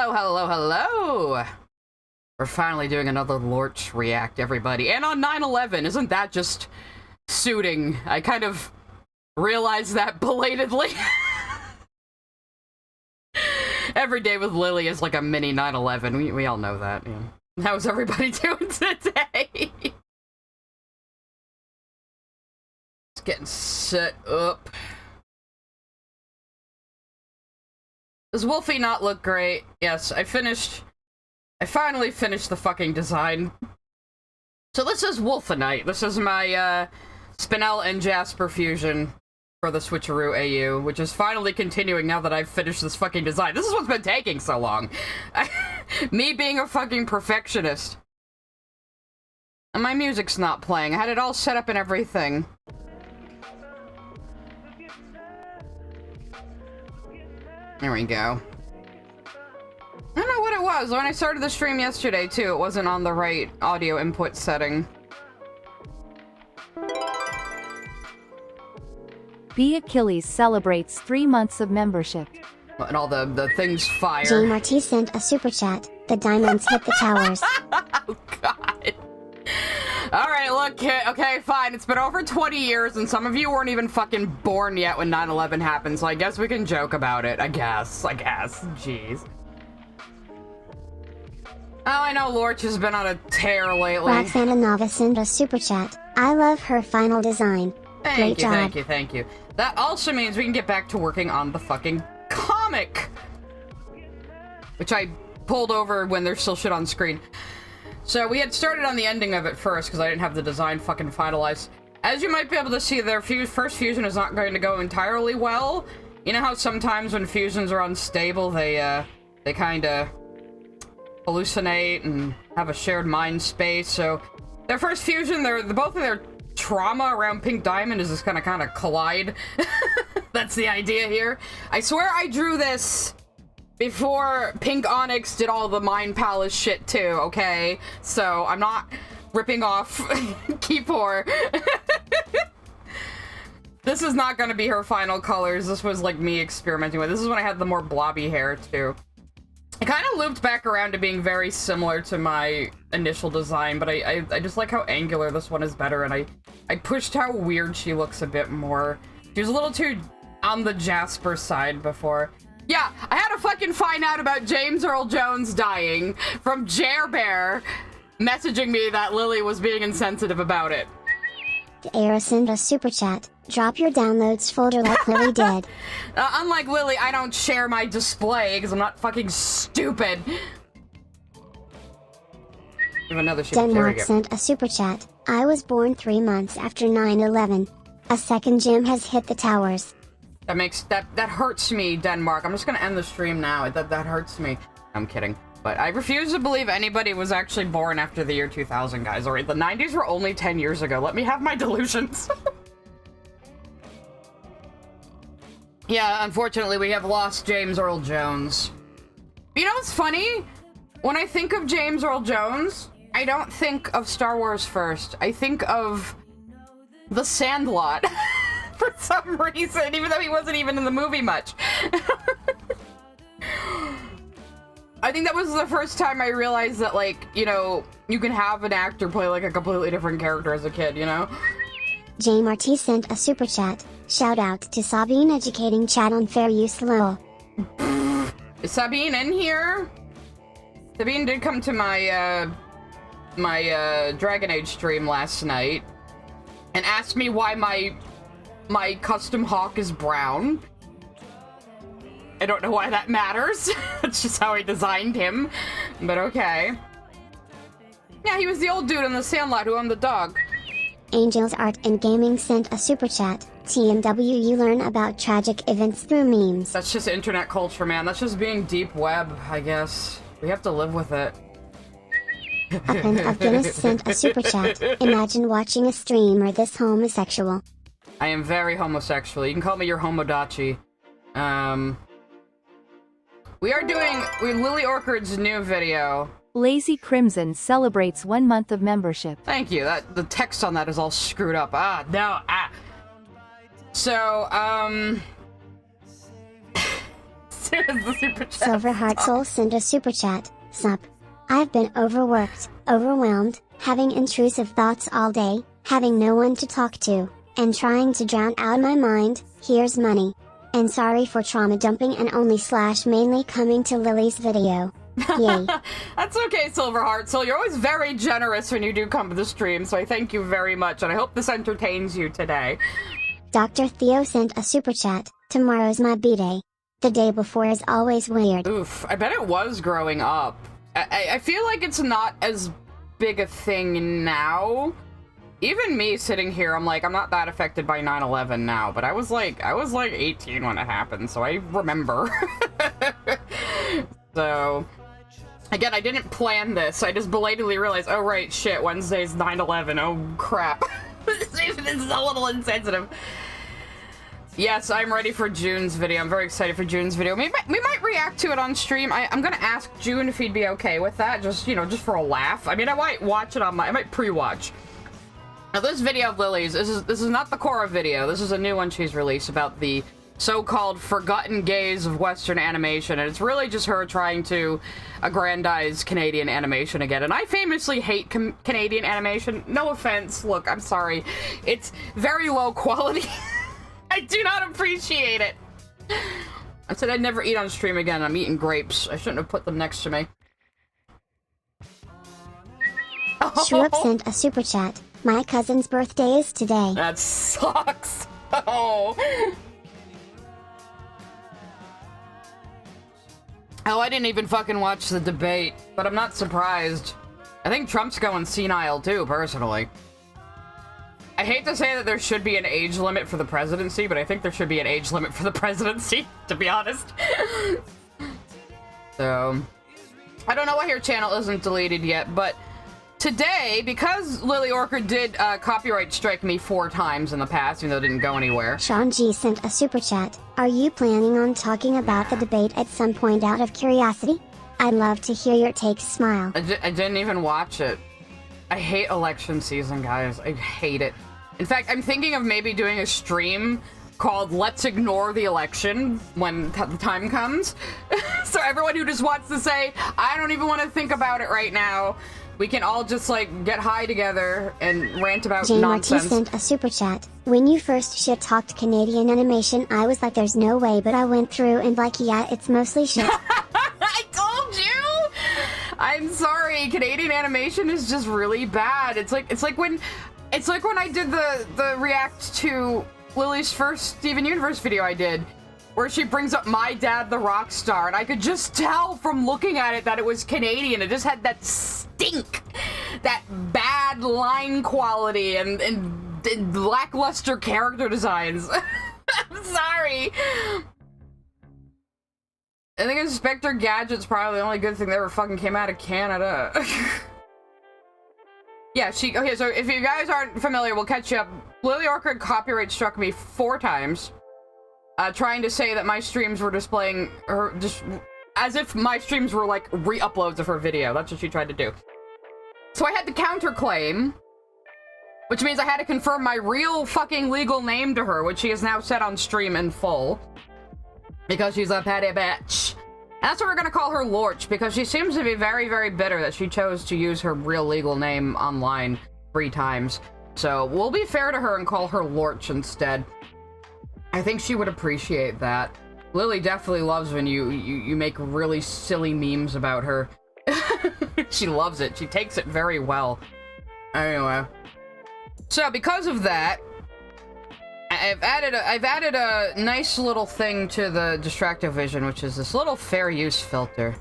Hello, hello, hello! We're finally doing another Lorch react, everybody. And on 9/11, isn't that just suiting? I kind of realized that belatedly. Every day with Lily is like a mini 9/11. We all know that. Yeah. How's everybody doing today? It's getting set up. Does Wolfie not look great? Yes, I finally finished the fucking design. So this is Wulfenite. This is my, Spinel and Jasper fusion for the Switcheroo AU, which is finally continuing now that I've finished this fucking design. This is what's been taking so long. Me being a fucking perfectionist. And my music's not playing. I had it all set up and everything. There we go. I don't know what it was. When I started the stream yesterday, too, it wasn't on the right audio input setting. B. Achilles celebrates 3 months of membership. And all the things fire. J. Marty sent a super chat. The diamonds hit the towers. Oh, God. Alright, look, okay, fine. It's been over 20 years, and some of you weren't even fucking born yet when 9/11 happened, so I guess we can joke about it. I guess. Jeez. Oh, I know Lorch has been on a tear lately. Roxana Nava sent a super chat. I love her final design. Great job. Thank you. That also means we can get back to working on the fucking comic! Which I pulled over when there's still shit on screen. So we had started on the ending of it first, because I didn't have the design fucking finalized. As you might be able to see, their first fusion is not going to go entirely well. You know how sometimes when fusions are unstable, they kinda hallucinate and have a shared mind space. So their first fusion, both of their trauma around Pink Diamond is just gonna kind of collide. That's the idea here. I swear I drew this before Pink Onyx did all the Mind Palace shit too, okay? So I'm not ripping off Keypor. This is not gonna be her final colors. This was like me experimenting with. This is when I had the more blobby hair too. I kind of looped back around to being very similar to my initial design, but I just like how angular this one is better, and I pushed how weird she looks a bit more. She was a little too on the Jasper side before. Yeah, I had to fucking find out about James Earl Jones dying from Jer Bear messaging me that Lily was being insensitive about it. Era sent a super chat. Drop your downloads folder like Lily did. Unlike Lily, I don't share my display because I'm not fucking stupid. We have another Denmark sent a super chat. I was born 3 months after 9/11. A second gem has hit the towers. That hurts me, Denmark. I'm just gonna end the stream now. That hurts me. I'm kidding. But I refuse to believe anybody was actually born after the year 2000, guys. Alright, the 90s were only 10 years ago. Let me have my delusions. Yeah, unfortunately, we have lost James Earl Jones. You know what's funny? When I think of James Earl Jones, I don't think of Star Wars first. I think of The Sandlot. For some reason, even though he wasn't even in the movie much. I think that was the first time I realized that, like, you know, you can have an actor play, like, a completely different character as a kid, you know? J. Marty sent a super chat. Shout out to Sabine educating chat on fair use lol. Is Sabine in here? Sabine did come to my, Dragon Age stream last night and asked me why my custom hawk is brown. I don't know why that matters. It's just how I designed him. But okay. Yeah, he was the old dude in the Sandlot who owned the dog. Angels Art and Gaming sent a super chat. TMW, you learn about tragic events through memes. That's just internet culture, man. That's just being deep web, I guess. We have to live with it. Upend of Guinness sent a super chat. Imagine watching a streamer this homosexual. I am very homosexual. You can call me your homodachi. We are doing Lily Orchard's new video. Lazy Crimson celebrates 1 month of membership. Thank you. The text on that is all screwed up. No. So, soon as the super chat. Silverheart Soul sent a super chat. Sup. I've been overworked, overwhelmed, having intrusive thoughts all day, having no one to talk to, and trying to drown out my mind. Here's money. And sorry for trauma dumping and only / mainly coming to Lily's video. Yay. That's okay, Silverheart Soul. You're always very generous when you do come to the stream, so I thank you very much, and I hope this entertains you today. Dr. Theo sent a super chat. Tomorrow's my B-day. The day before is always weird. Oof, I bet it was growing up. I feel like it's not as big a thing now. Even me sitting here, I'm like, I'm not that affected by 9/11 now, but I was like 18 when it happened, so I remember. So, again, I didn't plan this. I just belatedly realized, oh right, shit, Wednesday's 9/11. Oh crap. This is a little insensitive. Yes, I'm ready for June's video. I'm very excited for June's video. We might react to it on stream. I'm gonna ask June if he'd be okay with that, just, you know, just for a laugh. I mean, I might watch it on I might pre-watch. Now, this video of Lily's, this is not the Korra video. This is a new one she's released about the so-called forgotten gaze of Western animation, and it's really just her trying to aggrandize Canadian animation again. And I famously hate Canadian animation. No offense. Look, I'm sorry. It's very low quality. I do not appreciate it. I said I'd never eat on stream again. I'm eating grapes. I shouldn't have put them next to me. Shrup sent a super chat. My cousin's birthday is today. That sucks. Oh. Oh, I didn't even fucking watch the debate, but I'm not surprised. I think Trump's going senile too, personally. I hate to say that there should be an age limit for the presidency, but I think there should be an age limit for the presidency, to be honest. So, I don't know why her channel isn't deleted yet, but today, because Lily Orchard did copyright strike me 4 times in the past, even though it didn't go anywhere. Sean G sent a super chat. Are you planning on talking about the debate at some point out of curiosity? I'd love to hear your takes. Smile. I didn't even watch it. I hate election season, guys. I hate it. In fact, I'm thinking of maybe doing a stream called Let's Ignore the Election when the time comes. So everyone who just wants to say, I don't even want to think about it right now, we can all just, like, get high together and rant about nonsense. J. sent a super chat. When you first shit-talked Canadian animation, I was like, there's no way, but I went through and like, yeah, it's mostly shit. I told you! I'm sorry, Canadian animation is just really bad. It's like when I did the react to Lily's first Steven Universe video I did, where she brings up My Dad the Rock Star, and I could just tell from looking at it that it was Canadian. It just had that stink, that bad line quality, and lackluster character designs. I'm sorry. I think Inspector Gadget's probably the only good thing that ever fucking came out of Canada. Yeah, okay, so if you guys aren't familiar, we'll catch you up. Lily Orchard copyright struck me 4 times, trying to say that my streams were displaying her, just as if my streams were like re-uploads of her video. That's what she tried to do. So I had to counterclaim, which means I had to confirm my real fucking legal name to her, which she has now said on stream in full, because she's a petty bitch. And that's what we're gonna call her, Lorch, because she seems to be very, very bitter that she chose to use her real legal name online 3 times. So we'll be fair to her and call her Lorch instead. I think she would appreciate that. Lily definitely loves when you make really silly memes about her. She loves it. She takes it very well. Anyway. So because of that, I've added a nice little thing to the Distractive Vision, which is this little fair use filter.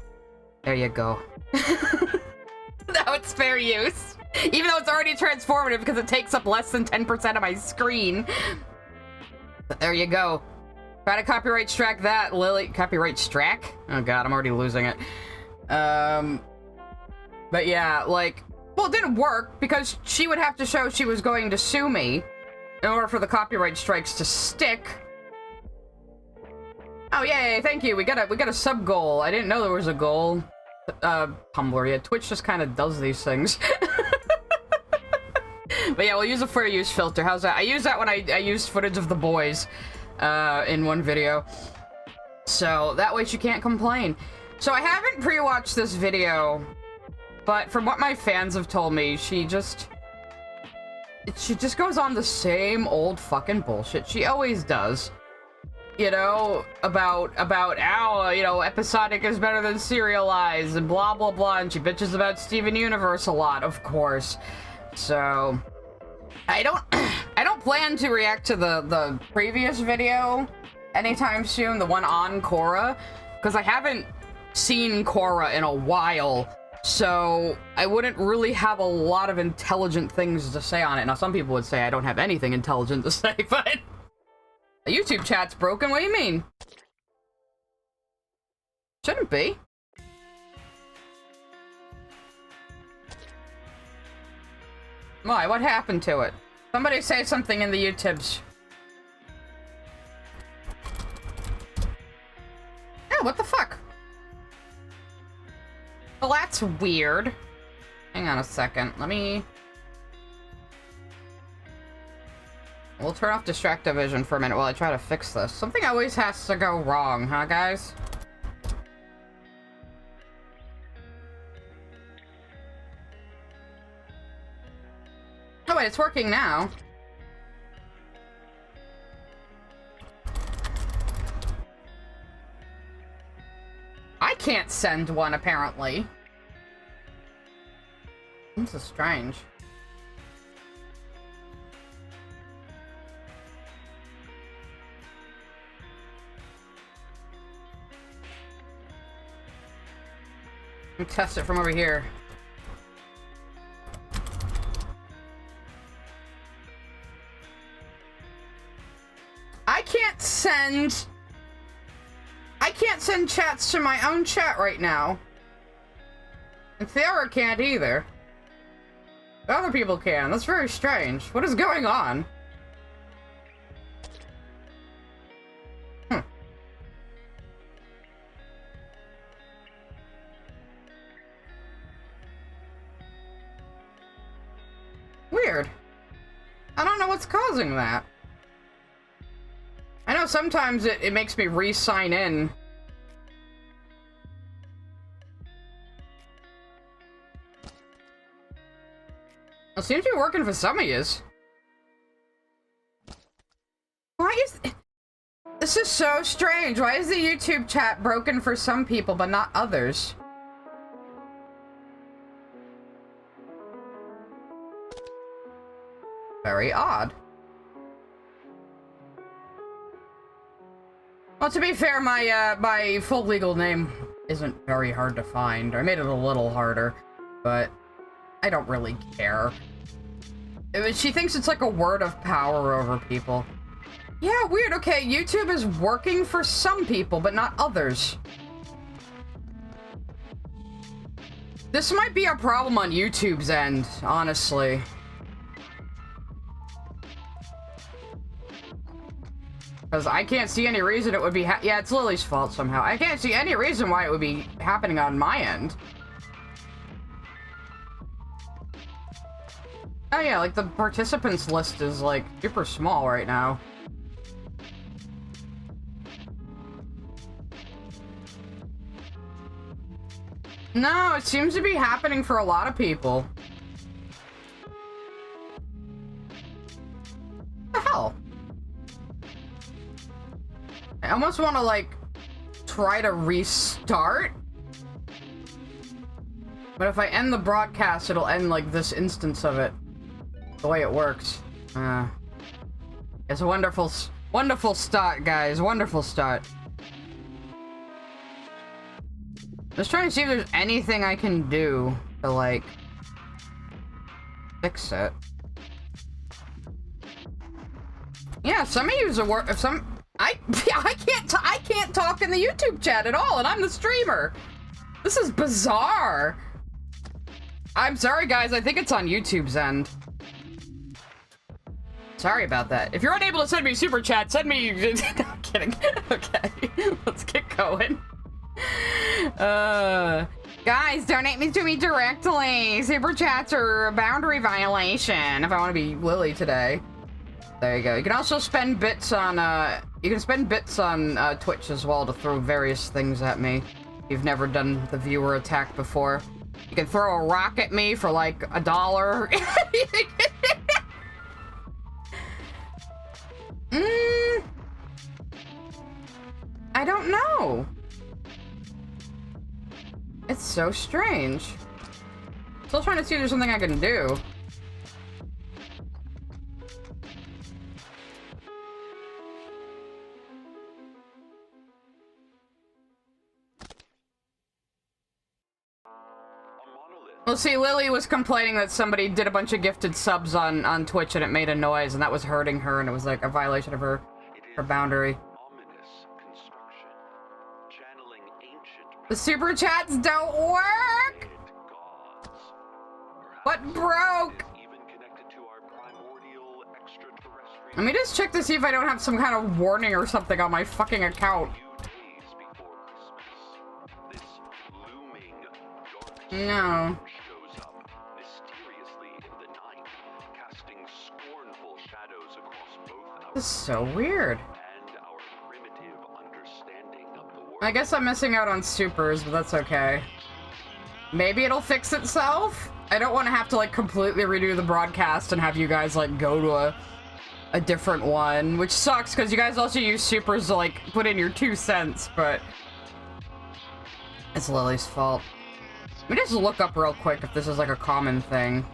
There you go. Now it's fair use. Even though it's already transformative because it takes up less than 10% of my screen. But there you go. Try to copyright strike that, Lily. Copyright strike? Oh god, I'm already losing it. But yeah, like, well, it didn't work because she would have to show she was going to sue me in order for the copyright strikes to stick. Oh yay, thank you. We got a sub goal. I didn't know there was a goal. Tumblr, yeah, Twitch just kind of does these things. But yeah, we'll use a fair use filter. How's that? I used that when I used footage of the boys in one video. So that way she can't complain. So I haven't pre-watched this video, but from what my fans have told me, she just goes on the same old fucking bullshit she always does. You know, about how, you know, episodic is better than serialized and blah blah blah, and she bitches about Steven Universe a lot, of course. So I don't plan to react to the previous video anytime soon, the one on Korra, because I haven't seen Korra in a while, so I wouldn't really have a lot of intelligent things to say on it. Now, some people would say I don't have anything intelligent to say, but the YouTube chat's broken? What do you mean? Shouldn't be. Why? What happened to it? Somebody say something in the YouTubes. Oh, what the fuck? Well, that's weird. Hang on a second. Let me... We'll turn off Distractivision for a minute while I try to fix this. Something always has to go wrong, huh, guys? Oh, wait, it's working now. I can't send one, apparently. This is strange. Let me test it from over here. I can't send chats to my own chat right now. And Theora can't either. Other people can. That's very strange. What is going on? Weird. I don't know what's causing that. I know sometimes it makes me re-sign in. It seems to be working for some of yous. Why is... This is so strange. Why is the YouTube chat broken for some people but not others? Very odd. Well, to be fair, my full legal name isn't very hard to find. I made it a little harder, but I don't really care. She thinks it's like a word of power over people. Yeah, weird. Okay, YouTube is working for some people, but not others. This might be a problem on YouTube's end, honestly. Because I can't see any reason it would be yeah, it's Lily's fault somehow. I can't see any reason why it would be happening on my end. Oh yeah, like the participants list is like super small right now. No, it seems to be happening for a lot of people. What the hell? I almost want to, like, try to restart. But if I end the broadcast, it'll end, like, this instance of it. The way it works. It's a wonderful start, guys. Wonderful start. Just trying to see if there's anything I can do to, like, fix it. Yeah, some of yous are if some... I can't talk in the YouTube chat at all, and I'm the streamer. This is bizarre. I'm sorry, guys. I think it's on YouTube's end. Sorry about that. If you're unable to send me super chat, send me. No, I'm kidding. Okay, let's get going. Guys, donate me to me directly. Super chats are a boundary violation. If I want to be Lily today. There you go. You can also spend bits on, you can spend bits on, Twitch as well to throw various things at me. If you've never done the viewer attack before. You can throw a rock at me for, like, $1. I don't know. It's so strange. Still trying to see if there's something I can do. Well, see, Lily was complaining that somebody did a bunch of gifted subs on Twitch and it made a noise and that was hurting her and it was like a violation of her boundary. The super chats don't work! What broke? Let me just check to see if I don't have some kind of warning or something on my fucking account. No. This is so weird. I guess I'm missing out on supers, but that's okay. Maybe it'll fix itself? I don't want to have to, like, completely redo the broadcast and have you guys, like, go to a different one, which sucks, because you guys also use supers to, like, put in your 2 cents, but it's Lily's fault. Let me just look up real quick if this is, like, a common thing.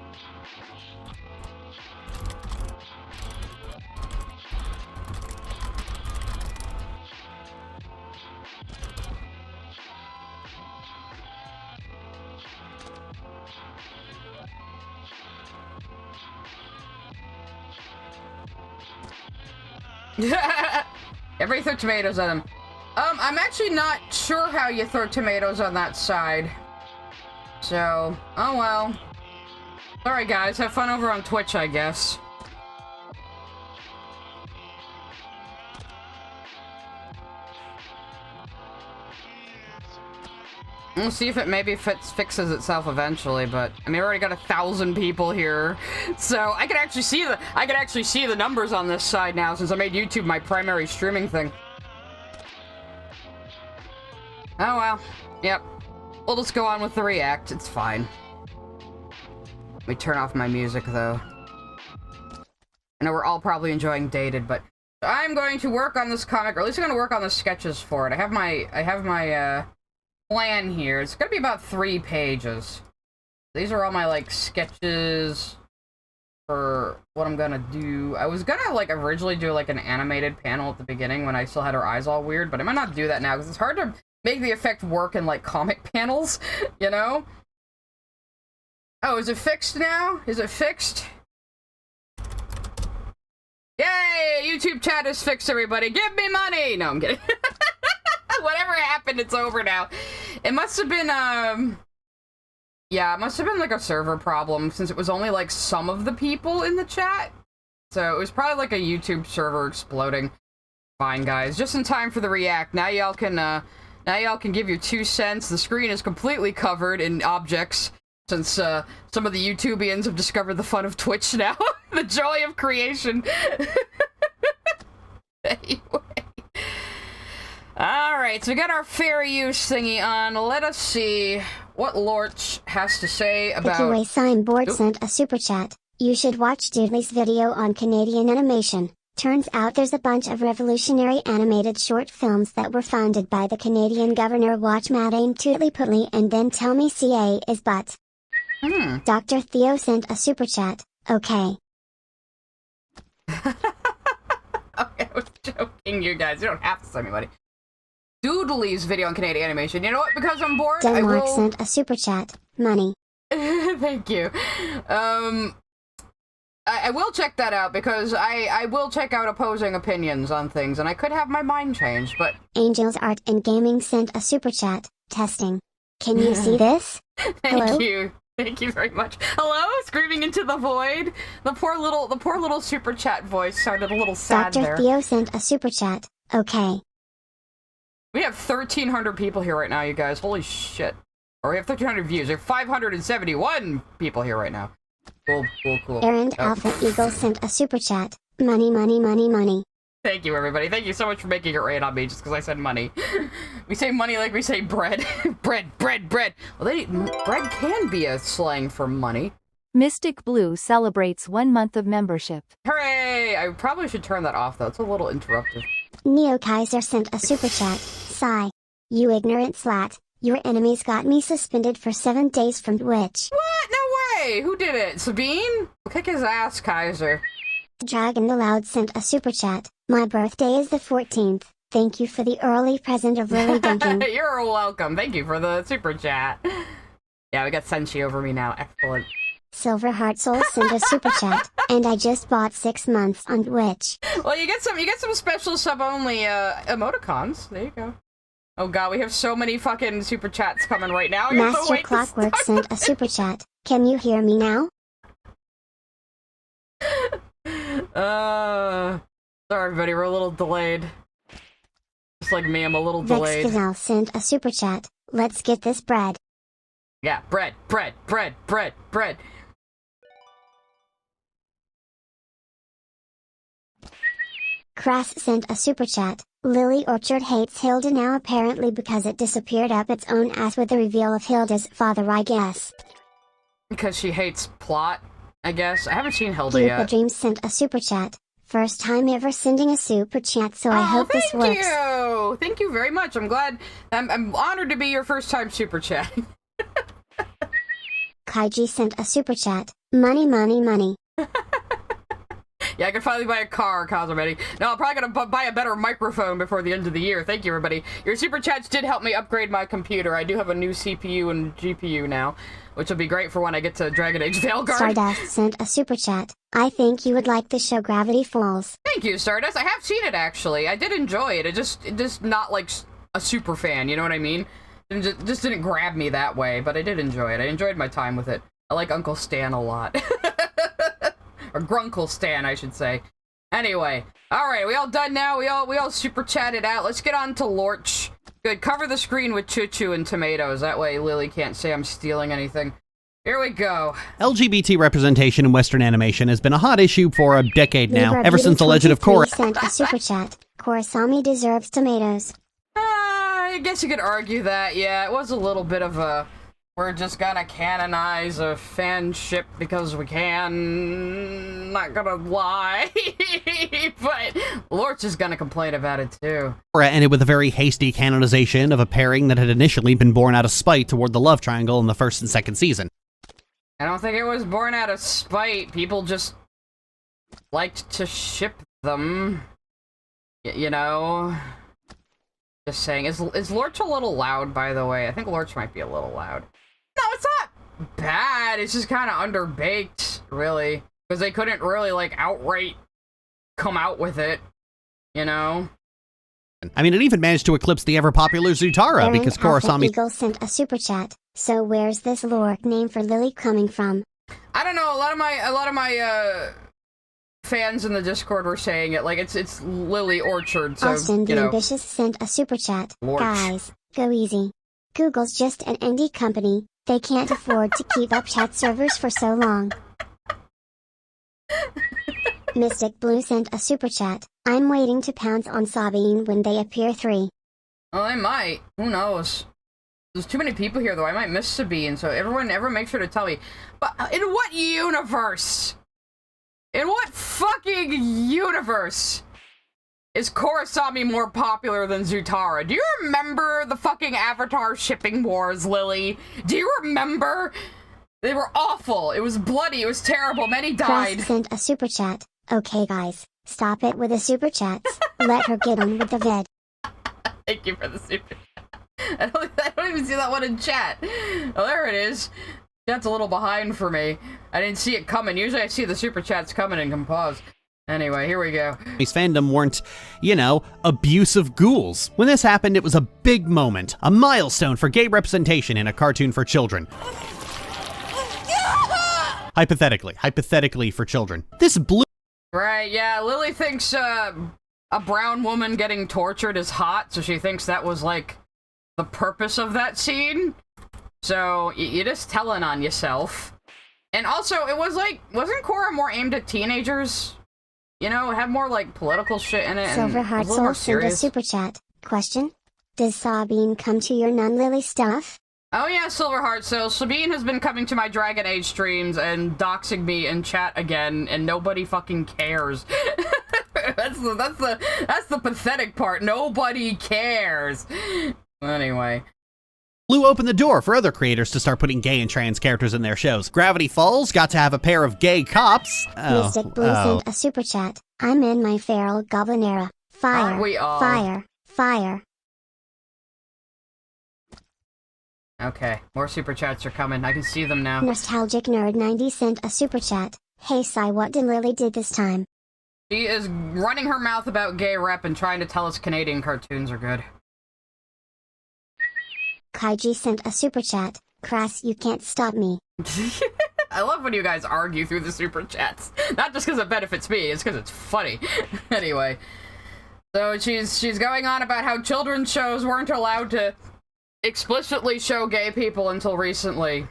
Everybody throw tomatoes at him. I'm actually not sure how you throw tomatoes on that side. So, oh well. Sorry guys, have fun over on Twitch, I guess. We'll see if it maybe fixes itself eventually, but I mean, we already got 1,000 people here, so I can actually see the numbers on this side now since I made YouTube my primary streaming thing. Oh well, yep. We'll just go on with the react. It's fine. Let me turn off my music though. I know we're all probably enjoying Dated, but I'm going to work on this comic, or at least I'm going to work on the sketches for it. I have my plan here. It's gonna be about 3 pages. These are all my, like, sketches for what I'm gonna do. I was gonna, like, originally do, like, an animated panel at the beginning when I still had her eyes all weird, but I might not do that now because it's hard to make the effect work in, like, comic panels, you know? Oh, is it fixed now? Is it fixed? Yay! YouTube chat is fixed, everybody. Give me money! No, I'm kidding. Whatever happened, it's over now. It must have been, yeah, it must have been, like, a server problem, since it was only, like, some of the people in the chat. So, it was probably, like, a YouTube server exploding. Fine, guys. Just in time for the react. Now y'all can give your 2 cents. The screen is completely covered in objects, since, some of the YouTubians have discovered the fun of Twitch now. The joy of creation. Anyway. Alright, so we got our fair use thingy on. Let us see what Lorch has to say about... The QA signboard sent a super chat. You should watch Doodley's video on Canadian animation. Turns out there's a bunch of revolutionary animated short films that were funded by the Canadian governor. Watch Madame Tootly Putly and then tell me CA is but. Dr. Theo sent a super chat. Okay. Okay, I was joking, you guys. You don't have to send me money. Doodley's video on Canadian animation. You know what? Because I'm bored, Denmark sent a super chat. Money. Thank you. I will check that out because I will check out opposing opinions on things, and I could have my mind changed, but... Angels Art and Gaming sent a super chat. Testing. Can you see this? Thank you. Thank you very much. Hello? Screaming into the void? The poor little super chat voice sounded a little sad there. Dr. Theo sent a super chat. Okay. We have 1,300 people here right now, you guys. Holy shit. Or we have 1,300 views. We have 571 people here right now. Cool. Aaron Alpha Eagle sent a super chat. Money, money, money, money. Thank you, everybody. Thank you so much for making it rain on me just because I said money. We say money like we say bread. Bread, bread, bread. Well, bread can be a slang for money. Mystic Blue celebrates 1 month of membership. Hooray! I probably should turn that off, though. It's a little interruptive. Neo Kaiser sent a super chat. Sigh. You ignorant slat. Your enemies got me suspended for 7 days from Twitch. What? No way! Who did it? Sabine? Kick his ass, Kaiser. Dragon the Loud sent a super chat. My birthday is the 14th. Thank you for the early present of Lily Duncan. You're welcome. Thank you for the super chat. Yeah, we got Senshi over me now. Excellent. Silver Heart Soul sent a super chat. And I just bought 6 months on Twitch. Well, you get some special sub-only emoticons. There you go. Oh god, we have so many fucking super chats coming right now. Master Clockwork sent a super chat. Can you hear me now? Sorry everybody, we're a little delayed. Just like me, I'm a little delayed. Vex sent a super chat. Let's get this bread. Yeah, bread, bread, bread, bread, bread. Crass sent a super chat. Lily Orchard hates Hilda now apparently because it disappeared up its own ass with the reveal of Hilda's father, I guess. Because she hates plot, I guess. I haven't seen Hilda Beautiful yet. Dreams sent a super chat. First time ever sending a super chat, so I hope this works. Thank you! Thank you very much. I'm glad. I'm honored to be your first time super chat. Kaiji sent a super chat. Money, money, money. Yeah, I can finally buy a car, Cosmetic. No, I'm probably gonna buy a better microphone before the end of the year. Thank you, everybody. Your super chats did help me upgrade my computer. I do have a new CPU and GPU now, which will be great for when I get to Dragon Age Veilguard. Stardust sent a super chat. I think you would like the show Gravity Falls. Thank you, Stardust. I have seen it, actually. I did enjoy it. It just not like a super fan, you know what I mean? It just didn't grab me that way, but I did enjoy it. I enjoyed my time with it. I like Uncle Stan a lot. Or Grunkle Stan, I should say. Anyway, alright, we all done now? We all super chatted out. Let's get on to Lorch. Good, cover the screen with choo-choo and tomatoes. That way Lily can't say I'm stealing anything. Here we go. LGBT representation in Western animation has been a hot issue for a decade now, ever since the legend of Korra sent a super chat. Korrasami deserves tomatoes. I guess you could argue that, yeah. It was a little bit of a... We're just gonna canonize a fanship because we can. Not gonna lie. But Lorch is gonna complain about it too. Korra ended with a very hasty canonization of a pairing that had initially been born out of spite toward the love triangle in the first and second season. I don't think it was born out of spite. People just liked to ship them. You know? Just saying. Is Lorch a little loud, by the way? I think Lorch might be a little loud. No, it's not bad. It's just kind of underbaked, really. Because they couldn't really, like, outright come out with it. You know? I mean, it even managed to eclipse the ever-popular Zutara because Korrasami Eagle sent a super chat. So where's this Lorch name for Lily coming from? I don't know. A lot of my fans in the Discord were saying it like it's Lily Orchard. So Austin you the know. Ambitious sent a super chat. Lorch. Guys, go easy. Google's just an indie company. They can't afford to keep up chat servers for so long. Mystic Blue sent a super chat. I'm waiting to pounce on Sabine when they appear 3. Well, I might. Who knows? There's too many people here, though. I might miss Sabine, so everyone make sure to tell me. But in what universe? In what fucking universe is Korrasami more popular than Zutara? Do you remember the fucking Avatar shipping wars, Lily? Do you remember? They were awful. It was bloody. It was terrible. Many died. Crest sent a super chat. Okay guys, stop it with the super chats. Let her get on with the vid. Thank you for the super chat. I don't even see that one in chat. Oh, there it is. That's a little behind for me. I didn't see it coming. Usually I see the super chats coming and can pause. Anyway, here we go. His fandom weren't, you know, abusive ghouls. When this happened, it was a big moment, a milestone for gay representation in a cartoon for children. Hypothetically for children. This blew. Right, yeah, Lily thinks a brown woman getting tortured is hot, so she thinks that was, like, the purpose of that scene. So, you're just telling on yourself. And also, it was like, wasn't Korra more aimed at teenagers? you know, have more, like, political shit in it and Silver a Heart little more Soul sent a serious. super chat. Question: does Sabine come to your Nun-Lily stuff? Oh yeah, Silverheart. So Sabine has been coming to my Dragon Age streams and doxing me in chat again, and nobody fucking cares. that's the pathetic part. Nobody cares. Anyway. Blew open the door for other creators to start putting gay and trans characters in their shows. Gravity Falls got to have a pair of gay cops. Mystic Blue sent a super chat. I'm in my feral goblin era. Fire, Aren't we all? fire, fire. Okay, more super chats are coming. I can see them now. Nostalgic Nerd 90 sent a super chat. Hey Sai, what did Lily did this time? She is running her mouth about gay rep and trying to tell us Canadian cartoons are good. Kaiji sent a super chat. Crass, you can't stop me. I love when you guys argue through the super chats. Not just because it benefits me, it's because it's funny. Anyway. So she's going on about how children's shows weren't allowed to explicitly show gay people until recently.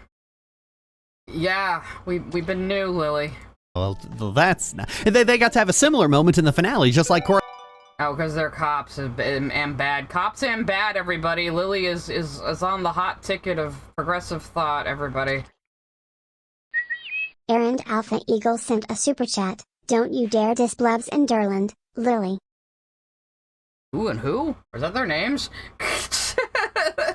Yeah, we've been new, Lily. Well, that's not... They got to have a similar moment in the finale, just like Oh, because they're cops and bad. Cops and bad, everybody. Lily is on the hot ticket of progressive thought, everybody. Errand Alpha Eagle sent a super chat. Don't you dare diss Blubs and Durland, Lily. Who and who? Is that their names?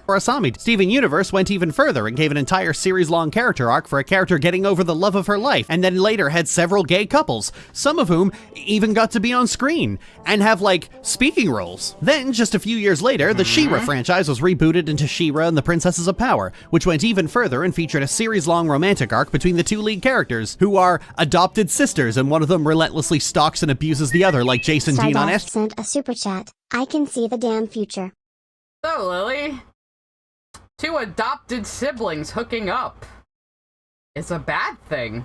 Asami. Steven Universe went even further and gave an entire series-long character arc for a character getting over the love of her life, and then later had several gay couples, some of whom even got to be on screen, and have, like, speaking roles. Then, just a few years later, the She-Ra franchise was rebooted into She-Ra and the Princesses of Power, which went even further and featured a series-long romantic arc between the two lead characters, who are adopted sisters, and one of them relentlessly stalks and abuses the other, like Jason Dean on Stardust sent a super chat. I can see the damn future. So, Lily, two adopted siblings hooking up is a bad thing.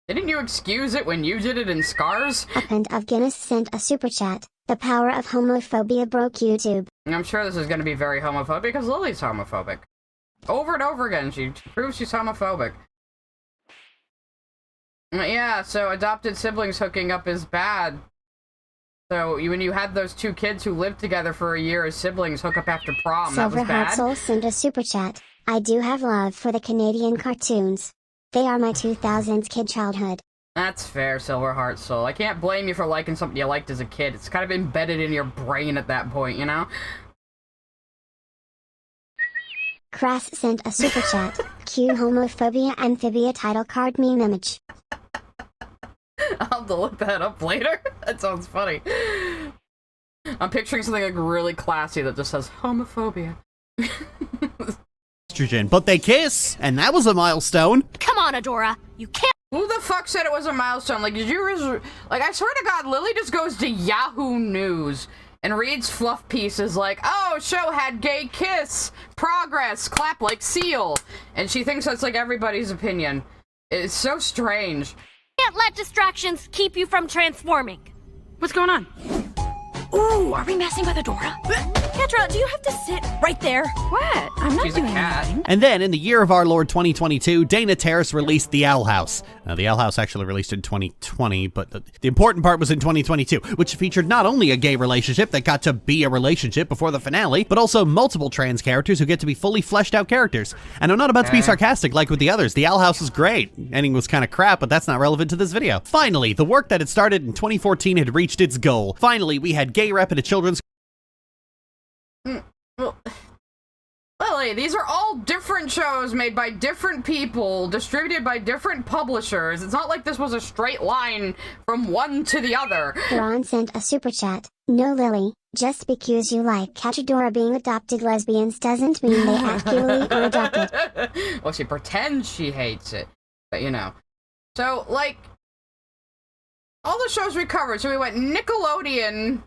Didn't you excuse it when you did it in Scars? Append of Guinness sent a super chat. The power of homophobia broke YouTube. I'm sure this is going to be very homophobic because Lily's homophobic. Over and over again, she proves she's homophobic. Yeah, so adopted siblings hooking up is bad. So when you had those two kids who lived together for a year as siblings hook up after prom, that was Silver Heart bad? Soul sent a super chat. I do have love for the Canadian cartoons. They are my 2000s kid childhood. That's fair, Silver Heart Soul. I can't blame you for liking something you liked as a kid. It's kind of embedded in your brain at that point, you know? Crass sent a super chat. Cue homophobia amphibia title card meme image. I'll have to look that up later. That sounds funny. I'm picturing something like really classy that just says homophobia. estrogen, but they kiss, and that was a milestone. Come on, Adora. You can't. Who the fuck said it was a milestone? Like, did you like, I swear to God, Lily just goes to Yahoo News and reads fluff pieces like, oh, show had gay kiss, progress, clap like seal. And she thinks that's like everybody's opinion. It's so strange. Can't let distractions keep you from transforming. What's going on? Ooh, are we messing with Adora? Ketra, do you have to sit right there? What? I'm not She's a doing cat. anything. And then, in the year of our Lord 2022, Dana Terrace released The Owl House. Now, The Owl House actually released in 2020, but the important part was in 2022, which featured not only a gay relationship that got to be a relationship before the finale, but also multiple trans characters who get to be fully fleshed out characters. And I'm not about to be sarcastic like with the others. The Owl House was great. Ending was kind of crap, but that's not relevant to this video. Finally, the work that had started in 2014 had reached its goal. Finally, we had gay rep at a children's... Well, Lily, these are all different shows made by different people, distributed by different publishers. It's not like this was a straight line from one to the other. Ron sent a super chat. No, Lily, just because you like Cachadora being adopted lesbians doesn't mean they actually are adopted. Well, she pretends she hates it, but you know. So, like, all the shows we covered, so we went Nickelodeon,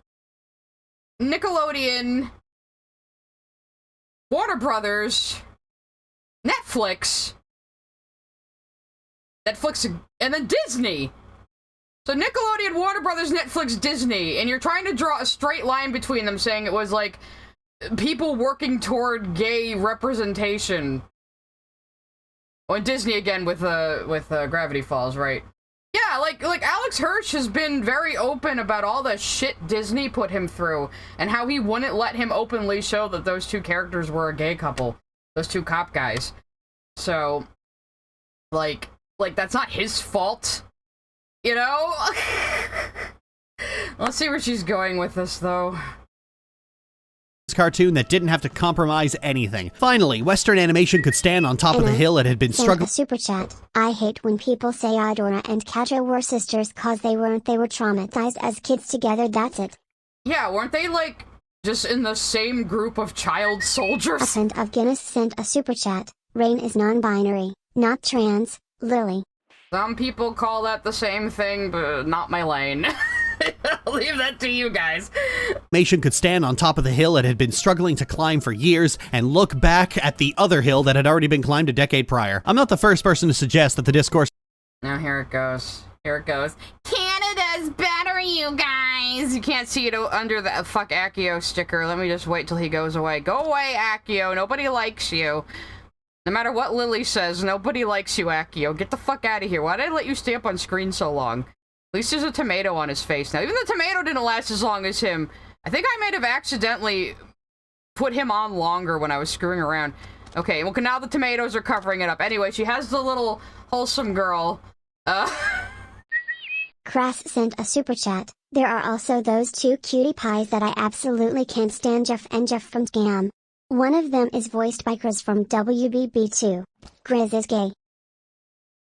Warner Brothers, Netflix, and then Disney. So Nickelodeon, Warner Brothers, Netflix, Disney, and you're trying to draw a straight line between them, saying it was like people working toward gay representation. Oh, and Disney again with Gravity Falls, right? Yeah, like Alex Hirsch has been very open about all the shit Disney put him through, and how he wouldn't let him openly show that those two characters were a gay couple, those two cop guys. So, like that's not his fault, you know? Let's see where she's going with this, though. Cartoon that didn't have to compromise anything. Finally, Western animation could stand on top of the hill it had been struggling. Super chat. I hate when people say Idora and Katra were sisters cause they weren't. They were traumatized as kids together, that's it. Yeah, weren't they, like, just in the same group of child soldiers? A friend of Guinness sent a super chat. Rain is non-binary, not trans, Lily. Some people call that the same thing, but not my lane. I'll leave that to you guys. Animation could stand on top of the hill it had been struggling to climb for years and look back at the other hill that had already been climbed a decade prior. I'm not the first person to suggest that the discourse... Now here it goes. Here it goes. Canada's better, you guys! You can't see it under the fuck Accio sticker. Let me just wait till he goes away. Go away, Accio. Nobody likes you. No matter what Lily says, nobody likes you, Accio. Get the fuck out of here. Why did I let you stay up on screen so long? At least there's a tomato on his face now. Even the tomato didn't last as long as him. I think I might have accidentally put him on longer when I was screwing around. Okay, well, now the tomatoes are covering it up. Anyway, she has the little wholesome girl. Crass sent a super chat. There are also those two cutie pies that I absolutely can't stand, Jeff and Jeff from Scam. One of them is voiced by Grizz from WBB2. Grizz is gay.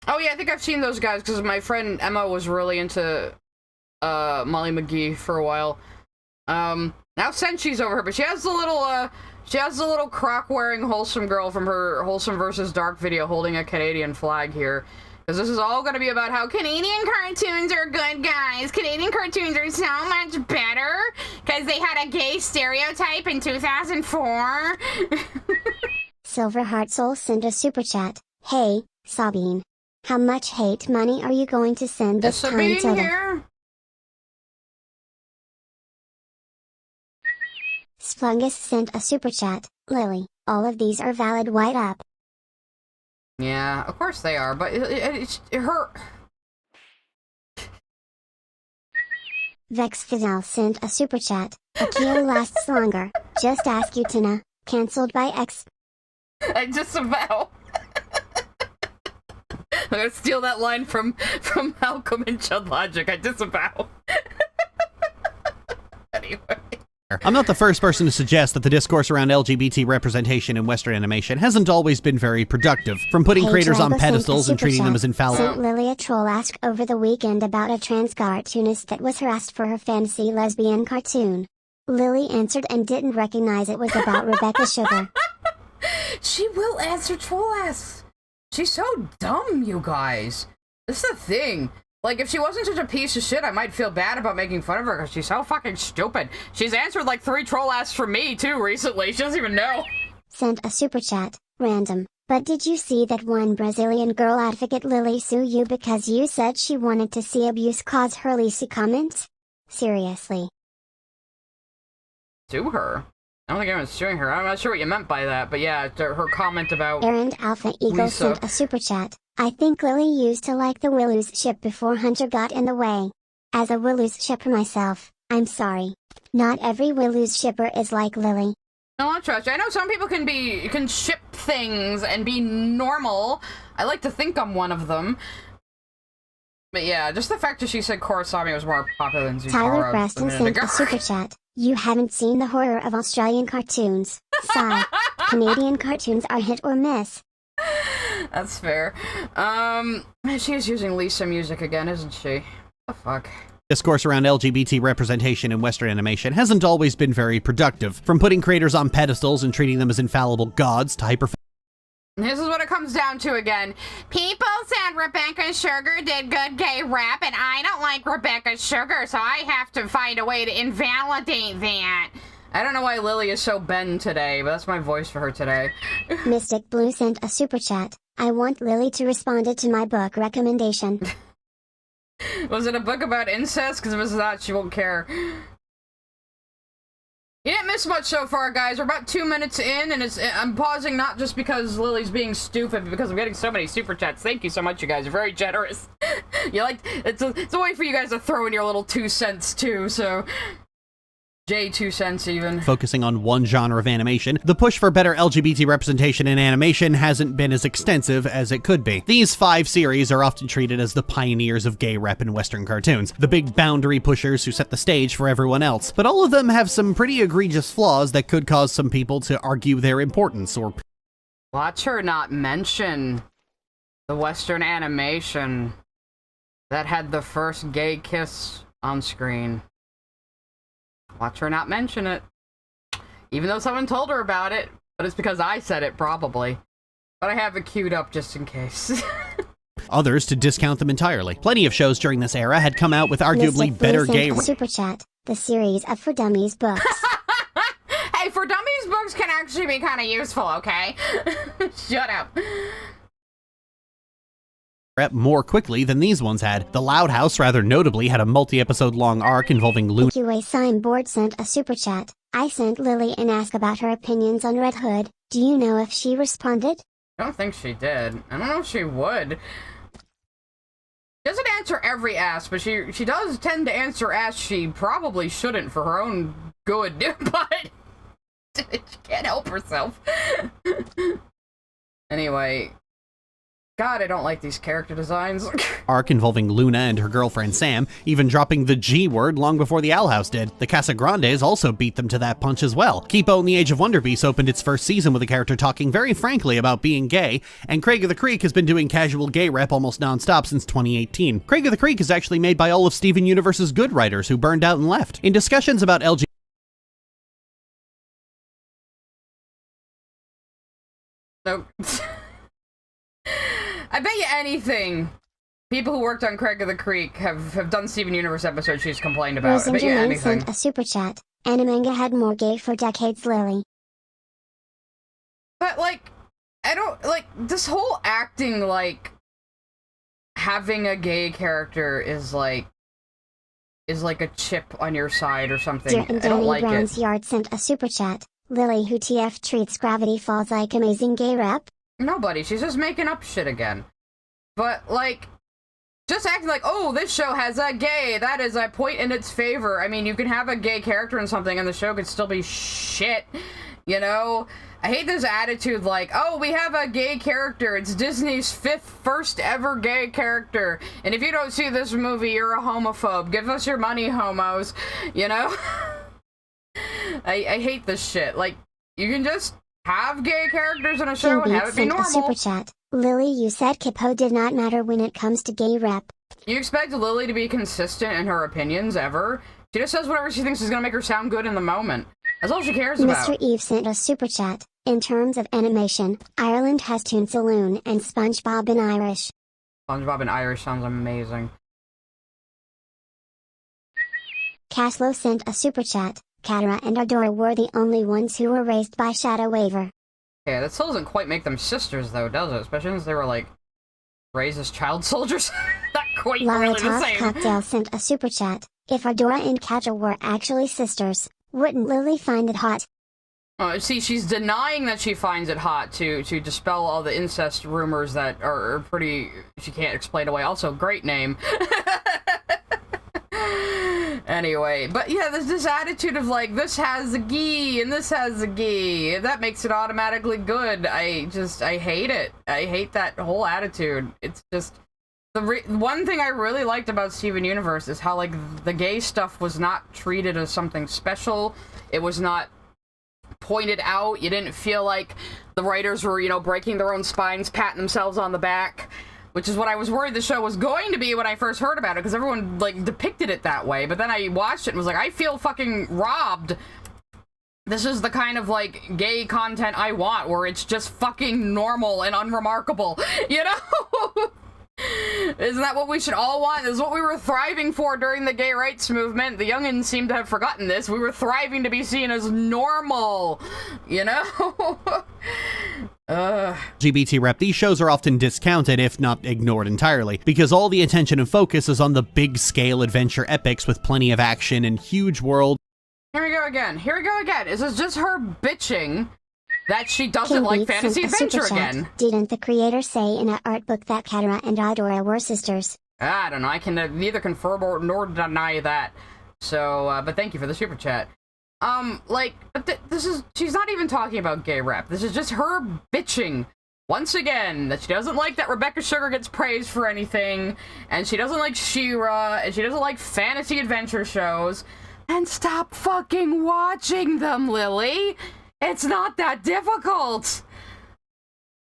Oh yeah, I think I've seen those guys because my friend Emma was really into Molly McGee for a while. Now Senchi's over her, but she has the little croc-wearing wholesome girl from her Wholesome vs. Dark video holding a Canadian flag here. Because this is all going to be about how Canadian cartoons are good, guys. Canadian cartoons are so much better because they had a gay stereotype in 2004. Silver Heart Soul sent a super chat. Hey, Sabine. How much hate money are you going to send this time, Tilda? Here? Splungus sent a super chat. Lily, all of these are valid, white up. Yeah, of course they are, but it hurt. Vex Fidel sent a super chat. Akio lasts longer. Just ask you, Tina. Cancelled by X. I disavow. I'm gonna steal that line from Malcolm and Chud Logic. I disavow. Anyway. I'm not the first person to suggest that the discourse around LGBT representation in Western animation hasn't always been very productive, from putting creators on pedestals and treating them as infallible. Sent Lily a troll ask over the weekend about a trans cartoonist that was harassed for her fantasy lesbian cartoon. Lily answered and didn't recognize it was about Rebecca Sugar. She will answer troll asks. She's so dumb, you guys. This is the thing. Like, if she wasn't such a piece of shit, I might feel bad about making fun of her because she's so fucking stupid. She's answered like 3 troll asks from me, too, recently. She doesn't even know. Sent a super chat. Random. But did you see that one Brazilian girl advocate Lily sue you because you said she wanted to see abuse cause her Lisi comments? Seriously. Sue her? I don't think anyone's suing her. I'm not sure what you meant by that, but yeah, her comment about Errand Alpha Eagle Lisa. Sent a super chat. I think Lily used to like the Willoo's ship before Hunter got in the way. As a Willoo's shipper myself, I'm sorry. Not every Willoo's shipper is like Lily. No, I trust you. I know some people can ship things and be normal. I like to think I'm one of them. But yeah, just the fact that she said Korosami was more popular than Zutaro. Tyler Preston sent a super chat. You haven't seen the horror of Australian cartoons. Sigh. Canadian cartoons are hit or miss. That's fair. She is using Lisa music again, isn't she? What the fuck? Discourse around LGBT representation in Western animation hasn't always been very productive, from putting creators on pedestals and treating them as infallible gods to This is what it comes down to again. People said Rebecca Sugar did good gay rap, and I don't like Rebecca Sugar, so I have to find a way to invalidate that. I don't know why Lily is so Ben today, but that's my voice for her today. Mystic Blue sent a super chat. I want Lily to respond to my book recommendation. Was it a book about incest? Because if it's not, she won't care. You didn't this much so far, guys. We're about 2 minutes in, and I'm pausing not just because Lily's being stupid, but because I'm getting so many super chats. Thank you so much, you guys. You're very generous. You like, it's a way for you guys to throw in your little 2 cents, too, so... J 2 cents even. Focusing on one genre of animation, the push for better LGBT representation in animation hasn't been as extensive as it could be. These 5 series are often treated as the pioneers of gay rep in Western cartoons, the big boundary pushers who set the stage for everyone else. But all of them have some pretty egregious flaws that could cause some people to argue their importance, or... Watch her not mention the Western animation that had the first gay kiss on screen. Watch her not mention it. Even though someone told her about it, but it's because I said it, probably. But I have it queued up just in case. Others to discount them entirely. Plenty of shows during this era had come out with arguably better gay... Super Chat, the series of For Dummies books. Hey, For Dummies books can actually be kind of useful, okay? Shut up. More quickly than these ones had. The Loud House, rather notably, had a multi-episode long arc involving Luna. QA Signboard sent a super chat. I sent Lily and asked about her opinions on Red Hood. Do you know if she responded? I don't think she did. I don't know if she would. She doesn't answer every ask, but she does tend to answer asks she probably shouldn't for her own good, but she can't help herself. Anyway... God, I don't like these character designs. Arc involving Luna and her girlfriend Sam, even dropping the G word long before the Owl House did. The Casagrandes also beat them to that punch as well. Kipo and the Age of Wonder Beast opened its first season with a character talking very frankly about being gay, and Craig of the Creek has been doing casual gay rep almost non-stop since 2018. Craig of the Creek is actually made by all of Steven Universe's good writers who burned out and left. In discussions about LGBT... Nope. I bet you anything. People who worked on Craig of the Creek have done Steven Universe episodes she's complained about. I bet you anything. Sent a super chat. Animanga had more gay for decades, Lily. But, like, I don't, like, this whole acting, like, having a gay character is like a chip on your side or something. Dear and I don't like Brown's it. Yard sent a super chat. Lily who TF treats Gravity Falls like amazing gay rep. Nobody. She's just making up shit again. But, like, just acting like, oh, this show has a gay, that is a point in its favor. I mean, you can have a gay character in something and the show could still be shit, you know? I hate this attitude like, oh, we have a gay character. It's Disney's first ever gay character. And if you don't see this movie, you're a homophobe. Give us your money, homos. You know? I hate this shit. Like, you can just have gay characters in a show and have it be normal. A super chat. Lily, you said Kipo did not matter when it comes to gay rep. You expect Lily to be consistent in her opinions ever? She just says whatever she thinks is gonna make her sound good in the moment. That's all she cares about. Mr. Eve sent a super chat. In terms of animation, Ireland has Toon Saloon and SpongeBob in Irish. SpongeBob in Irish sounds amazing. Caslow sent a super chat. Katara and Adora were the only ones who were raised by Shadow Waver. Yeah, that still doesn't quite make them sisters, though, does it? Especially since they were, like, raised as child soldiers. Not quite really the same. Cocktail sent a super chat. If Adora and Katara were actually sisters, wouldn't Lily find it hot? See, she's denying that she finds it hot to dispel all the incest rumors that are pretty... She can't explain away. Also, great name. Anyway, but yeah, there's this attitude of like, this has a gee and this has a gee. That makes it automatically good. I hate it. I hate that whole attitude. It's just... one thing I really liked about Steven Universe is how, like, the gay stuff was not treated as something special. It was not pointed out. You didn't feel like the writers were, you know, breaking their own spines, patting themselves on the back. Which is what I was worried the show was going to be when I first heard about it, because everyone, like, depicted it that way. But then I watched it and was like, I feel fucking robbed. This is the kind of, like, gay content I want, where it's just fucking normal and unremarkable, you know? Isn't that what we should all want? This is what we were thriving for during the gay rights movement. The youngins seem to have forgotten this. We were thriving to be seen as normal, you know? LGBT rep, these shows are often discounted, if not ignored entirely, because all the attention and focus is on the big-scale adventure epics with plenty of action and huge world. Here we go again. Here we go again. Is this just her bitching that she doesn't King like Beats fantasy sent a adventure super chat. again? Didn't the creator say in an art book that Katara and Idora were sisters? I don't know. I can neither confirm nor deny that. So, but thank you for the super chat. Like, she's not even talking about gay rap. This is just her bitching. Once again, that she doesn't like that Rebecca Sugar gets praised for anything, and she doesn't like She-Ra, and she doesn't like fantasy adventure shows. And stop fucking watching them, Lily! It's not that difficult!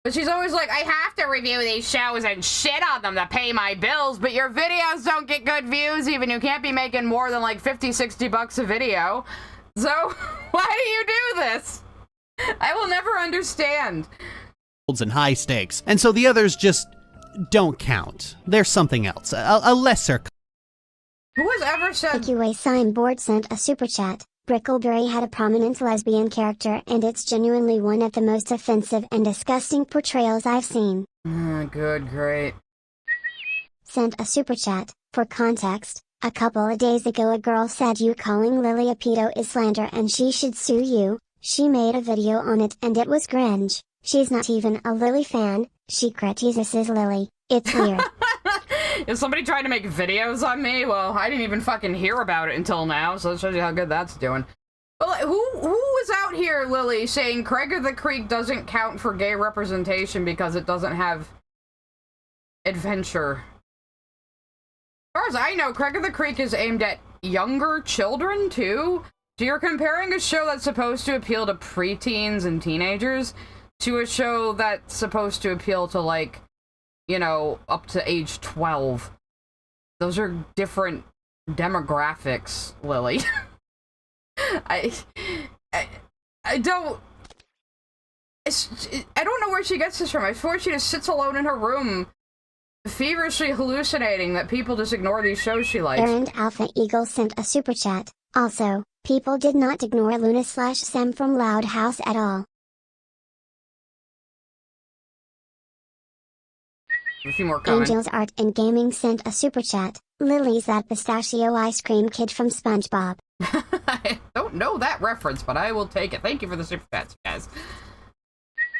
But she's always like, I have to review these shows and shit on them to pay my bills, but your videos don't get good views even. You can't be making more than like 50, 60 bucks a video. So, why do you do this? I will never understand. And high stakes, and so the others just don't count. There's something else, a lesser. Who has ever said... AQA Signboard sent a super chat. Brickleberry had a prominent lesbian character and it's genuinely one of the most offensive and disgusting portrayals I've seen. Good, great. Sent a super chat. For context, a couple of days ago a girl said you calling Lily a pedo is slander and she should sue you. She made a video on it and it was cringe. She's not even a Lily fan, she criticizes Lily. It's weird. Is somebody trying to make videos on me? Well, I didn't even fucking hear about it until now, so that shows you how good that's doing. Well, who was out here, Lily, saying Craig of the Creek doesn't count for gay representation because it doesn't have adventure? As far as I know, Craig of the Creek is aimed at younger children, too. So you're comparing a show that's supposed to appeal to preteens and teenagers to a show that's supposed to appeal to, like, you know, up to age 12. Those are different demographics, Lily. I don't know where she gets this from. I swear she just sits alone in her room, feverishly hallucinating that people just ignore these shows she likes. Errand Alpha Eagle sent a super chat. Also, people did not ignore Luna/Sam from Loud House at all. A few more coming. Angels Art and Gaming sent a super chat. Lily's that pistachio ice cream kid from SpongeBob. I don't know that reference, but I will take it. Thank you for the super chats, guys.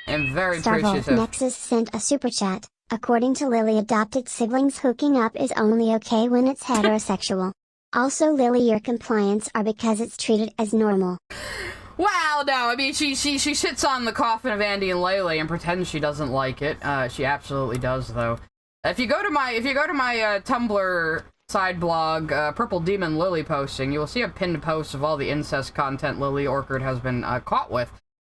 I'm very appreciative. Nexus sent a super chat. According to Lily, adopted siblings hooking up is only okay when it's heterosexual. Also, Lily, your compliance are because it's treated as normal. Well, no, I mean, she sits on the coffin of Andy and Laylee and pretends she doesn't like it. She absolutely does, though. If you go to my Tumblr side blog, Purple Demon Lily posting, you will see a pinned post of all the incest content Lily Orchard has been caught with.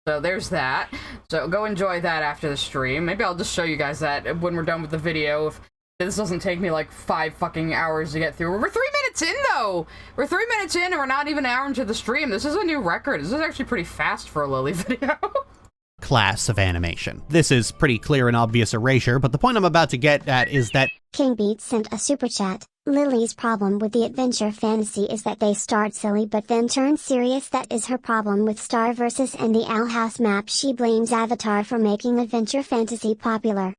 So there's that. So go enjoy that after the stream. Maybe I'll just show you guys that when we're done with the video. If this doesn't take me like 5 fucking hours to get through. We're 3 minutes in, though! We're 3 minutes in and we're not even an hour into the stream. This is a new record. This is actually pretty fast for a Lily video. Class of animation. This is pretty clear and obvious erasure, but the point I'm about to get at is that King Beats sent a super chat. Lily's problem with the adventure fantasy is that they start silly but then turn serious. That is her problem with Star vs. and the Owl House map. She blames Avatar for making adventure fantasy popular.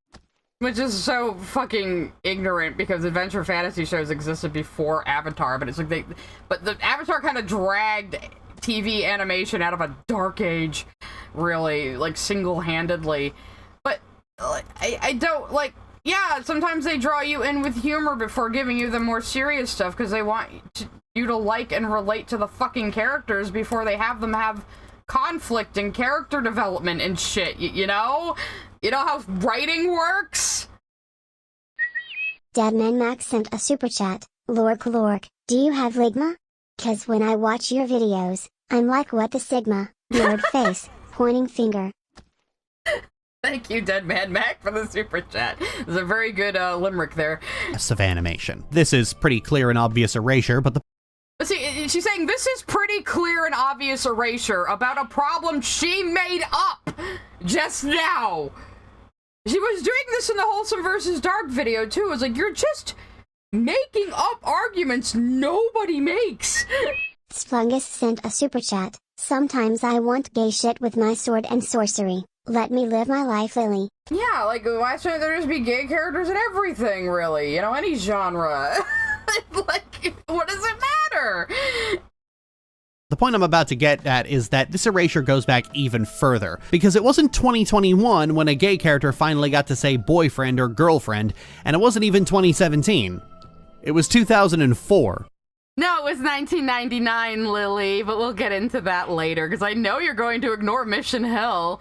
Which is so fucking ignorant because adventure fantasy shows existed before Avatar, but it's like but the Avatar kind of dragged TV animation out of a dark age, really, like single-handedly. But I don't like. Yeah, sometimes they draw you in with humor before giving you the more serious stuff because they want you to like and relate to the fucking characters before they have them have conflict and character development and shit, you know? You know how writing works? Deadman Max sent a super chat. Lorch, do you have Ligma? Cause when I watch your videos, I'm like, what the Sigma? Nerd face, pointing finger. Thank you, Deadman Mac, for the super chat. There's a very good limerick there. Of animation. This is pretty clear and obvious erasure, but see, she's saying this is pretty clear and obvious erasure about a problem she made up just now. She was doing this in the Wholesome versus Dark video, too. It's like, you're just making up arguments nobody makes. Splungus sent a super chat. Sometimes I want gay shit with my sword and sorcery. Let me live my life, Lily. Yeah, like, why shouldn't there just be gay characters in everything, really? You know, any genre. Like, what does it matter? The point I'm about to get at is that this erasure goes back even further, because it wasn't 2021 when a gay character finally got to say boyfriend or girlfriend, and it wasn't even 2017. It was 2004. No, it was 1999, Lily, but we'll get into that later, because I know you're going to ignore Mission Hill.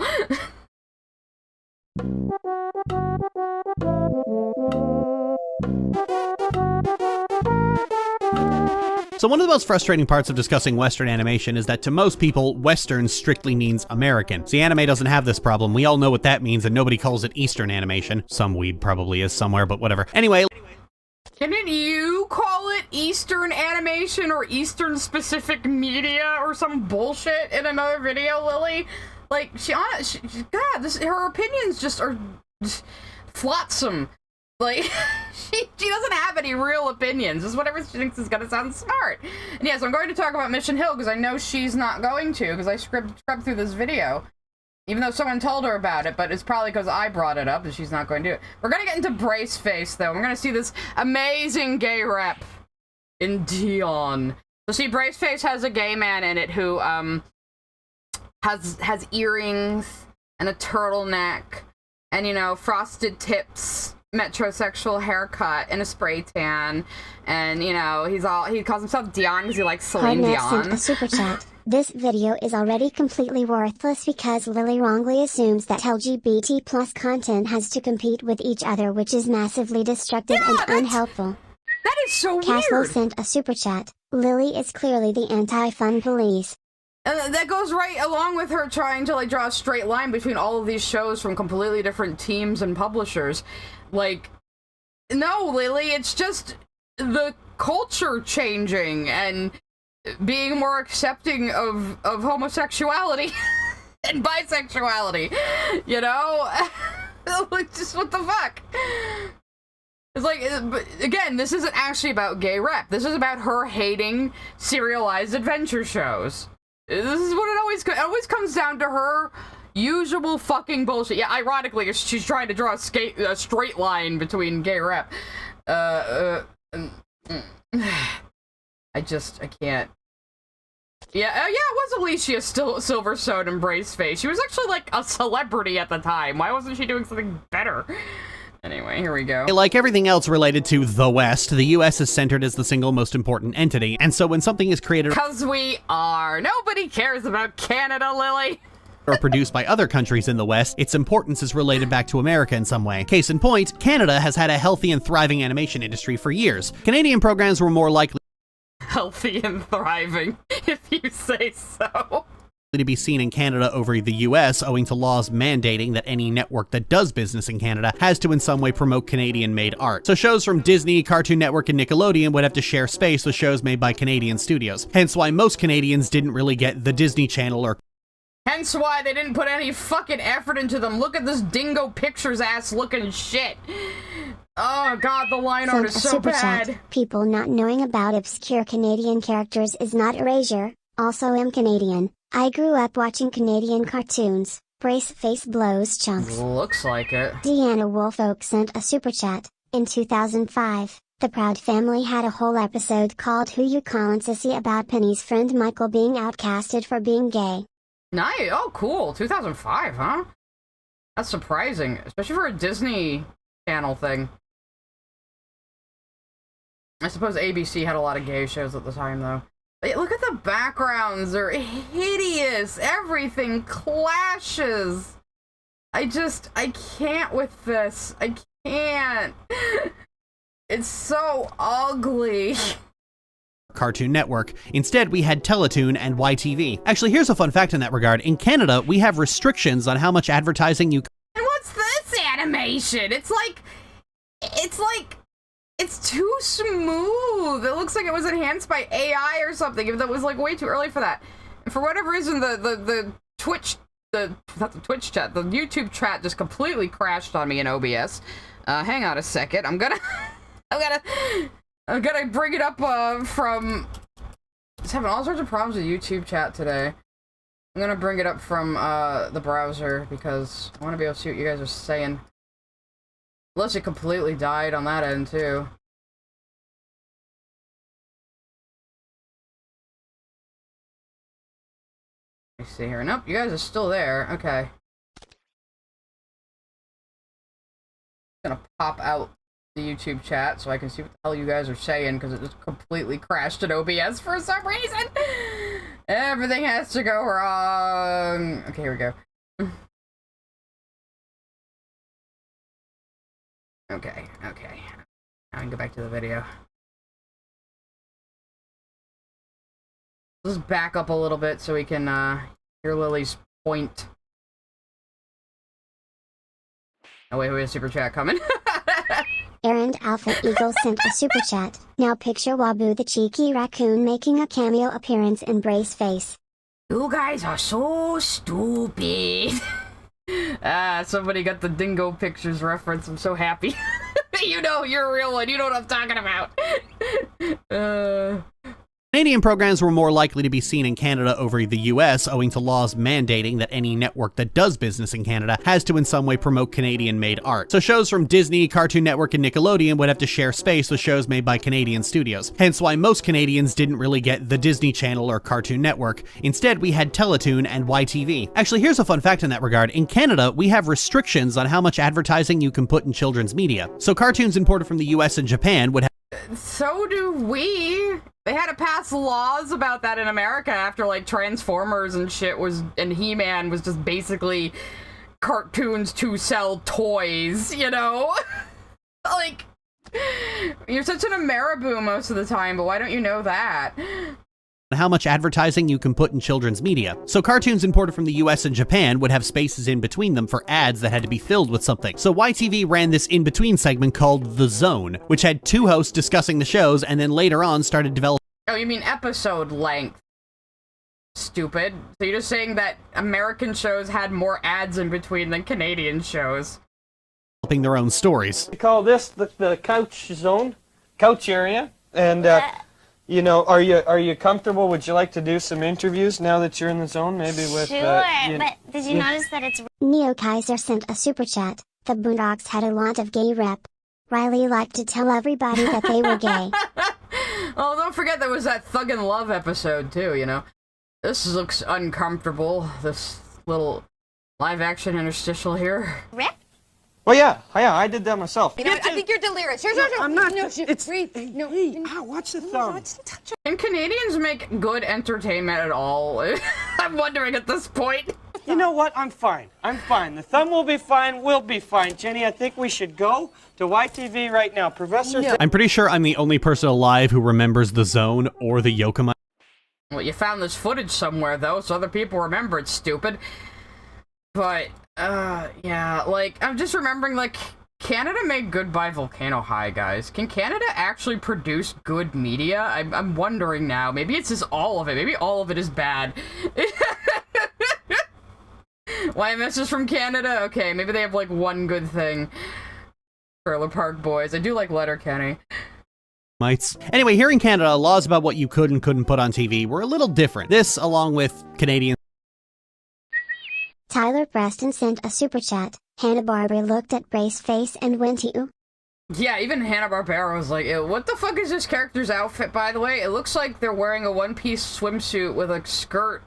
So one of the most frustrating parts of discussing Western animation is that to most people, Western strictly means American. See, anime doesn't have this problem. We all know what that means, and nobody calls it Eastern animation. Some weeb probably is somewhere, but whatever. Anyway. Didn't you call it Eastern animation or Eastern specific media or some bullshit in another video, Lily? Like, God, her opinions just are just flotsam. Like, she doesn't have any real opinions. It's whatever she thinks is gonna sound smart. And yes, I'm going to talk about Mission Hill because I know she's not going to, because I scrubbed through this video. Even though someone told her about it, but it's probably because I brought it up and she's not going to do it. We're gonna get into Brace Face, though. We're gonna see this amazing gay rep in Dion. So see, Brace Face has a gay man in it who, has earrings and a turtleneck and, you know, frosted tips, metrosexual haircut, and a spray tan, and, you know, he calls himself Dion because he likes Celine Hardnet Dion. sent a super chat. This video is already completely worthless because Lily wrongly assumes that LGBT plus content has to compete with each other, which is massively destructive and unhelpful. That is so Castle weird. sent a super chat. Lily is clearly the anti-fun police. That goes right along with her trying to, like, draw a straight line between all of these shows from completely different teams and publishers. Like, no, Lily, it's just the culture changing and being more accepting of homosexuality and bisexuality, you know? Like, just what the fuck? It's like, but again, this isn't actually about gay rep. This is about her hating serialized adventure shows. This is what it always comes down to, her usual fucking bullshit. Yeah, ironically, she's trying to draw a straight line between gay rep. I can't. Yeah, it was Alicia Silverstone and Brace Face. She was actually, like, a celebrity at the time. Why wasn't she doing something better? Anyway, here we go. Like everything else related to the West, the US is centered as the single most important entity, and so when something is created— Because we are. Nobody cares about Canada, Lily. or produced by other countries in the West, its importance is related back to America in some way. Case in point, Canada has had a healthy and thriving animation industry for years. Canadian programs were more likely Healthy and thriving, if you say so. to be seen in Canada over the US, owing to laws mandating that any network that does business in Canada has to in some way promote Canadian-made art. So shows from Disney, Cartoon Network, and Nickelodeon would have to share space with shows made by Canadian studios. Hence why most Canadians didn't really get the Disney Channel or— Hence why they didn't put any fucking effort into them. Look at this Dingo Pictures ass looking shit. Oh god, the line art is so bad. Chat. People not knowing about obscure Canadian characters is not erasure. Also am Canadian. I grew up watching Canadian cartoons. Brace Face blows chunks. Looks like it. Deanna Wolfolk sent a super chat. In 2005, the Proud Family had a whole episode called Who You Callin' Sissy about Penny's friend Michael being outcasted for being gay. Nice. Oh, cool. 2005, huh? That's surprising, especially for a Disney Channel thing. I suppose ABC had a lot of gay shows at the time, though. But look at the backgrounds. They're hideous. Everything clashes. I can't with this. I can't. It's so ugly. Cartoon Network. Instead, we had Teletoon and YTV. Actually, here's a fun fact in that regard. In Canada, we have restrictions on how much advertising you— And what's this animation? It's too smooth. It looks like it was enhanced by AI or something, even though it was like way too early for that. And for whatever reason, the Twitch, not the Twitch chat, the YouTube chat just completely crashed on me in OBS. Hang on a second. I'm gonna bring it up from. It's having all sorts of problems with YouTube chat today. I'm gonna bring it up from the browser because I want to be able to see what you guys are saying. Unless it completely died on that end, too. Let's see here. Nope, you guys are still there. Okay. I'm gonna pop out the YouTube chat so I can see what the hell you guys are saying, because it just completely crashed at OBS for some reason. Everything has to go wrong. Okay, here we go. Okay. Now I can go back to the video. Let's back up a little bit so we can hear Lily's point. Oh wait, we have a super chat coming. Errand Alpha Eagle sent a super chat. Now picture Wabu the cheeky raccoon making a cameo appearance in Brace Face. You guys are so stupid. Somebody got the dingo pictures reference. I'm so happy. You know, you're a real one. You know what I'm talking about. Canadian programs were more likely to be seen in Canada over the US, owing to laws mandating that any network that does business in Canada has to in some way promote Canadian-made art. So shows from Disney, Cartoon Network, and Nickelodeon would have to share space with shows made by Canadian studios. Hence why most Canadians didn't really get the Disney Channel or Cartoon Network. Instead, we had Teletoon and YTV. Actually, here's a fun fact in that regard. In Canada, we have restrictions on how much advertising you can put in children's media. So cartoons imported from the US and Japan would have... So do we. They had to pass laws about that in America after, like, Transformers and shit and He-Man was just basically cartoons to sell toys, you know? Like, you're such an Ameriboo most of the time, but why don't you know that? How much advertising you can put in children's media. So cartoons imported from the US and Japan would have spaces in between them for ads that had to be filled with something. So YTV ran this in-between segment called The Zone, which had two hosts discussing the shows and then later on started developing... Oh, you mean episode length? Stupid. So you're just saying that American shows had more ads in between than Canadian shows. Their own stories. We call this the couch zone, couch area, and you know, are you comfortable? Would you like to do some interviews now that you're in the zone? Maybe with Sure, but did you notice that it's... Neo Kaiser sent a super chat. The Boondocks had a lot of gay rep. Riley liked to tell everybody that they were gay. Oh, don't forget there was that Thug and Love episode too, you know. This looks uncomfortable, this little live-action interstitial here. Rep? Well, yeah, I did that myself. You know, I think you're delirious. Here, I'm not. No, It's breathe. No. Ow, watch the thumb. Can Canadians make good entertainment at all? I'm wondering at this point. You know what? I'm fine. The thumb will be fine. We'll be fine. Jenny, I think we should go to YTV right now. Professor... No. I'm pretty sure I'm the only person alive who remembers The Zone or the Yokomi. Well, you found this footage somewhere, though, so other people remember it, stupid. But, yeah, like, I'm just remembering, like, Canada made Goodbye Volcano High, guys. Can Canada actually produce good media? I'm wondering now. Maybe it's just all of it. Maybe all of it is bad. YMS is from Canada? Okay, maybe they have, like, one good thing. Trailer Park Boys. I do like Letterkenny. Anyway, here in Canada, laws about what you could and couldn't put on TV were a little different. This, along with Canadian... Tyler Preston sent a super chat. Hanna-Barbera looked at Brace Face and went ew. Yeah, even Hanna-Barbera was like, ew, what the fuck is this character's outfit, by the way? It looks like they're wearing a one-piece swimsuit with a skirt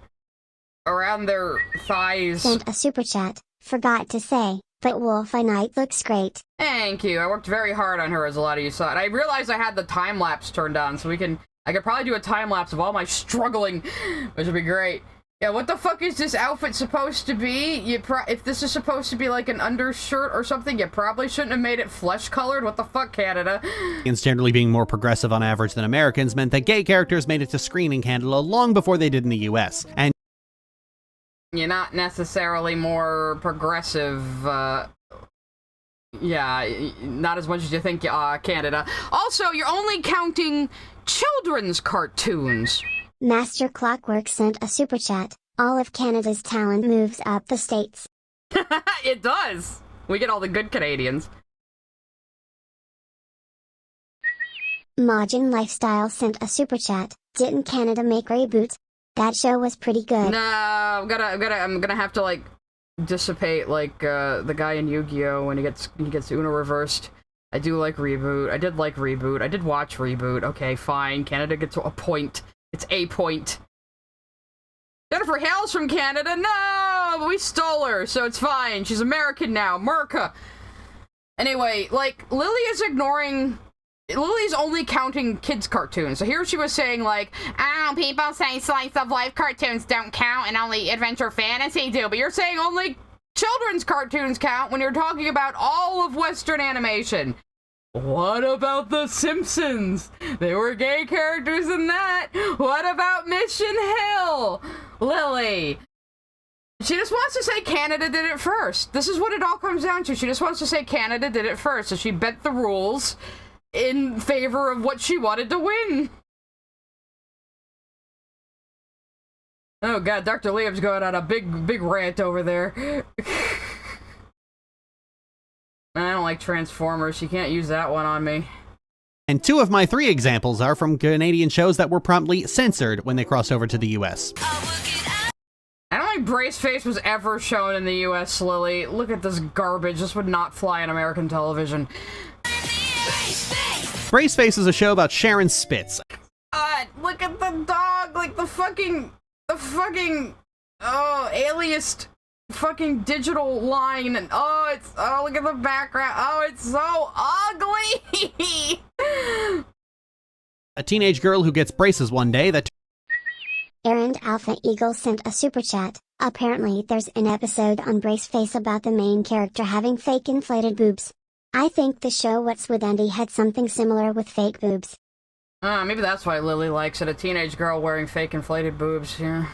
around their thighs. Sent a super chat. Forgot to say, but Wulfenite looks great. Thank you. I worked very hard on her, as a lot of you saw. And I realized I had the time-lapse turned on, so I could probably do a time-lapse of all my struggling, which would be great. Yeah, what the fuck is this outfit supposed to be? If this is supposed to be like an undershirt or something, you probably shouldn't have made it flesh-colored. What the fuck, Canada? And generally being more progressive on average than Americans meant that gay characters made it to screen in Canada long before they did in the US. And you're not necessarily more progressive, yeah, not as much as you think, Canada. Also, you're only counting children's cartoons. Master Clockwork sent a super chat. All of Canada's talent moves up the states. It does. We get all the good Canadians. Majin Lifestyle sent a super chat. Didn't Canada make Reboot? That show was pretty good. No, I'm gonna have to, like, dissipate, like, the guy in Yu-Gi-Oh! when he gets Uno reversed. I do like Reboot. I did like Reboot. I did watch Reboot. Okay, fine. Canada gets a point. It's a point. Jennifer Hale's from Canada. No, but we stole her, so it's fine. She's American now. Merca. Anyway, like, Lily's only counting kids' cartoons. So here she was saying, like, oh, people say slice of life cartoons don't count and only adventure fantasy do, but you're saying only children's cartoons count when you're talking about all of Western animation. What about The Simpsons? There were gay characters in that. What about Mission Hill? Lily. She just wants to say Canada did it first. This is what it all comes down to. She just wants to say Canada did it first. So she bent the rules in favor of what she wanted to win. Oh god, Dr. Liam's going on a big rant over there. I don't like Transformers. You can't use that one on me. And 2 of my 3 examples are from Canadian shows that were promptly censored when they crossed over to the US. I don't think Braceface was ever shown in the US, Lily. Look at this garbage. This would not fly on American television. Braceface is a show about Sharon Spitz. Look at the dog, like the fucking, aliased fucking digital line, and look at the background. Oh, it's so ugly. A teenage girl who gets braces one day that Errand Alpha Eagle sent a super chat. Apparently there's an episode on Braceface about the main character having fake inflated boobs. I think the show What's With Andy had something similar with fake boobs. Maybe that's why Lily likes it. A teenage girl wearing fake inflated boobs, yeah.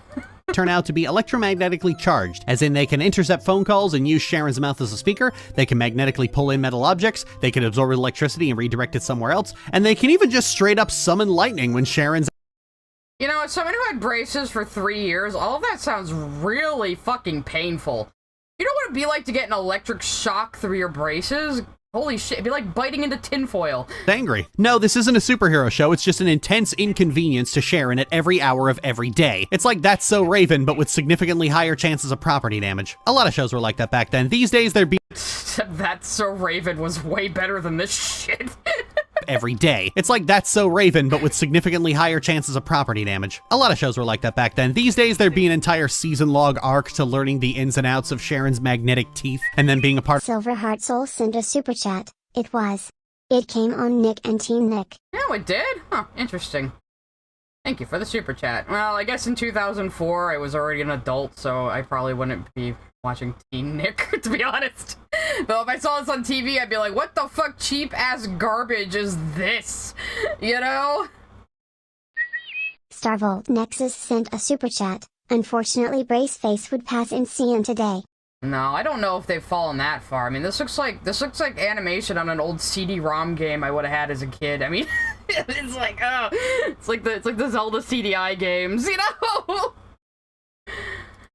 turn out to be electromagnetically charged, as in they can intercept phone calls and use Sharon's mouth as a speaker, they can magnetically pull in metal objects, they can absorb electricity and redirect it somewhere else, and they can even just straight up summon lightning when Sharon's... You know, as someone who had braces for 3 years, all of that sounds really fucking painful. You know what it'd be like to get an electric shock through your braces? Holy shit, it'd be like biting into tinfoil. Angry. No, this isn't a superhero show, it's just an intense inconvenience to Sharon at every hour of every day. It's like That's So Raven, but with significantly higher chances of property damage. A lot of shows were like that back then. These days, there'd be... That's So Raven was way better than this shit. Every day. It's like That's So Raven, but with significantly higher chances of property damage. A lot of shows were like that back then. These days, there'd be an entire season-long arc to learning the ins and outs of Sharon's magnetic teeth, and then being a part... Silver Heart Soul sent a super chat. It came on Nick and Team Nick. Oh, it did? Huh, interesting. Thank you for the super chat. Well, I guess in 2004, I was already an adult, so I probably wouldn't be watching Teen Nick, to be honest. Though if I saw this on TV, I'd be like, what the fuck cheap-ass garbage is this? You know? Starvolt Nexus sent a super chat. Unfortunately, Braceface would pass in CN today. No, I don't know if they've fallen that far. I mean, this looks like animation on an old CD-ROM game I would have had as a kid. I mean, it's like the Zelda CDI games, you know?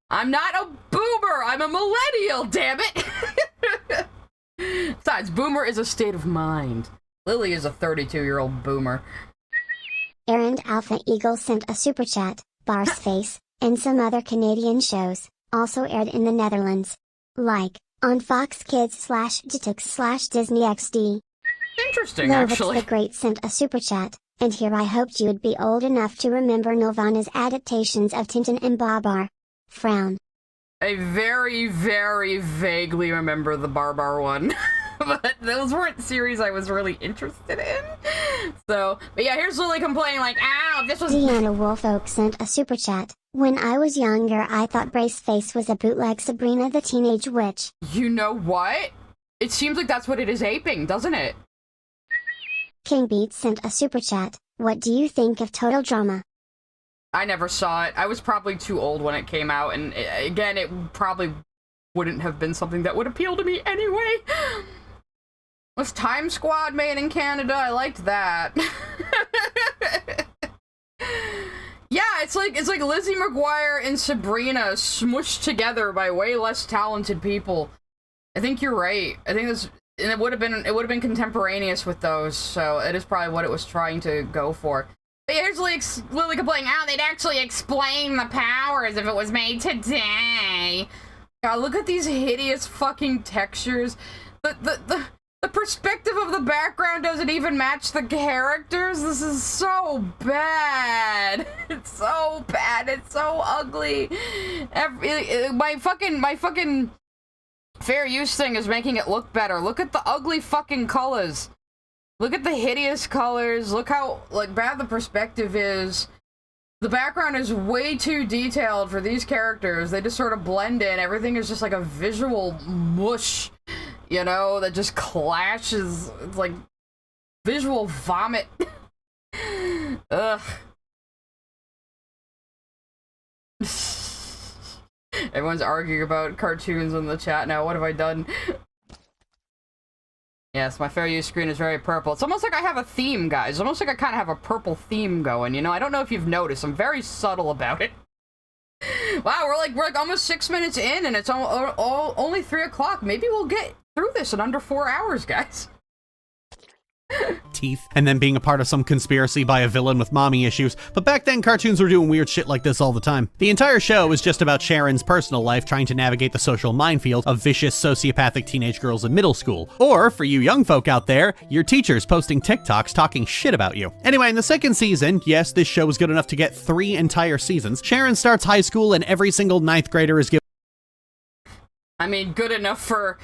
I'm not a boomer, I'm a millennial, damn it! Besides, boomer is a state of mind. Lily is a 32-year-old boomer. Errand Alpha Eagle sent a super chat. Barsface, and some other Canadian shows, also aired in the Netherlands. Like, on Fox Kids /Jetix/Disney XD. Interesting, Lovitz actually. the Great sent a super chat, and here I hoped you would be old enough to remember Nelvana's adaptations of Tintin and Babar. Frown. I very, very vaguely remember the Barbar one. But those weren't series I was really interested in. So, but yeah, here's Lily complaining like, ow, this was... Deanna Wolfolk sent a super chat. When I was younger, I thought Braceface was a bootleg Sabrina the Teenage Witch. You know what? It seems like that's what it is aping, doesn't it? Kingbeat sent a super chat. What do you think of Total Drama? I never saw it. I was probably too old when it came out, and again, it probably wouldn't have been something that would appeal to me anyway. Was Time Squad made in Canada? I liked that. Yeah, it's like Lizzie McGuire and Sabrina smushed together by way less talented people. I think you're right. I think this, and it would have been contemporaneous with those, so it is probably what it was trying to go for. But yeah, here's Lily complaining, oh, they'd actually explain the powers if it was made today. God, look at these hideous fucking textures. The perspective of the background doesn't even match the characters. This is so bad. It's so bad. god, it's so ugly. My fucking fair use thing is making it look better. Look at the ugly fucking colors. Look at the hideous colors. Look how, like, bad the perspective is. The background is way too detailed for these characters. They just sort of blend in. Everything is just like a visual mush, you know, that just clashes. It's like visual vomit. Ugh. Everyone's arguing about cartoons in the chat now. What have I done? Yes, my fair use screen is very purple. It's almost like I have a theme, guys. It's almost like I kind of have a purple theme going, you know? I don't know if you've noticed. I'm very subtle about it. Wow, we're like almost 6 minutes in, and it's only 3 o'clock. Maybe we'll get through this in under 4 hours, guys. Teeth, and then being a part of some conspiracy by a villain with mommy issues, but back then cartoons were doing weird shit like this all the time. The entire show is just about Sharon's personal life trying to navigate the social minefield of vicious sociopathic teenage girls in middle school. Or, for you young folk out there, your teachers posting TikToks talking shit about you. Anyway, in the second season, yes, this show was good enough to get 3 entire seasons, Sharon starts high school and every single 9th grader is given... I mean, good enough for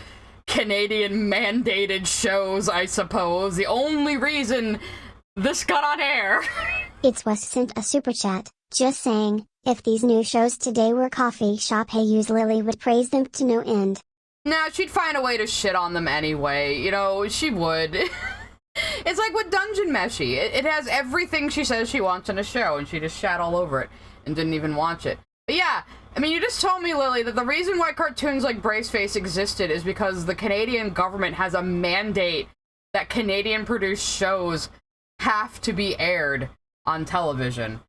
Canadian mandated shows, I suppose. The only reason this got on air. It's Wes sent a super chat, just saying, if these new shows today were coffee shop hey use Lily would praise them to no end. Nah, she'd find a way to shit on them anyway. You know, she would. It's like with Dungeon Meshi. It has everything she says she wants in a show, and she just shat all over it and didn't even watch it. But yeah, I mean, you just told me, Lily, that the reason why cartoons like Braceface existed is because the Canadian government has a mandate that Canadian-produced shows have to be aired on television.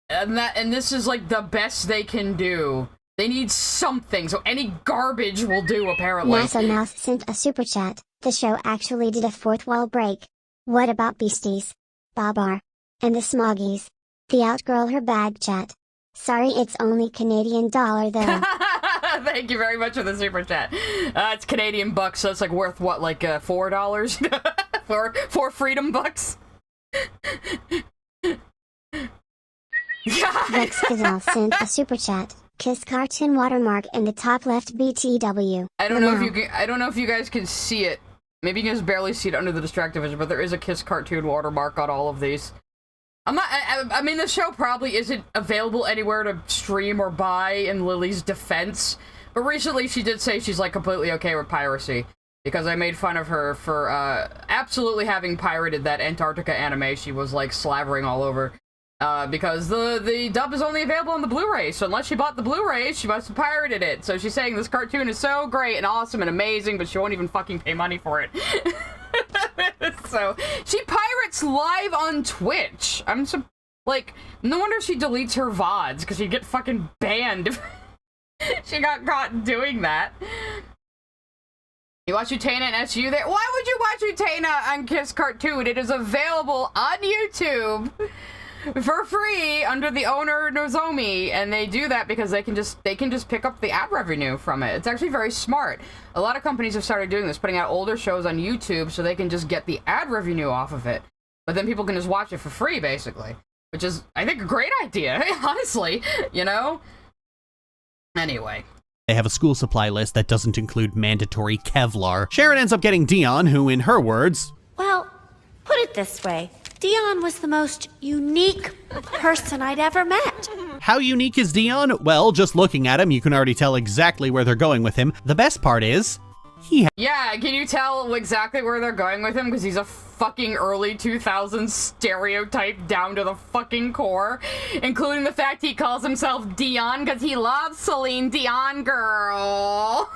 And this is, like, the best they can do. They need something, so any garbage will do, apparently. NASA Mouse sent a super chat. The show actually did a fourth wall break. What about Beasties? Babar. And the Smoggies? The Outgirl Her Bag chat. Sorry, it's only Canadian dollar though. Thank you very much for the super chat. It's Canadian bucks, so it's like worth what, like $4? Four freedom bucks? Rex Gazelle sent a super chat. Kiss cartoon watermark in the top left BTW. I don't know if you guys can see it. Maybe you can just barely see it under the distractive vision, but there is a Kiss cartoon watermark on all of these. I mean, the show probably isn't available anywhere to stream or buy in Lily's defense, but recently she did say she's, like, completely okay with piracy, because I made fun of her for, absolutely having pirated that Antarctica anime she was, like, slavering all over, because the dub is only available on the Blu-ray, so unless she bought the Blu-ray, she must have pirated it, so she's saying this cartoon is so great and awesome and amazing, but she won't even fucking pay money for it. So, she pirates live on Twitch. Like, no wonder she deletes her VODs, because she'd get fucking banned if she got caught doing that. You watch Utena and SU there? Why would you watch Utena on Kiss Cartoon? It is available on YouTube for free under the owner Nozomi, and they do that because they can just pick up the ad revenue from it. It's actually very smart. A lot of companies have started doing this, putting out older shows on YouTube so they can just get the ad revenue off of it, but then people can just watch it for free, basically, which is, I think, a great idea, honestly, you know? Anyway. They have a school supply list that doesn't include mandatory Kevlar. Sharon ends up getting Dion, who, in her words, well, put it this way. Dion was the most unique person I'd ever met. How unique is Dion? Well, just looking at him, you can already tell exactly where they're going with him. The best part is, yeah, can you tell exactly where they're going with him? Because he's a fucking early 2000s stereotype down to the fucking core, including the fact he calls himself Dion because he loves Celine Dion girl.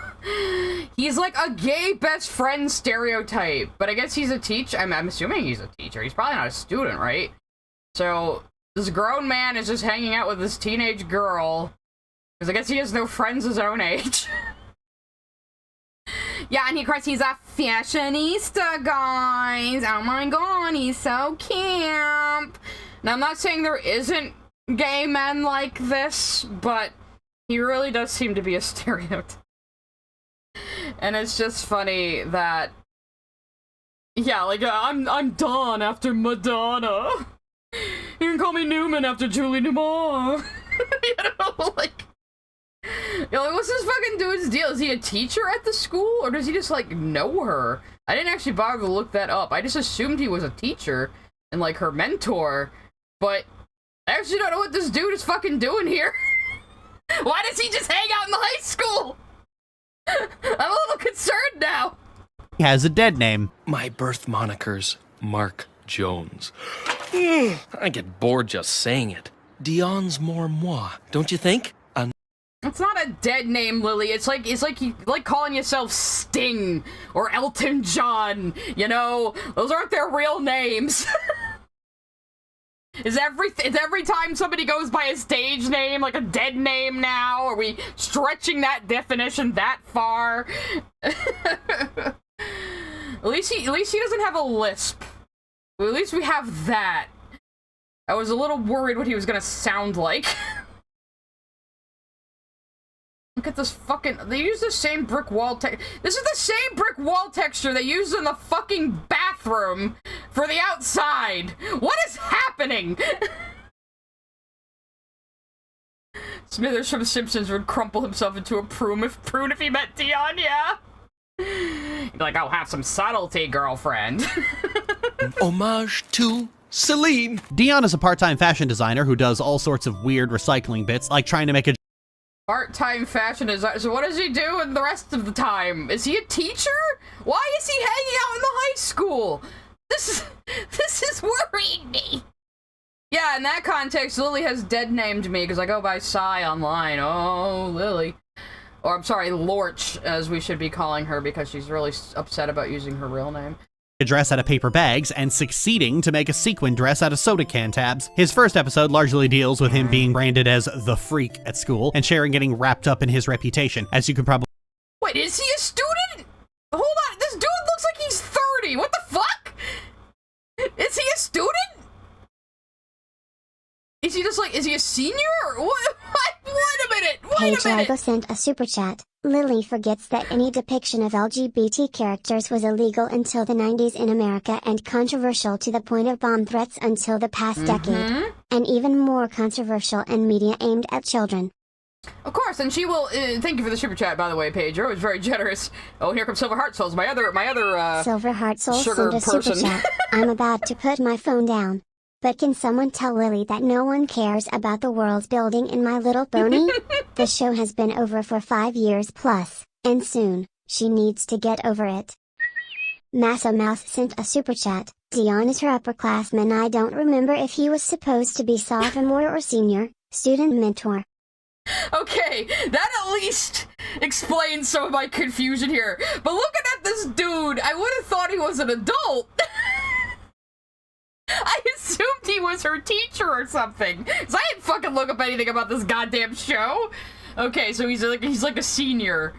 He's like a gay best friend stereotype, but I guess he's a teacher. I'm assuming he's a teacher. He's probably not a student, right? So this grown man is just hanging out with this teenage girl because I guess he has no friends his own age. Yeah, and of course he's a fashionista, guys. Oh my god, he's so camp. Now, I'm not saying there isn't gay men like this, but he really does seem to be a stereotype. And it's just funny that, yeah, like, I'm Dawn after Madonna. You can call me Newman after Julie Newmar. You know, like, you know, what's this fucking dude's deal? Is he a teacher at the school, or does he just, like, know her? I didn't actually bother to look that up. I just assumed he was a teacher and, like, her mentor, but I actually don't know what this dude is fucking doing here. Why does he just hang out in the high school? I'm a little concerned now. He has a dead name. My birth moniker's Mark Jones. I get bored just saying it. Dion's more moi, don't you think? It's not a dead name, Lily. It's like you like calling yourself Sting or Elton John. You know, those aren't their real names. Is every time somebody goes by a stage name like a dead name now? Are we stretching that definition that far? At least he doesn't have a lisp. At least we have that. I was a little worried what he was gonna sound like. Look at this fucking... They use the same brick wall This is the same brick wall texture they used in the fucking bathroom for the outside. What is happening? Smithers from Simpsons would crumple himself into a prune if he met Dion, yeah? He'd be like, I'll have some subtlety, girlfriend. Homage to Celine. Dion is a part-time fashion designer who does all sorts of weird recycling bits, like trying to make a Part-time fashion designer. So what does he do in the rest of the time? Is he a teacher? Why is he hanging out in the high school? This is worrying me. Yeah, in that context, Lily has dead named me because I go by Psy online. Oh, Lily. Or I'm sorry, Lorch, as we should be calling her because she's really upset about using her real name. dress out of paper bags and succeeding to make a sequin dress out of soda can tabs. His first episode largely deals with him being branded as the freak at school and Sharon getting wrapped up in his reputation, as you can probably... Wait, is he a student? Hold on, this dude looks like he's 30. What the fuck? Is he a student? Is he just like, is he a senior? What? Wait a minute, wait a minute. Hey, sent a super chat. Lily forgets that any depiction of LGBT characters was illegal until the 90s in America and controversial to the point of bomb threats until the past decade. And even more controversial in media aimed at children. Of course, and she will, thank you for the super chat, by the way, Paige. You're always very generous. Oh, here comes Silver Heart Souls, my other, Silver Heart Souls sugar sent a super person. chat. I'm about to put my phone down. But can someone tell Lily that no one cares about the world building in My Little Pony? The show has been over for 5 years plus, and soon, she needs to get over it. Massa Mouse sent a super chat. Dion is her upperclassman. I don't remember if he was supposed to be sophomore or senior, student mentor. Okay, that at least explains some of my confusion here. But looking at this dude, I would have thought he was an adult. I assumed he was her teacher or something, because I didn't fucking look up anything about this goddamn show. Okay, so he's like a senior.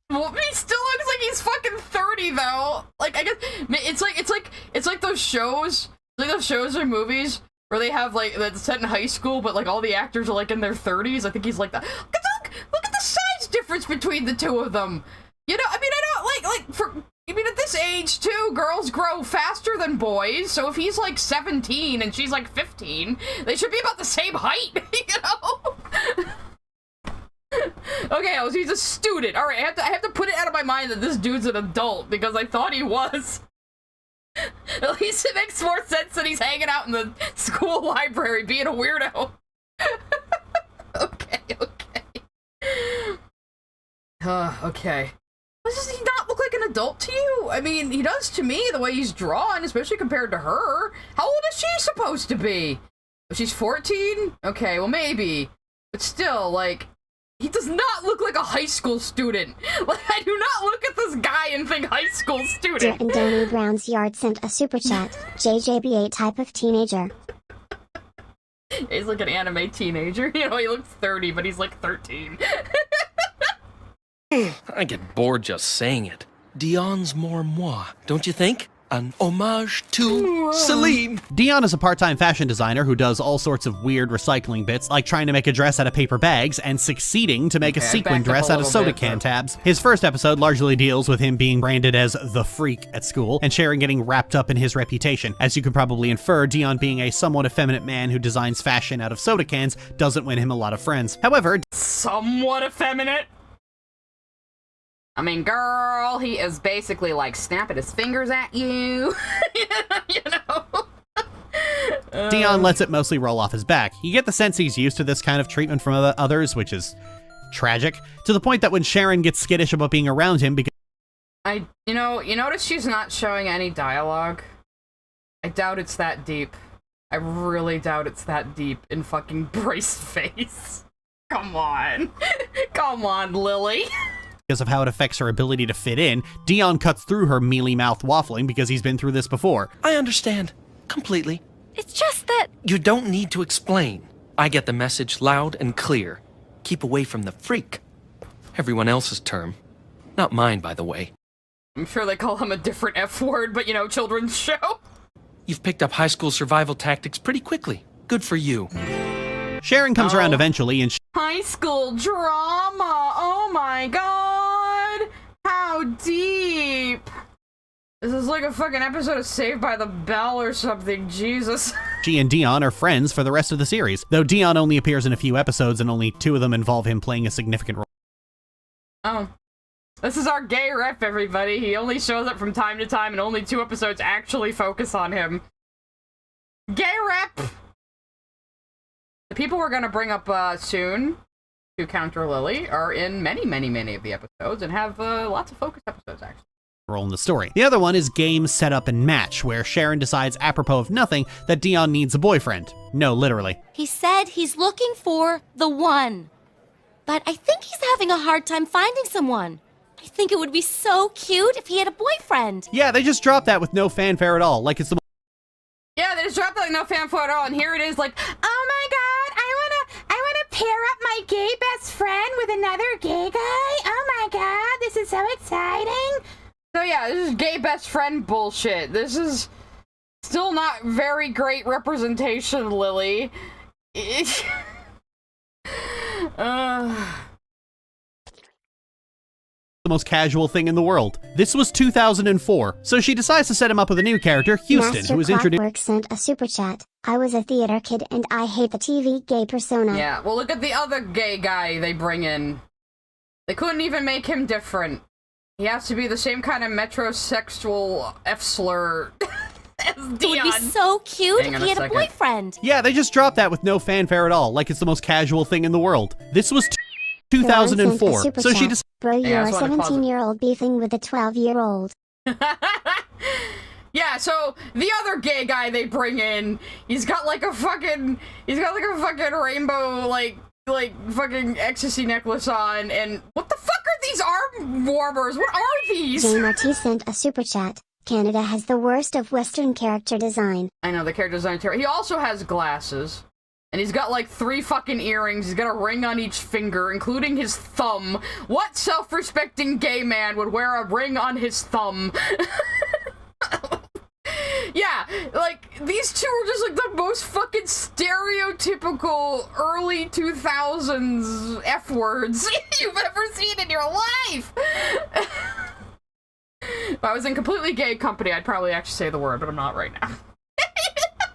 Well, he still looks like he's fucking 30 though. Like, I guess it's like those shows, or movies where they have like that's set in high school, but like all the actors are like in their 30s. I think he's like that. Look at the size difference between the two of them. You know, I mean, I mean, at this age, too, girls grow faster than boys, so if he's, like, 17 and she's, like, 15, they should be about the same height, you know? Okay, he's a student. Alright, I have to put it out of my mind that this dude's an adult, because I thought he was. At least it makes more sense that he's hanging out in the school library being a weirdo. Okay. Okay. Does he not look like an adult to you? I mean, he does to me, the way he's drawn, especially compared to her. How old is she supposed to be? She's 14? Okay, well, maybe. But still, like, he does not look like a high school student. Like, I do not look at this guy and think high school student. And Donnie Brown's Yard sent a super chat. JJB, a type of teenager. He's like an anime teenager. You know, he looks 30, but he's like 13. I get bored just saying it. Dion's more moi, don't you think? An homage to Celine. Dion is a part-time fashion designer who does all sorts of weird recycling bits, like trying to make a dress out of paper bags and succeeding to make a sequin dress out of soda can tabs. His first episode largely deals with him being branded as the freak at school and Sharon getting wrapped up in his reputation. As you can probably infer, Dion being a somewhat effeminate man who designs fashion out of soda cans doesn't win him a lot of friends. However, Somewhat effeminate? I mean, girl, he is basically like snapping his fingers at you. You know? Dion lets it mostly roll off his back. You get the sense he's used to this kind of treatment from others, which is tragic, to the point that when Sharon gets skittish about being around him because you notice she's not showing any dialogue? I doubt it's that deep. I really doubt it's that deep in fucking Brace's face. Come on. Come on, Lily. Because of how it affects her ability to fit in, Dion cuts through her mealy-mouthed waffling because he's been through this before. I understand. Completely. It's just that... You don't need to explain. I get the message loud and clear. Keep away from the freak. Everyone else's term. Not mine, by the way. I'm sure they call him a different F word, but you know, children's show. You've picked up high school survival tactics pretty quickly. Good for you. Sharon comes around eventually and High school drama! Oh my god! How deep! This is like a fucking episode of Saved by the Bell or something, Jesus. she and Dion are friends for the rest of the series, though Dion only appears in a few episodes and only 2 of them involve him playing a significant role. Oh. This is our gay rep, everybody. He only shows up from time to time and only 2 episodes actually focus on him. Gay rep! The people we're gonna bring up soon to counter Lily are in many of the episodes and have lots of focus episodes, actually. Role in the story. The other one is Game, Setup, and Match, where Sharon decides apropos of nothing that Dion needs a boyfriend. No, literally. He said he's looking for the one. But I think he's having a hard time finding someone. I think it would be so cute if he had a boyfriend. Yeah, they just dropped that with no fanfare at all, like it's the Yeah, they just dropped that like no fanfare at all, and here it is like, oh my god, I wanna pair up my gay best friend with another gay guy. Oh my god, this is so exciting. So yeah, this is gay best friend bullshit. This is still not very great representation, Lily. the most casual thing in the world. This was 2004, so she decides to set him up with a new character, Houston, Master who was introduced. Clockwork sent a super chat. I was a theater kid and I hate the TV gay persona. Yeah, well look at the other gay guy they bring in. They couldn't even make him different. He has to be the same kind of metrosexual F-slur as Dion. It would be so cute if he had a boyfriend. Yeah, they just dropped that with no fanfare at all, like it's the most casual thing in the world. This was 2004, so she decided. Bro, you're a 17-year-old beefing with a 12-year-old. Yeah, so the other gay guy they bring in, he's got like a fucking rainbow, like fucking ecstasy necklace on, and what the fuck are these arm warmers? What are these? Jane Marty sent a super chat. Canada has the worst of Western character design. I know, the character design is terrible. He also has glasses. And he's got like 3 fucking earrings. He's got a ring on each finger, including his thumb. What self-respecting gay man would wear a ring on his thumb? Yeah, like, these two are just like the most fucking stereotypical early 2000s F-words you've ever seen in your life! If I was in completely gay company, I'd probably actually say the word, but I'm not right now.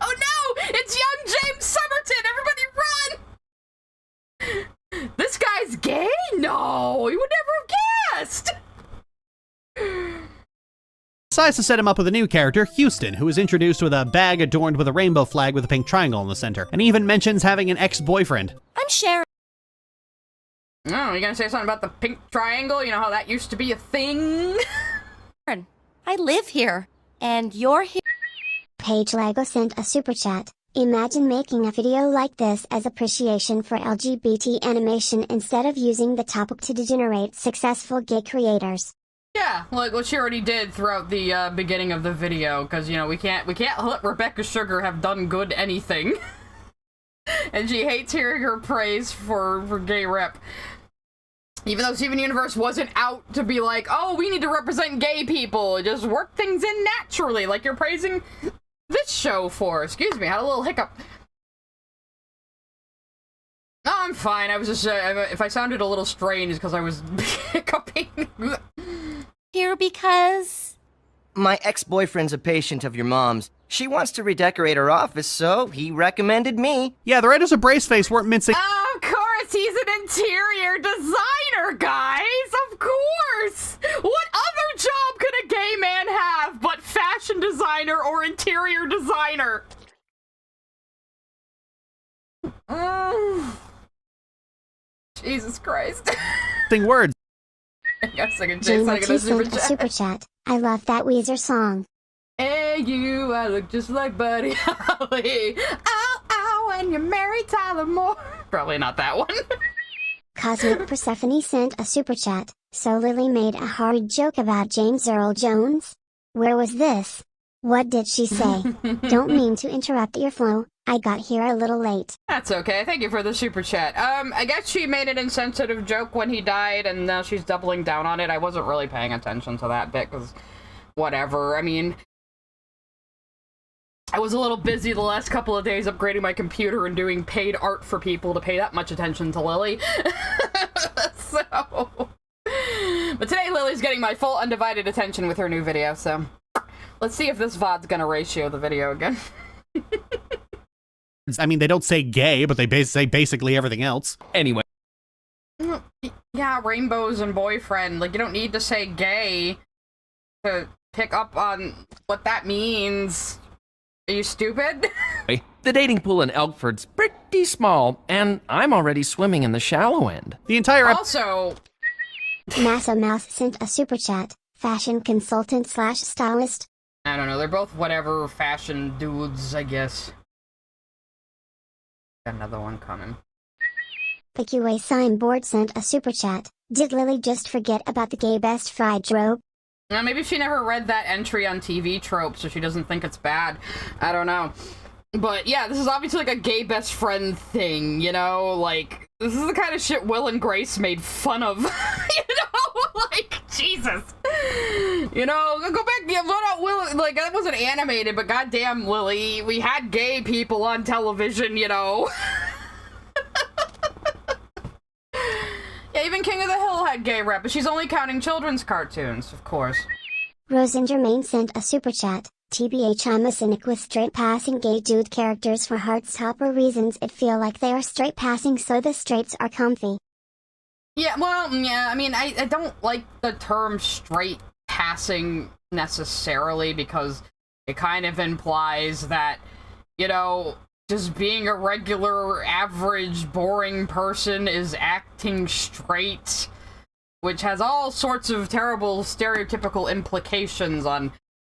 Oh no! It's young James Somerton! Everybody run! This guy's gay? No! He would never have guessed! Decides to set him up with a new character, Houston, who is introduced with a bag adorned with a rainbow flag with a pink triangle in the center, and even mentions having an ex-boyfriend. I'm Sharon. Oh, you gonna say something about the pink triangle? You know how that used to be a thing? I live here, and you're here. Paige Lego sent a super chat. Imagine making a video like this as appreciation for LGBT animation instead of using the topic to degenerate successful gay creators. Yeah, like what she already did throughout the beginning of the video, because, you know, we can't let Rebecca Sugar have done good anything. And she hates hearing her praise for gay rep. Even though Steven Universe wasn't out to be like, oh, we need to represent gay people. Just work things in naturally, like you're praising this show for. Excuse me, I had a little hiccup. No, I'm fine. I was just, if I sounded a little strange, because I was hiccuping. Here because... My ex-boyfriend's a patient of your mom's. She wants to redecorate her office, so he recommended me. Yeah, the writers of Braceface weren't mincing. Of course, he's an interior designer, guys! Of course! What other job could a gay man have but fashion designer or interior designer? Jesus Christ. Words. I guess I can say something in Jamer2 sent a super chat. I love that Weezer song. Hey you, I look just like Buddy Holly. Ow, ow, and you marry Tyler Moore. Probably not that one. Cosmic Persephone sent a super chat. So Lily made a hard joke about James Earl Jones? Where was this? What did she say? Don't mean to interrupt your flow. I got here a little late. That's okay. Thank you for the super chat. I guess she made an insensitive joke when he died, and now she's doubling down on it. I wasn't really paying attention to that bit, because whatever. I mean, I was a little busy the last couple of days upgrading my computer and doing paid art for people to pay that much attention to Lily. So... But today Lily's getting my full undivided attention with her new video, so... Let's see if this VOD's gonna ratio the video again. I mean, they don't say gay, but they say basically everything else. Anyway. Yeah, rainbows and boyfriend. Like, you don't need to say gay to pick up on what that means. Are you stupid? The dating pool in Elkford's pretty small, and I'm already swimming in the shallow end. The entire Also... Massa Mouse sent a super chat. Fashion consultant / stylist. I don't know, they're both whatever fashion dudes, I guess. Got another one coming. The QA signboard sent a super chat. Did Lily just forget about the gay best fried trope? Maybe she never read that entry on TV Trope, so she doesn't think it's bad. I don't know. But yeah, this is obviously like a gay best friend thing, you know? Like, this is the kind of shit Will and Grace made fun of. You know? Like, Jesus. You know, go back, yeah, what out Will, like, that wasn't animated, but goddamn, Lily, we had gay people on television, you know? Yeah, even King of the Hill had gay rep, but she's only counting children's cartoons, of course. Rosen Germain sent a super chat. TBH, I'm a cynic with straight passing gay dude characters for Heartstopper reasons. It feel like they are straight passing, so the straights are comfy. Yeah, well, yeah, I mean, I don't like the term straight passing necessarily, because it kind of implies that, you know, just being a regular, average, boring person is acting straight, which has all sorts of terrible stereotypical implications on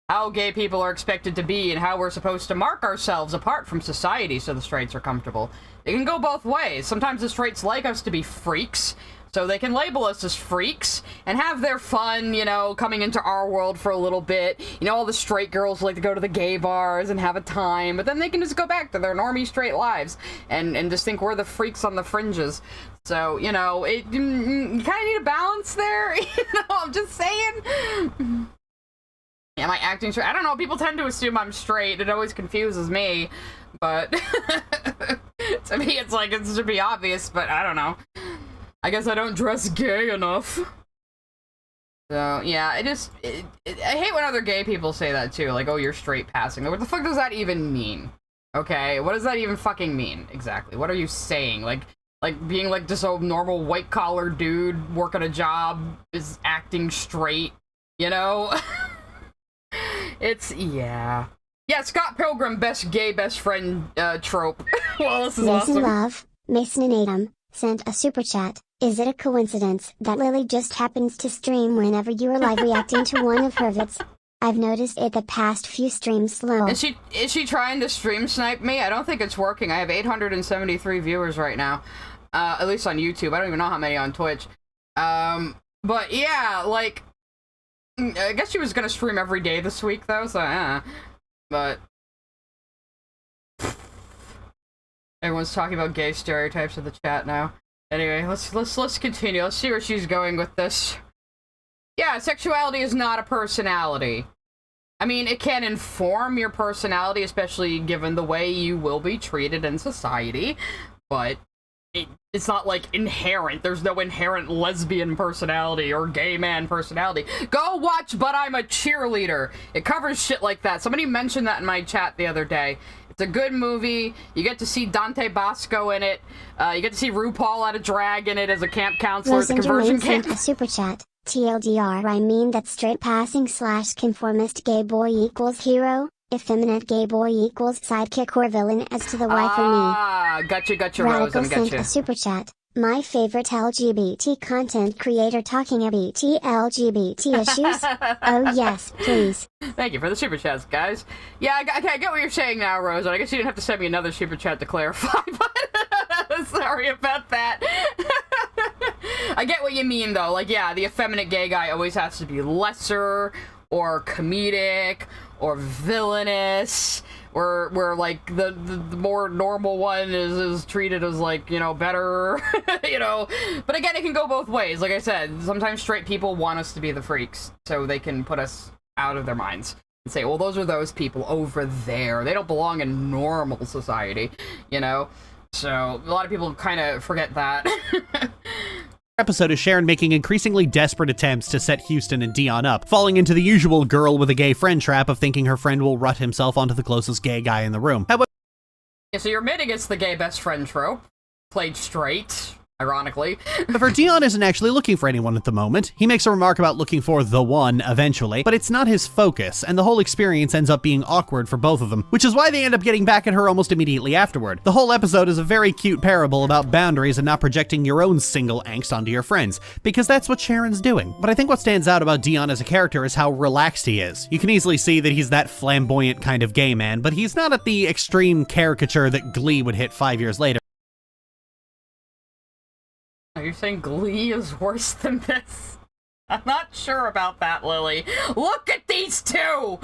how gay people are expected to be and how we're supposed to mark ourselves apart from society so the straights are comfortable. It can go both ways. Sometimes the straights like us to be freaks, so they can label us as freaks and have their fun, you know, coming into our world for a little bit. You know, all the straight girls like to go to the gay bars and have a time, but then they can just go back to their normie straight lives and just think we're the freaks on the fringes. So, you know, you kind of need a balance there. You know, I'm just saying. Am I acting straight? I don't know. People tend to assume I'm straight. It always confuses me. But to me, it's like it should be obvious, but I don't know. I guess I don't dress gay enough. So, yeah, I hate when other gay people say that, too. Like, oh, you're straight passing. What the fuck does that even mean? Okay, what does that even fucking mean, exactly? What are you saying? Like being, like, just a normal white-collar dude working a job is acting straight, you know? Yeah. Yeah, Scott Pilgrim, best gay best friend trope. Well, this is awesome. Love, Mason and Adam, sent a super chat. Is it a coincidence that Lily just happens to stream whenever you are live reacting to one of her vids? I've noticed it the past few streams slow. Is she trying to stream snipe me? I don't think it's working. I have 873 viewers right now. At least on YouTube. I don't even know how many on Twitch. But yeah, like, I guess she was gonna stream every day this week though, so but everyone's talking about gay stereotypes in the chat now. Anyway, let's continue. Let's see where she's going with this. Yeah, sexuality is not a personality. I mean, it can inform your personality, especially given the way you will be treated in society, but it's not, like, inherent. There's no inherent lesbian personality or gay man personality. Go watch But I'm a Cheerleader. It covers shit like that. Somebody mentioned that in my chat the other day. It's a good movie. You get to see Dante Bosco in it. You get to see RuPaul at a drag in it as a camp counselor at the conversion camp. A super chat. TLDR, I mean that straight passing / conformist gay boy equals hero, effeminate gay boy equals sidekick or villain as to the wife or me. Ah, gotcha, Rose, Radical I sent gotcha. a super chat. My favorite LGBT content creator talking about LGBT issues. Oh yes, please. Thank you for the super chats, guys. Yeah, I get what you're saying now, Rose, and I guess you didn't have to send me another super chat to clarify, but sorry about that. I get what you mean, though. Like, yeah, the effeminate gay guy always has to be lesser, or comedic, or villainous, or where, like, the more normal one is treated as, like, you know, better, you know. But again, it can go both ways. Like I said, sometimes straight people want us to be the freaks, so they can put us out of their minds and say, well, those are those people over there. They don't belong in normal society, you know? So, a lot of people kind of forget that. Episode is Sharon making increasingly desperate attempts to set Houston and Dion up, falling into the usual girl with a gay friend trap of thinking her friend will rut himself onto the closest gay guy in the room. However, Yeah, so you're admitting it's the gay best friend trope, played straight, ironically. Dion isn't actually looking for anyone at the moment. He makes a remark about looking for the one eventually, but it's not his focus, and the whole experience ends up being awkward for both of them, which is why they end up getting back at her almost immediately afterward. The whole episode is a very cute parable about boundaries and not projecting your own single angst onto your friends, because that's what Sharon's doing. But I think what stands out about Dion as a character is how relaxed he is. You can easily see that he's that flamboyant kind of gay man, but he's not at the extreme caricature that Glee would hit 5 years later. Are you saying Glee is worse than this? I'm not sure about that, Lily. Look at these two!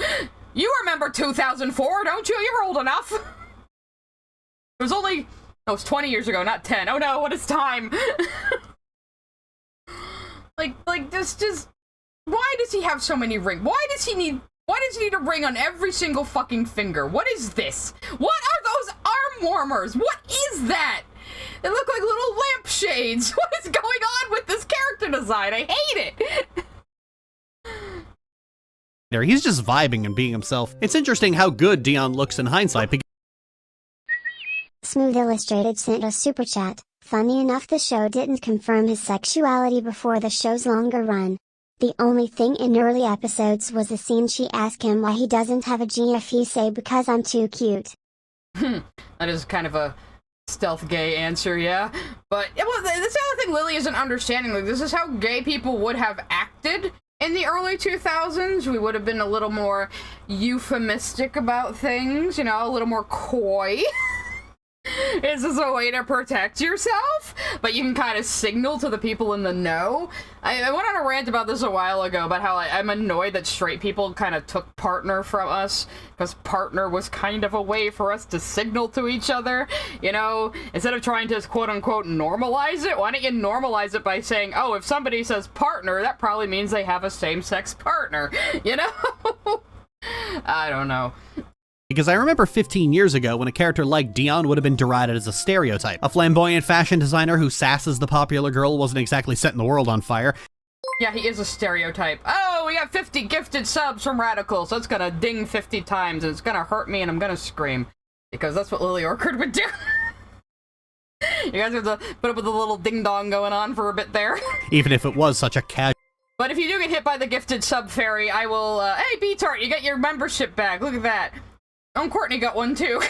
You remember 2004, don't you? You're old enough. It was only... Oh, it was 20 years ago, not 10. Oh no, what is time? like, this just... Why does he have so many rings? Why does he need a ring on every single fucking finger? What is this? What are those arm warmers? What is that? They look like little lampshades. What is going on with this character design? I hate it. He's just vibing and being himself. It's interesting how good Dion looks in hindsight because Smooth Illustrated sent a super chat. Funny enough, the show didn't confirm his sexuality before the show's longer run. The only thing in early episodes was the scene she asked him why he doesn't have a GF. He say because I'm too cute. That is kind of a stealth gay answer, yeah. But yeah, well, that's the other thing Lily isn't understanding. Like, this is how gay people would have acted in the early 2000s. We would have been a little more euphemistic about things, you know, a little more coy. Is this a way to protect yourself? But you can kind of signal to the people in the know. I went on a rant about this a while ago, about how I'm annoyed that straight people kind of took partner from us, because partner was kind of a way for us to signal to each other, you know? Instead of trying to quote-unquote normalize it, why don't you normalize it by saying, oh, if somebody says partner, that probably means they have a same-sex partner, you know? I don't know. Because I remember 15 years ago when a character like Dion would have been derided as a stereotype. A flamboyant fashion designer who sasses the popular girl wasn't exactly setting the world on fire. Yeah, he is a stereotype. Oh, we got 50 gifted subs from Radical, so it's gonna ding 50 times, and it's gonna hurt me, and I'm gonna scream. Because that's what Lily Orchard would do. You guys have to put up with a little ding-dong going on for a bit there. Even if it was such a casual... But if you do get hit by the gifted sub fairy, I will, hey, B-Tart, you got your membership back. Look at that. Oh, Courtney got one too.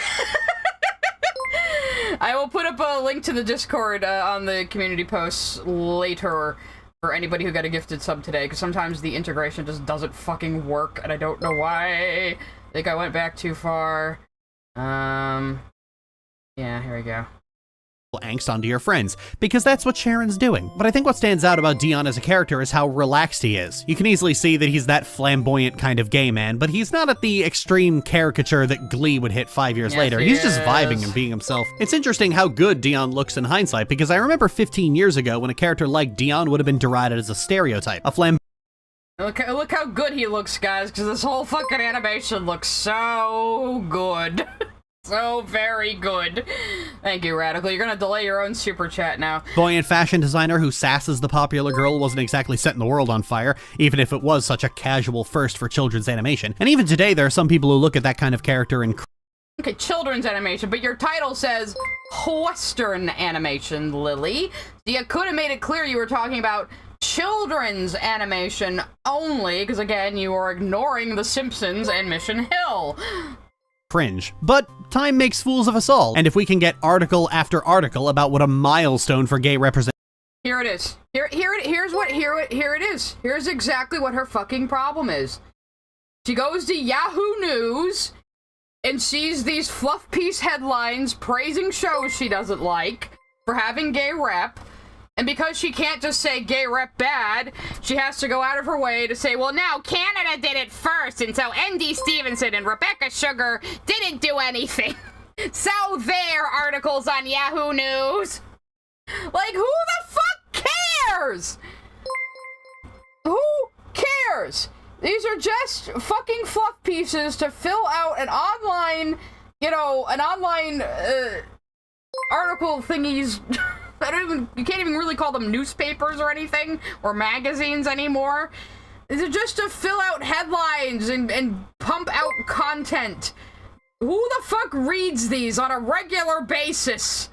I will put up a link to the Discord on the community posts later for anybody who got a gifted sub today, because sometimes the integration just doesn't fucking work, and I don't know why. I think I went back too far. Yeah, here we go. angst onto your friends, because that's what Sharon's doing. But I think what stands out about Dion as a character is how relaxed he is. You can easily see that he's that flamboyant kind of gay man, but he's not at the extreme caricature that Glee would hit 5 years later. He's just vibing and being himself. It's interesting how good Dion looks in hindsight, because I remember 15 years ago when a character like Dion would have been derided as a stereotype. A flamboyant. Look how good he looks, guys, because this whole fucking animation looks so good. So very good. Thank you, Radical. You're gonna delay your own super chat now. Buoyant fashion designer who sasses the popular girl wasn't exactly setting the world on fire, even if it was such a casual first for children's animation. And even today, there are some people who look at that kind of character and okay, children's animation, but your title says Western animation, Lily. You could have made it clear you were talking about children's animation only, because again, you are ignoring The Simpsons and Mission Hill. cringe. But time makes fools of us all, and if we can get article after article about what a milestone for gay representation. Here it is. Here it is. Here's exactly what her fucking problem is. She goes to Yahoo News and sees these fluff piece headlines praising shows she doesn't like for having gay rep. And because she can't just say gay rep bad, she has to go out of her way to say, well, now Canada did it first, and so N.D. Stevenson and Rebecca Sugar didn't do anything. So there, articles on Yahoo News. Like, who the fuck cares? Who cares? These are just fucking fluff pieces to fill out an online, article thingies. You can't even really call them newspapers or anything, or magazines anymore. They're just to fill out headlines and pump out content. Who the fuck reads these on a regular basis?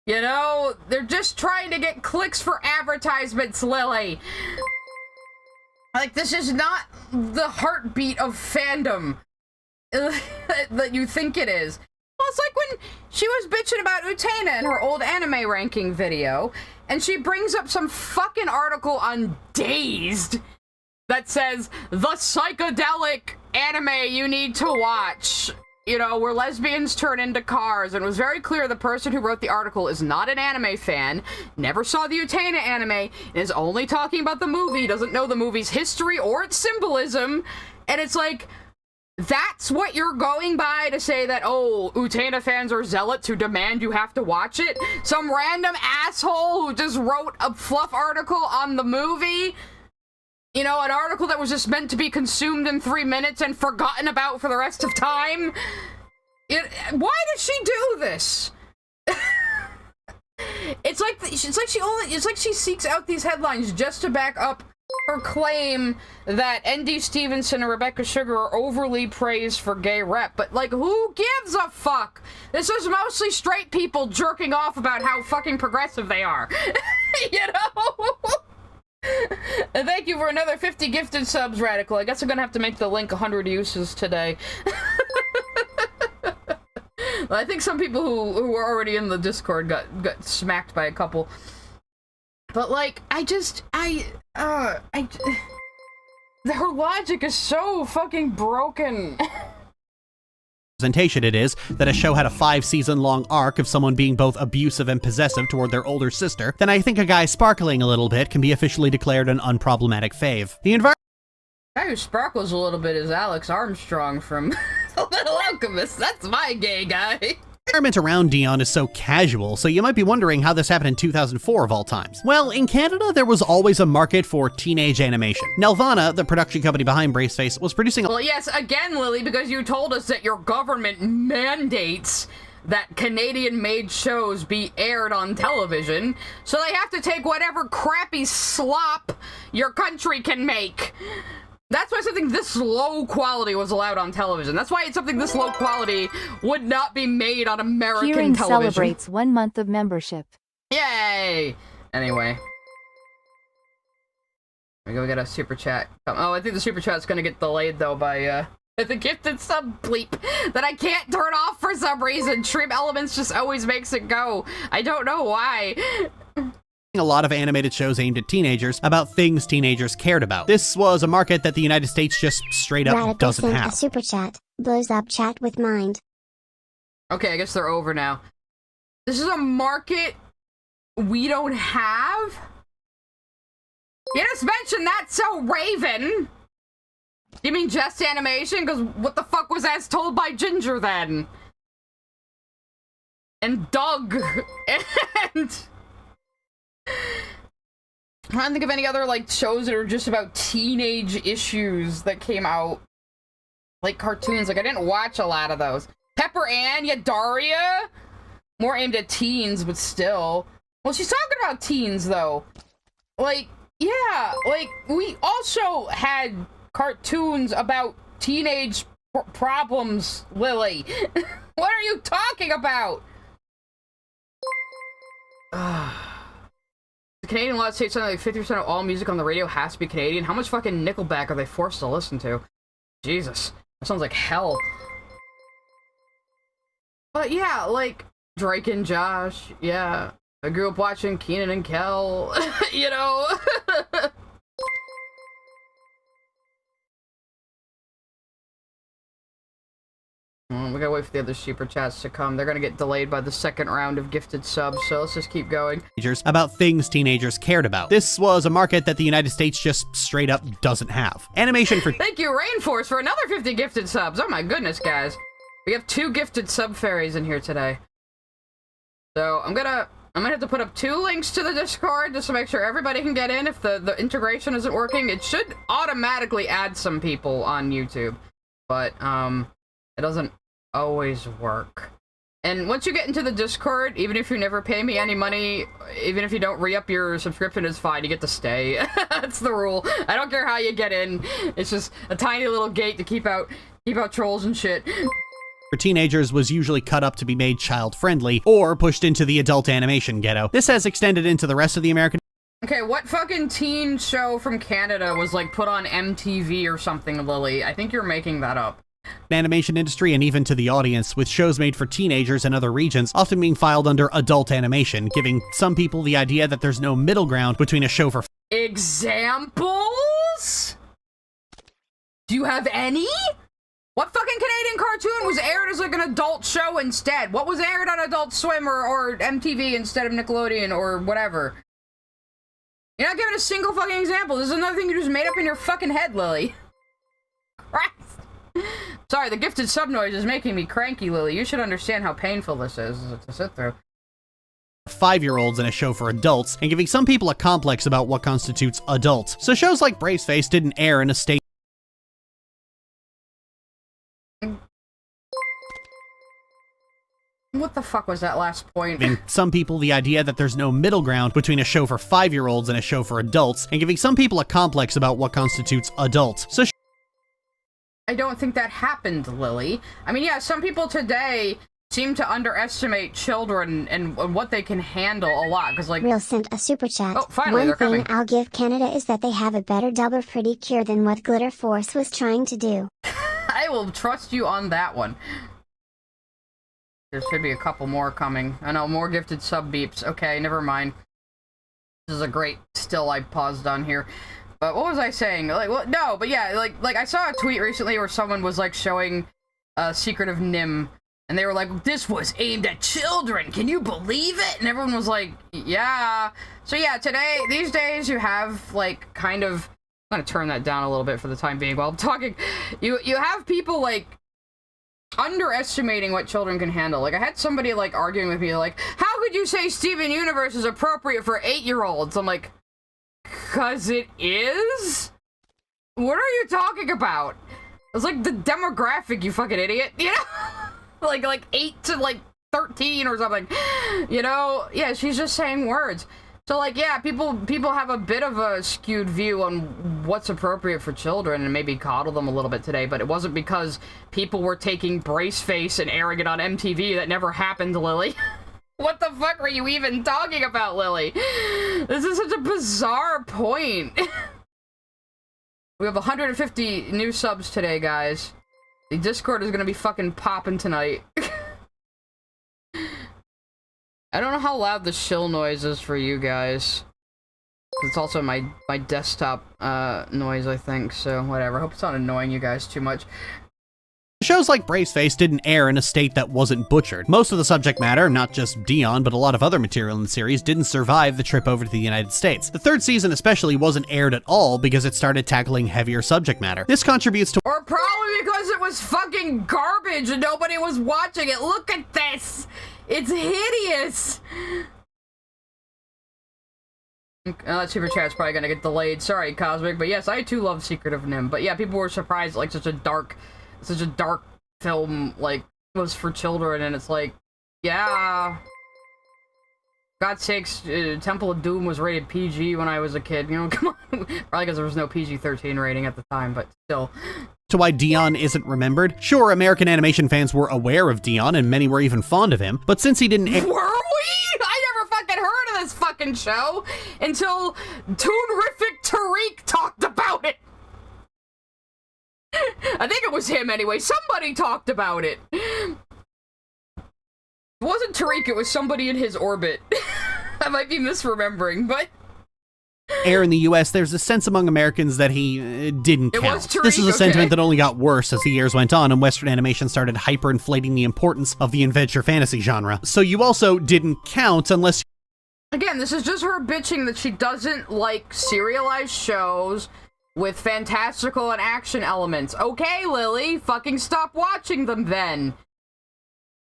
They're just trying to get clicks for advertisements, Lily. Like, this is not the heartbeat of fandom that you think it is. Well, it's like when she was bitching about Utena in her old anime ranking video, and she brings up some fucking article on Dazed that says, the psychedelic anime you need to watch, where lesbians turn into cars, and it was very clear the person who wrote the article is not an anime fan, never saw the Utena anime, and is only talking about the movie, doesn't know the movie's history or its symbolism, and it's like, that's what you're going by to say that, oh, Utena fans are zealots who demand you have to watch it? Some random asshole who just wrote a fluff article on the movie? An article that was just meant to be consumed in 3 minutes and forgotten about for the rest of time? Why did she do this? It's like she seeks out these headlines just to back up her claim that N.D. Stevenson and Rebecca Sugar are overly praised for gay rep. But, like, who gives a fuck? This is mostly straight people jerking off about how fucking progressive they are. And thank you for another 50 gifted subs, Radical. I guess I'm gonna have to make the link 100 uses today. I think some people who were already in the Discord got smacked by a couple. But, like, her logic is so fucking broken. It is that a show had a 5-season-long arc of someone being both abusive and possessive toward their older sister, then I think a guy sparkling a little bit can be officially declared an unproblematic fave. The guy who sparkles a little bit is Alex Armstrong from The Little Alchemist. That's my gay guy. The environment around Dion is so casual, so you might be wondering how this happened in 2004 of all times. Well, in Canada, there was always a market for teenage animation. Nelvana, the production company behind Braceface, was producing Well, yes, again, Lily, because you told us that your government mandates that Canadian-made shows be aired on television, so they have to take whatever crappy slop your country can make. That's why something this low quality was allowed on television. That's why something this low quality would not be made on American Kieran television. Celebrates 1 month of membership. Yay! Anyway. We go get a super chat. Oh, I think the super chat's gonna get delayed though by the gifted sub bleep that I can't turn off for some reason. Trim Elements just always makes it go. I don't know why. A lot of animated shows aimed at teenagers about things teenagers cared about. This was a market that the United States just straight up Radical doesn't sent have. A super chat blows up chat with mind. Okay, I guess they're over now. This is a market we don't have? You just mentioned that, so Raven. You mean just animation? Because what the fuck was as told by Ginger then? And Doug. And... I don't think of any other, like, shows that are just about teenage issues that came out. Like, cartoons. Like, I didn't watch a lot of those. Pepper Ann, yeah, Daria? More aimed at teens, but still. Well, she's talking about teens, though. Like, yeah, like, we also had cartoons about teenage problems, Lily. What are you talking about? The Canadian law states something like 50% of all music on the radio has to be Canadian. How much fucking Nickelback are they forced to listen to? Jesus, that sounds like hell. But yeah, like, Drake and Josh, yeah. I grew up watching Kenan and Kel, you know? We gotta wait for the other super chats to come. They're gonna get delayed by the second round of gifted subs, so let's just keep going. About things teenagers cared about. This was a market that the United States just straight up doesn't have. Animation for— Thank you, Rainforce, for another 50 gifted subs. Oh my goodness, guys. We have 2 gifted sub fairies in here today. So I'm gonna have to put up 2 links to the Discord just to make sure everybody can get in. If the integration isn't working, it should automatically add some people on YouTube. But, it doesn't always work. And once you get into the Discord, even if you never pay me any money, even if you don't re-up your subscription, it's fine. You get to stay. That's the rule. I don't care how you get in. It's just a tiny little gate to keep out trolls and shit. For teenagers was usually cut up to be made child-friendly or pushed into the adult animation ghetto. This has extended into the rest of the American— Okay, what fucking teen show from Canada was, like, put on MTV or something, Lily? I think you're making that up. Animation industry and even to the audience, with shows made for teenagers in other regions often being filed under adult animation, giving some people the idea that there's no middle ground between a show for— Examples? Do you have any? What fucking Canadian cartoon was aired as like an adult show instead? What was aired on Adult Swim or MTV instead of Nickelodeon or whatever? You're not giving a single fucking example. This is another thing you just made up in your fucking head, Lily. Christ. Sorry, the gifted sub noise is making me cranky, Lily. You should understand how painful this is to sit through. 5-year-olds in a show for adults, and giving some people a complex about what constitutes adult. So shows like Braceface didn't air in a state— What the fuck was that last point? Giving some people the idea that there's no middle ground between a show for 5-year-olds and a show for adults, and giving some people a complex about what constitutes adult. So I don't think that happened, Lily. I mean, yeah, some people today seem to underestimate children and what they can handle a lot, because, like— Real sent a super chat. Oh, finally, they're coming. One thing I'll give Canada is that they have a better double pretty cure than what Glitter Force was trying to do. I will trust you on that one. There should be a couple more coming. I know, more gifted sub beeps. Okay, never mind. This is a great still I paused on here. But what was I saying? Like, well, no, but yeah, like I saw a tweet recently where someone was like showing Secret of Nim, and they were like, this was aimed at children, can you believe it? And everyone was like, yeah. So yeah, these days you have like kind of— I'm gonna turn that down a little bit for the time being while I'm talking. You have people like underestimating what children can handle. Like, I had somebody like arguing with me like, how could you say Steven Universe is appropriate for 8-year-olds? I'm like, 'cause it is? What are you talking about? It's like the demographic, you fucking idiot, you know? like 8 to like 13 or something, you know? Yeah, she's just saying words. So like, yeah, people have a bit of a skewed view on what's appropriate for children and maybe coddle them a little bit today, but it wasn't because people were taking Braceface and airing it on MTV. That never happened, Lily. What the fuck were you even talking about, Lily? This is such a bizarre point. We have 150 new subs today, guys. The Discord is gonna be fucking popping tonight. I don't know how loud the shill noise is for you guys. It's also my desktop noise, I think, so whatever. I hope it's not annoying you guys too much. Shows like Braceface didn't air in a state that wasn't butchered. Most of the subject matter, not just Dion, but a lot of other material in the series, didn't survive the trip over to the United States. The third season especially wasn't aired at all because it started tackling heavier subject matter. This contributes to— Or probably because it was fucking garbage and nobody was watching it. Look at this! It's hideous! That super chat's probably gonna get delayed. Sorry, Cosmic, but yes, I too love Secret of Nim. But yeah, people were surprised like such a dark film like was for children, and it's like, yeah, God's sakes, Temple of Doom was rated PG when I was a kid, you know, come on. Probably because there was no PG-13 rating at the time, but still. To why Dion isn't remembered. Sure, American animation fans were aware of Dion, and many were even fond of him, but since he didn't— Were we? I never fucking heard of this fucking show until Toonrific Tariq talked about it. I think it was him anyway. Somebody talked about it. It wasn't Tariq, it was somebody in his orbit. I might be misremembering, but air in the US, there's a sense among Americans that he didn't count. It was Tariq, this is a okay. sentiment that only got worse as the years went on and Western animation started hyperinflating the importance of the adventure fantasy genre. So you also didn't count unless— Again, this is just her bitching that she doesn't like serialized shows with fantastical and action elements. Okay, Lily, fucking stop watching them then.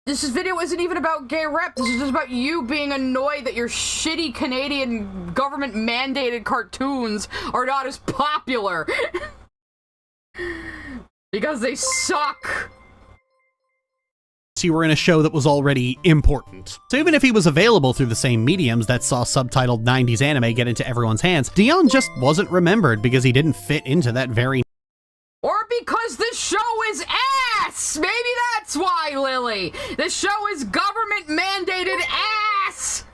This video isn't even about gay rep. This is just about you being annoyed that your shitty Canadian government-mandated cartoons are not as popular. Because they suck. you were in a show that was already important. So even if he was available through the same mediums that saw subtitled 90s anime get into everyone's hands, Dion just wasn't remembered because he didn't fit into that very— Or because this show is ass! Maybe that's why, Lily! This show is government-mandated ass!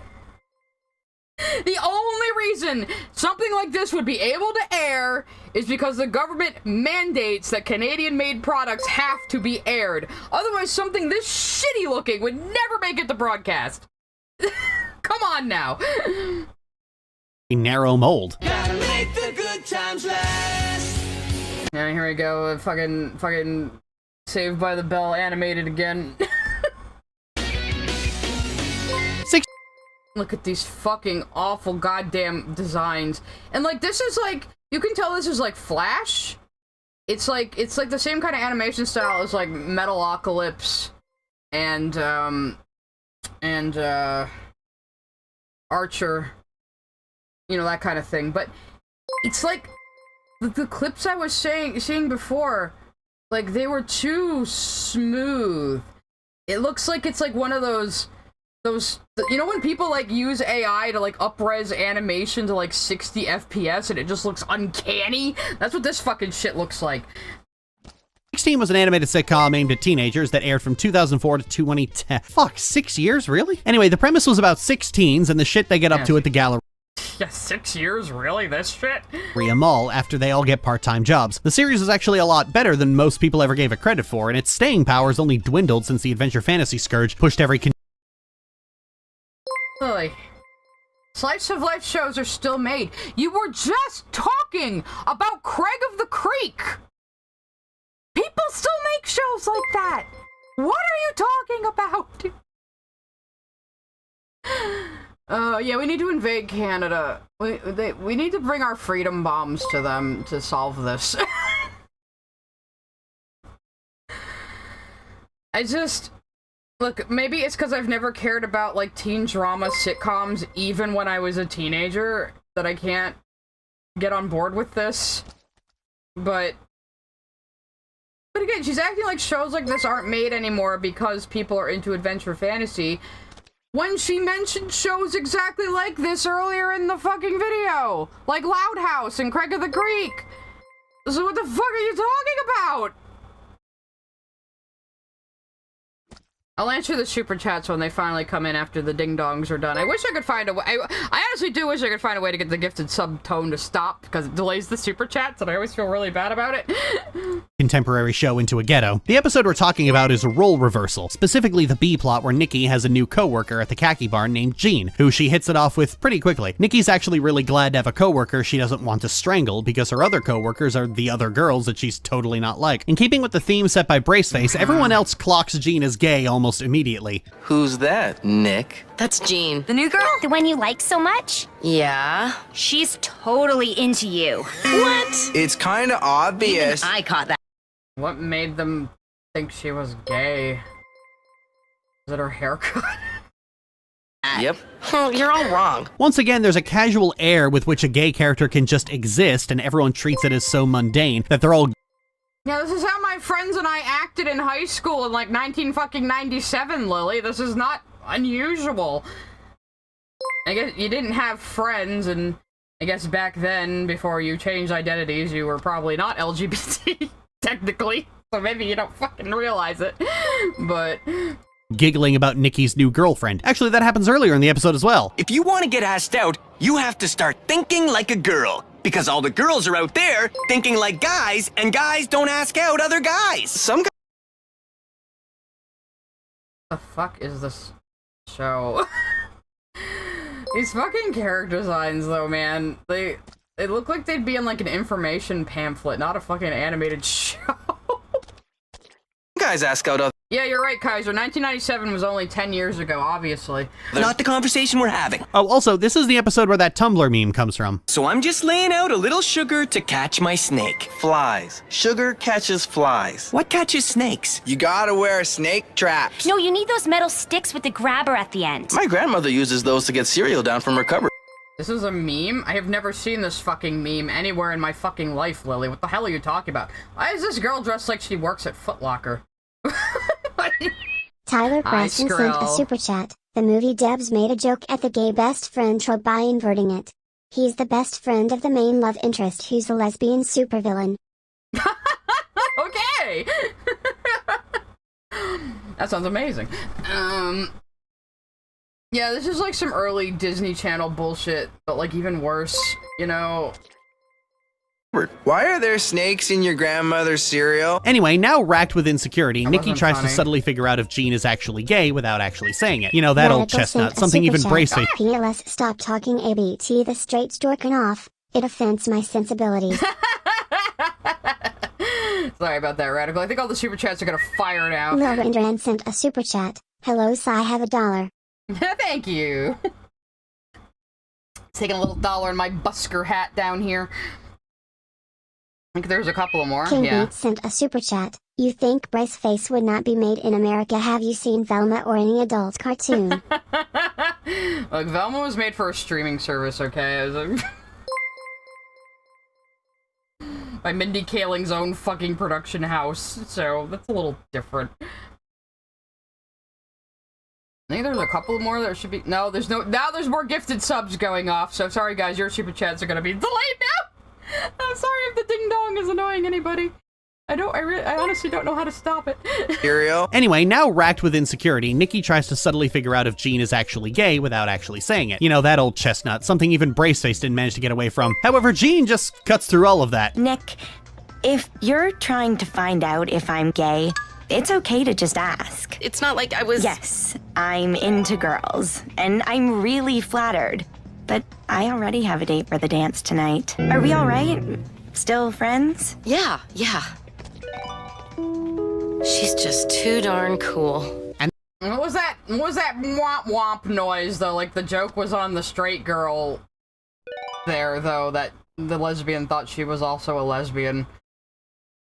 The only reason something like this would be able to air is because the government mandates that Canadian-made products have to be aired. Otherwise, something this shitty-looking would never make it to broadcast. Come on now. a narrow mold. Gotta make the good times last. Yeah, here we go. Fucking Saved by the Bell animated again. Look at these fucking awful goddamn designs. And like, this is like, you can tell this is like Flash. It's like the same kind of animation style as like Metalocalypse and Archer. You know, that kind of thing. But it's like the clips I was seeing before, like they were too smooth. It looks like it's like one of those, you know when people like use AI to like up-res animation to like 60 FPS and it just looks uncanny? That's what this fucking shit looks like. 16 was an animated sitcom aimed at teenagers that aired from 2004 to 2010. Fuck, 6 years, really? Anyway, the premise was about 6 teens and the shit they get up to at the Galleria Yeah, 6 years? Really? This shit? Mall after they all get part-time jobs. The series is actually a lot better than most people ever gave it credit for, and its staying power has only dwindled since the adventure fantasy scourge pushed every Lily, slice of life shows are still made. You were just talking about Craig of the Creek. People still make shows like that. What are you talking about? Yeah, we need to invade Canada. We need to bring our freedom bombs to them to solve this. Look, maybe it's because I've never cared about, like, teen drama sitcoms even when I was a teenager that I can't get on board with this. But again, she's acting like shows like this aren't made anymore because people are into adventure fantasy when she mentioned shows exactly like this earlier in the fucking video. Like Loud House and Craig of the Creek. So what the fuck are you talking about? I'll answer the super chats when they finally come in after the ding-dongs are done. I wish I could find a way. I honestly do wish I could find a way to get the gifted sub tone to stop, because it delays the super chats, and I always feel really bad about it. Contemporary show into a ghetto. The episode we're talking about is a role reversal, specifically the B-plot where Nikki has a new co-worker at the khaki barn named Jean, who she hits it off with pretty quickly. Nikki's actually really glad to have a co-worker she doesn't want to strangle, because her other co-workers are the other girls that she's totally not like. In keeping with the theme set by Braceface, everyone else clocks Jean as gay almost immediately. Who's that, Nick? That's Jean. The new girl? The one you like so much? Yeah. She's totally into you. What? It's kind of obvious. Even I caught that. What made them think she was gay? Was it her haircut? Yep. You're all wrong. Once again, there's a casual air with which a gay character can just exist, and everyone treats it as so mundane that they're all. Yeah, this is how my friends and I acted in high school in like 1997, Lily. This is not unusual. I guess you didn't have friends, and I guess back then, before you changed identities, you were probably not LGBT, technically. So maybe you don't fucking realize it. But giggling about Nikki's new girlfriend. Actually, that happens earlier in the episode as well. If you want to get asked out, you have to start thinking like a girl. Because all the girls are out there thinking like guys, and guys don't ask out other guys. Some guys. the fuck is this show? These fucking character designs, though, man. They look like they'd be in like an information pamphlet, not a fucking animated show. Guys ask out other. Yeah, you're right, Kaiser. 1997 was only 10 years ago, obviously. Not the conversation we're having. Oh, also, this is the episode where that Tumblr meme comes from. So I'm just laying out a little sugar to catch my snake. Flies. Sugar catches flies. What catches snakes? You gotta wear snake traps. No, you need those metal sticks with the grabber at the end. My grandmother uses those to get cereal down from her cupboard. This is a meme? I have never seen this fucking meme anywhere in my fucking life, Lily. What the hell are you talking about? Why is this girl dressed like she works at Foot Locker? Tyler Preston sent a super chat. The movie Debs made a joke at the gay best friend trope by inverting it. He's the best friend of the main love interest who's the lesbian supervillain. Okay! That sounds amazing. Yeah, this is like some early Disney Channel bullshit, but like even worse, you know? Why are there snakes in your grandmother's cereal? Anyway, now racked with insecurity, That Nikki wasn't tries funny. to subtly figure out if Jean is actually gay without actually saying it. You know, that old Radical chestnut, sent a something super even chat. Braceface. PLS, stop talking ABT the straight storking off. It offends my sensibilities. Sorry about that, Radical. I think all the super chats are gonna fire now. Lil Rendran sent a super chat. Hello, I have $1. Thank you. Taking a little dollar in my busker hat down here. I think there's a couple more. King Yeah. Beat sent a super chat. You think Braceface would not be made in America? Have you seen Velma or any adult cartoon? Look, Velma was made for a streaming service, okay? It was by Mindy Kaling's own fucking production house, so that's a little different. I think there's a couple more. There should be. No, there's no. Now there's more gifted subs going off, so sorry guys, your super chats are gonna be delayed now! I'm sorry if the ding dong is annoying anybody. I honestly don't know how to stop it. Cereal? Anyway, now racked with insecurity, Nikki tries to subtly figure out if Jean is actually gay without actually saying it. You know, that old chestnut, something even Braceface didn't manage to get away from. However, Jean just cuts through all of that. Nick, if you're trying to find out if I'm gay, it's okay to just ask. It's not like I was. Yes, I'm into girls, and I'm really flattered. But I already have a date for the dance tonight. Are we all right? Still friends? Yeah. She's just too darn cool. What was that womp womp noise, though? Like, the joke was on the straight girl there, though, that the lesbian thought she was also a lesbian.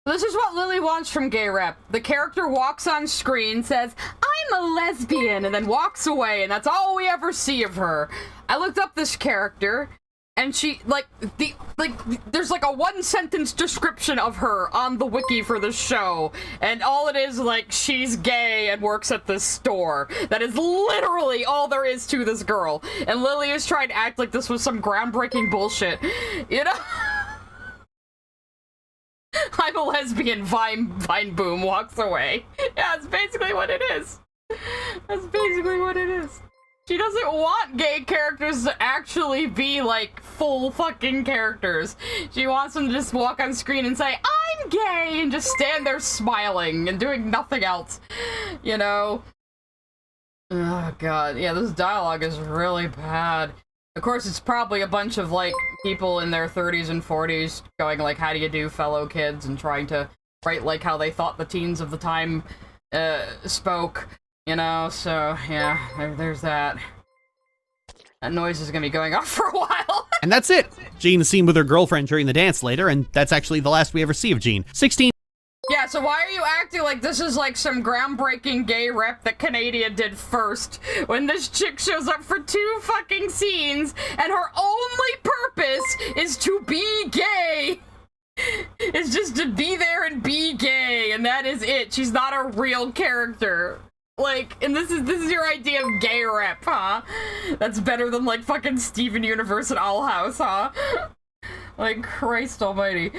This is what Lily wants from gay rep. The character walks on screen, says, I'm a lesbian, and then walks away, and that's all we ever see of her. I looked up this character, and she, there's like a one-sentence description of her on the wiki for the show, and all it is, like, she's gay and works at this store. That is literally all there is to this girl. And Lily is trying to act like this was some groundbreaking bullshit. You know? I'm a lesbian, Vine Boom walks away. Yeah, it's basically what it is. That's basically what it is. She doesn't want gay characters to actually be, like, full fucking characters. She wants them to just walk on screen and say, I'm gay, and just stand there smiling and doing nothing else. You know? Oh, God. Yeah, this dialogue is really bad. Of course, it's probably a bunch of, like, people in their 30s and 40s going, like, how do you do, fellow kids, and trying to write, like, how they thought the teens of the time, spoke. You know, so, yeah, there's that. That noise is gonna be going off for a while. And that's it. Jean is seen with her girlfriend during the dance later, and that's actually the last we ever see of Jean. 16. Yeah, so why are you acting like this is like some groundbreaking gay rep that Canada did first, when this chick shows up for 2 fucking scenes, and her only purpose is to be gay? It's just to be there and be gay, and that is it. She's not a real character. Like, and this is your idea of gay rep, huh? That's better than, like, fucking Steven Universe and Owl House, huh? Like, Christ almighty.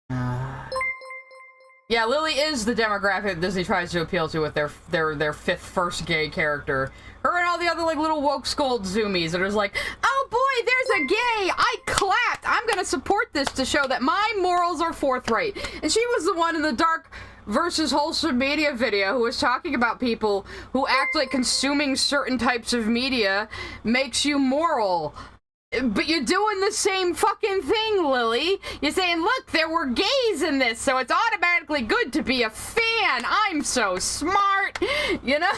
Yeah, Lily is the demographic Disney tries to appeal to with their 5th first gay character. Her and all the other, like, little woke scold zoomies that are just like, oh boy, there's a gay! I clapped! I'm gonna support this to show that my morals are forthright. And she was the one in the Dark versus Wholesome Media video who was talking about people who act like consuming certain types of media makes you moral. But you're doing the same fucking thing, Lily. You're saying, look, there were gays in this, so it's automatically good to be a fan. I'm so smart. You know?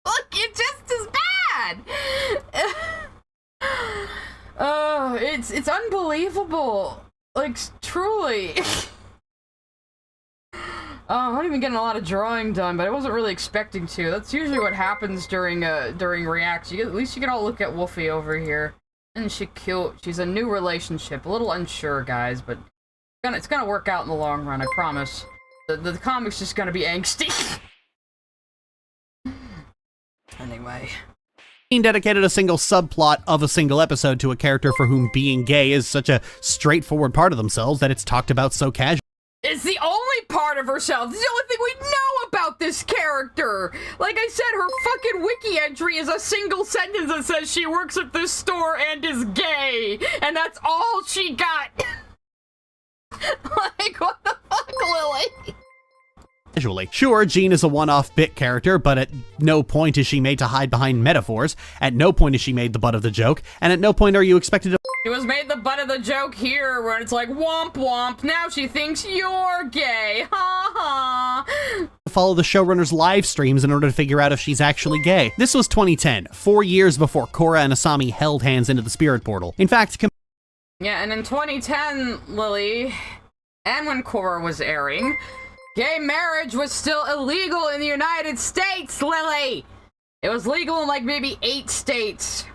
Look, you're just as bad. Oh, it's unbelievable. Like, truly. I'm not even getting a lot of drawing done, but I wasn't really expecting to. That's usually what happens during reacts. At least you can all look at Wolfie over here. Isn't she cute? She's a new relationship. A little unsure, guys, but it's gonna work out in the long run, I promise. The comic's just gonna be angsty. Anyway. Dedicated a single subplot of a single episode to a character for whom being gay is such a straightforward part of themselves that it's talked about so casually. It's the only part of herself. It's the only thing we know about this character. Like I said, her fucking wiki entry is a single sentence that says she works at this store and is gay. And that's all she got. Like, what the fuck, Lily? Visually. Sure, Jean is a one-off bit character, but at no point is she made to hide behind metaphors. At no point is she made the butt of the joke, and at no point are you expected to— She was made the butt of the joke here, where it's like, womp womp, now she thinks you're gay, ha ha. Follow the showrunner's live streams in order to figure out if she's actually gay. This was 2010, 4 years before Korra and Asami held hands into the spirit portal. In fact, yeah, and in 2010, Lily, and when Korra was airing, gay marriage was still illegal in the United States, Lily! It was legal in, like, maybe 8 states.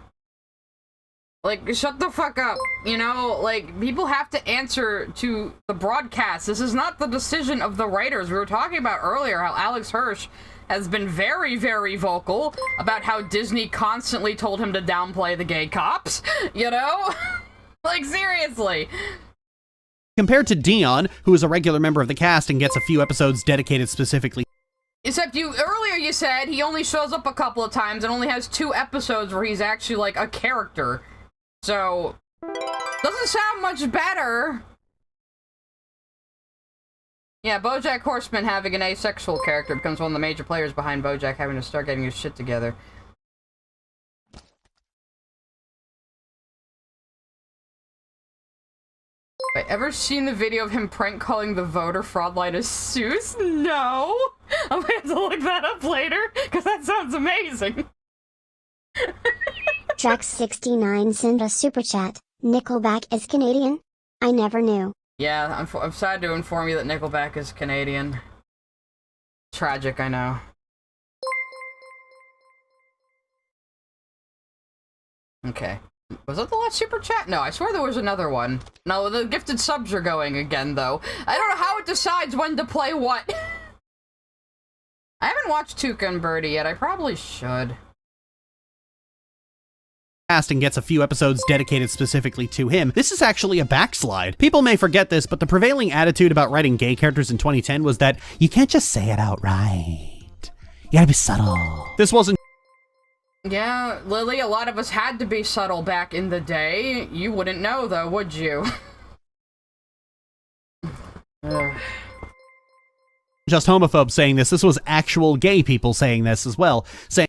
Like, shut the fuck up, you know? Like, people have to answer to the broadcast. This is not the decision of the writers. We were talking about earlier how Alex Hirsch has been very, very vocal about how Disney constantly told him to downplay the gay cops, you know? Like, seriously. Compared to Dion, who is a regular member of the cast and gets a few episodes dedicated specifically. Except earlier you said he only shows up a couple of times and only has 2 episodes where he's actually, like, a character. So, doesn't sound much better. Yeah, BoJack Horseman having an asexual character becomes one of the major players behind BoJack having to start getting his shit together. Have I ever seen the video of him prank calling the voter fraud line as Seuss? No! I'm gonna have to look that up later, because that sounds amazing. Drax69 sent a super chat. Nickelback is Canadian? I never knew. Yeah, I'm sad to inform you that Nickelback is Canadian. Tragic, I know. Okay. Was that the last super chat? No, I swear there was another one. No, the gifted subs are going again, though. I don't know how it decides when to play what. I haven't watched Tuca and Birdie yet. I probably should. And gets a few episodes dedicated specifically to him. This is actually a backslide. People may forget this, but the prevailing attitude about writing gay characters in 2010 was that you can't just say it outright. You gotta be subtle. This wasn't. Yeah, Lily, a lot of us had to be subtle back in the day. You wouldn't know, though, would you? Just homophobes saying this. This was actual gay people saying this as well. Saying,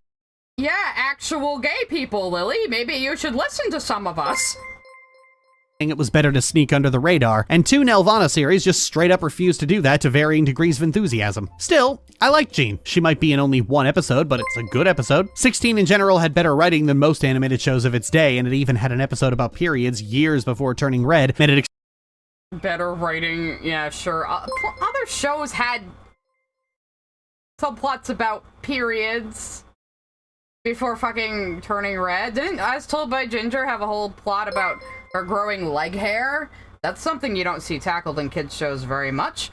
yeah, actual gay people, Lily. Maybe you should listen to some of us. it was better to sneak under the radar, and 2 Nelvana series just straight up refused to do that to varying degrees of enthusiasm. Still, I like Jean. She might be in only 1 episode, but it's a good episode. 16 in general had better writing than most animated shows of its day, and it even had an episode about periods years before turning red, made it better writing, yeah, sure. Other shows had subplots about periods before fucking turning red. Didn't As Told by Ginger have a whole plot about her growing leg hair? That's something you don't see tackled in kids' shows very much.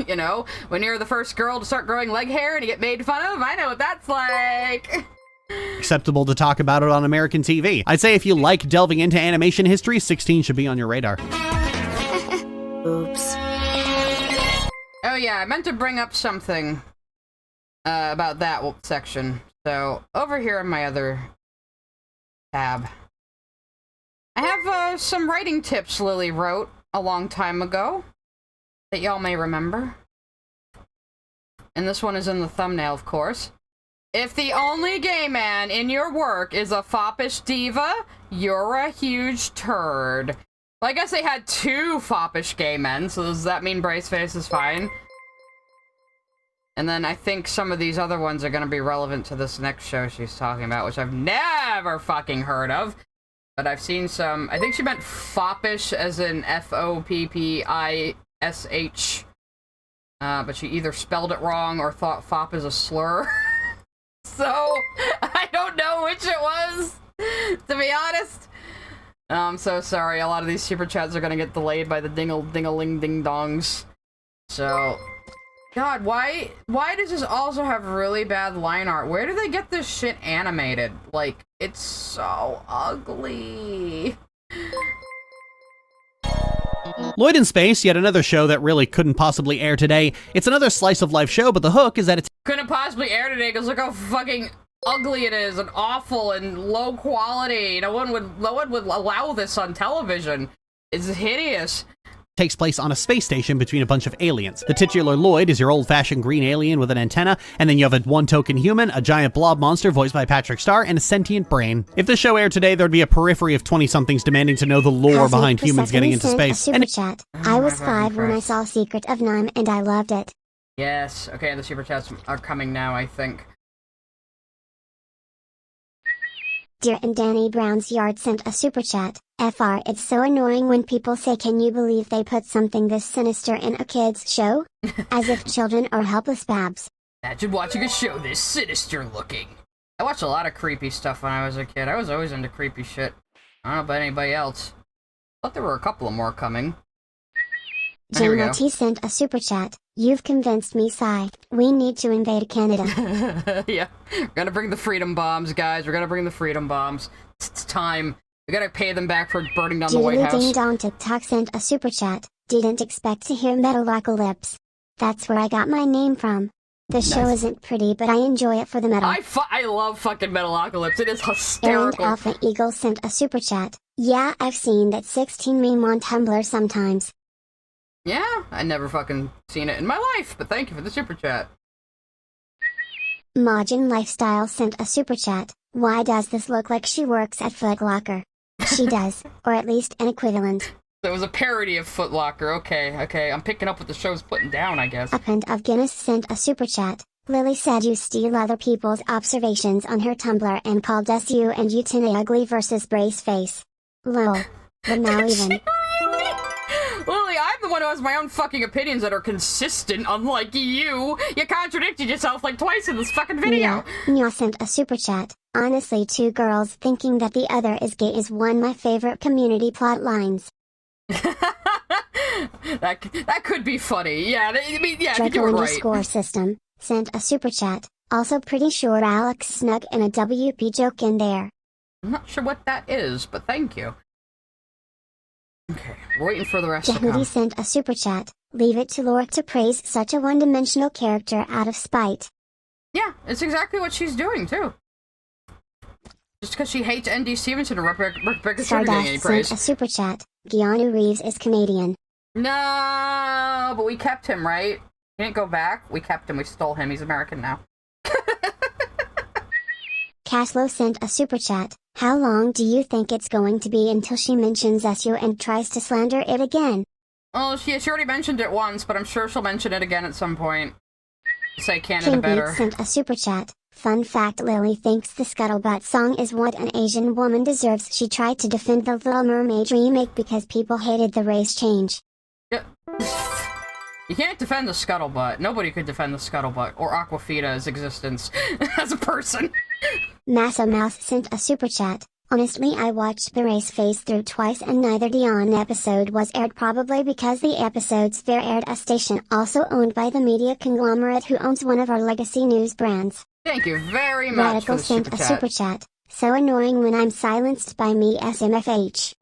You know, when you're the first girl to start growing leg hair and you get made fun of, I know what that's like. Acceptable to talk about it on American TV. I'd say if you like delving into animation history, 16 should be on your radar. Oops. Oh yeah, I meant to bring up something about that section. So, over here in my other tab, I have some writing tips Lily wrote a long time ago that y'all may remember. And this one is in the thumbnail, of course. If the only gay man in your work is a foppish diva, you're a huge turd. Well, I guess they had 2 foppish gay men, so does that mean Braceface is fine? And then I think some of these other ones are going to be relevant to this next show she's talking about, which I've never fucking heard of. But I've seen some. I think she meant foppish as in Foppish. But she either spelled it wrong or thought fop is a slur. So, I don't know which it was, to be honest. I'm so sorry. A lot of these super chats are going to get delayed by the ding-a-ling-ding-dongs. So, God, why does this also have really bad line art? Where do they get this shit animated? Like, it's so ugly. Lloyd in Space, yet another show that really couldn't possibly air today. It's another slice of life show, but the hook is that it's couldn't possibly air today because look how fucking ugly it is and awful and low quality. No one would allow this on television. It's hideous. Takes place on a space station between a bunch of aliens. The titular Lloyd is your old-fashioned green alien with an antenna, and then you have a one-token human, a giant blob monster voiced by Patrick Starr, and a sentient brain. If this show aired today, there'd be a periphery of 20-somethings demanding to know the lore behind humans getting into space. Super chat. I was 5 when I saw Secret of NIME and I loved it. Yes, okay, the super chats are coming now, I think. Dear and Danny Brown's Yard sent a super chat. FR, it's so annoying when people say, can you believe they put something this sinister in a kid's show? As if children are helpless babs. Imagine watching a show this sinister looking. I watched a lot of creepy stuff when I was a kid. I was always into creepy shit. I don't know about anybody else. But there were a couple of more coming. JMT sent a super chat. You've convinced me, Sai. We need to invade Canada. Yeah, we're gonna bring the freedom bombs, guys. We're gonna bring the freedom bombs. It's time. We gotta pay them back for burning down the White House. Ding Dong TikTok sent a super chat. Didn't expect to hear Metalocalypse. That's where I got my name from. The show isn't pretty, but I enjoy it for the metal. I love fucking Metalocalypse. It is hysterical. And Alpha Eagle sent a super chat. Yeah, I've seen that 16 meme on Tumblr sometimes. Yeah, I never fucking seen it in my life, but thank you for the super chat. Majin Lifestyle sent a super chat. Why does this look like she works at Foot Locker? She does, or at least an equivalent. It was a parody of Foot Locker. Okay, I'm picking up what the show's putting down, I guess. A friend of Guinness sent a super chat. Lily said you steal other people's observations on her Tumblr and called us you and Utine ugly versus Braceface. Lol. But now even. Lily, I'm the one who has my own fucking opinions that are consistent, unlike you. You contradicted yourself like twice in this fucking video. Nya sent a super chat. Honestly, 2 girls thinking that the other is gay is one of my favorite community plot lines. that could be funny. Yeah, I mean, yeah, Draco you're right. underscore system sent a super chat. Also pretty sure Alex snuck in a WP joke in there. I'm not sure what that is, but thank you. Okay, we're waiting for the rest to come. Jehudi sent a super chat. Leave it to Lorch to praise such a one-dimensional character out of spite. Yeah, it's exactly what she's doing, too. Just because she hates N.D. Stevenson and Rebecca Sugar getting any Stardust praise. sent a super chat. Keanu Reeves is Canadian. No, but we kept him, right? He didn't go back. We kept him. We stole him. He's American now. Caslow sent a super chat. How long do you think it's going to be until she mentions SU and tries to slander it again? Oh, she already mentioned it once, but I'm sure she'll mention it again at some point. Say Canada King better. Beat sent a super chat. Fun fact, Lily thinks the Scuttlebutt song is what an Asian woman deserves. She tried to defend the Little Mermaid remake because people hated the race change. Yeah. You can't defend the Scuttlebutt. Nobody could defend the Scuttlebutt or Aquafina's existence as a person. Massa Mouse sent a super chat. Honestly, I watched the race phase through twice and neither Dion episode was aired, probably because the episodes there aired a station also owned by the media conglomerate who owns one of our legacy news brands. Thank you very much Radical for the sent super a chat. super chat. So annoying when I'm silenced by me SMFH.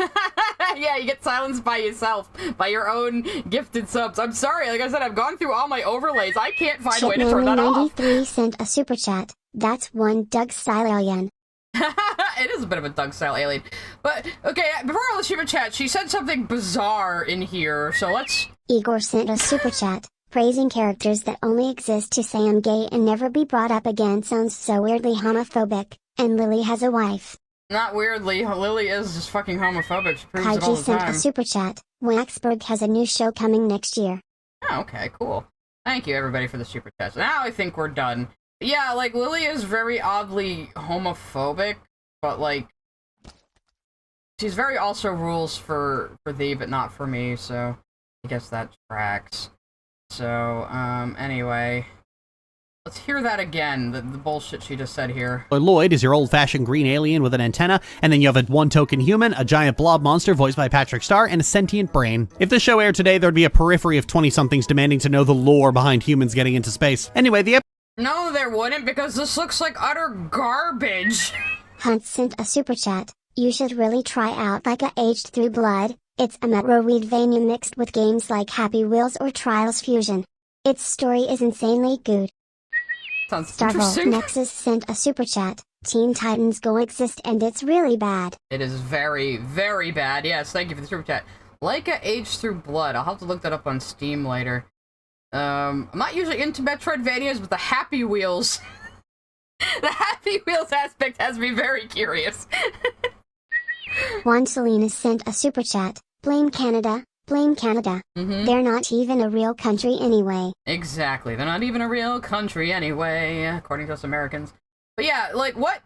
Yeah, you get silenced by yourself, by your own gifted subs. I'm sorry, like I said, I've gone through all my overlays. I can't find a way to turn that off. Chipmanly93 sent a super chat. That's one Doug style alien. It is a bit of a Doug style alien. But, okay, before all the super chat, she said something bizarre in here, so let's... Igor sent a super chat. Praising characters that only exist to say I'm gay and never be brought up again sounds so weirdly homophobic. And Lily has a wife. Not weirdly, Lily is just fucking homophobic. She proves it all Kaiji the sent time. a super chat. Waxburg has a new show coming next year. Oh, okay, cool. Thank you, everybody, for the super chats. Now I think we're done. Yeah, like, Lily is very oddly homophobic, but, like, she's very also rules for thee, but not for me, so I guess that tracks. So, anyway, let's hear that again, the bullshit she just said here. Lloyd is your old-fashioned green alien with an antenna, and then you have a one-token human, a giant blob monster voiced by Patrick Starr, and a sentient brain. If the show aired today, there'd be a periphery of 20-somethings demanding to know the lore behind humans getting into space. Anyway, No, there wouldn't, because this looks like utter garbage. Hunt sent a super chat. You should really try out like a Aged Through Blood. It's a Metroidvania mixed with games like Happy Wheels or Trials Fusion. Its story is insanely good. Sounds Starvolt interesting. Nexus sent a super chat. Teen Titans Go exist and it's really bad. It is very, very bad. Yes, thank you for the super chat. Like a Age Through Blood. I'll have to look that up on Steam later. I'm not usually into Metroidvanias, but the Happy Wheels... the Happy Wheels aspect has me very curious. Juan Salinas sent a super chat. Blame Canada. Blame Canada. They're not even a real country anyway. Exactly. They're not even a real country anyway, according to us Americans. But yeah, like, what?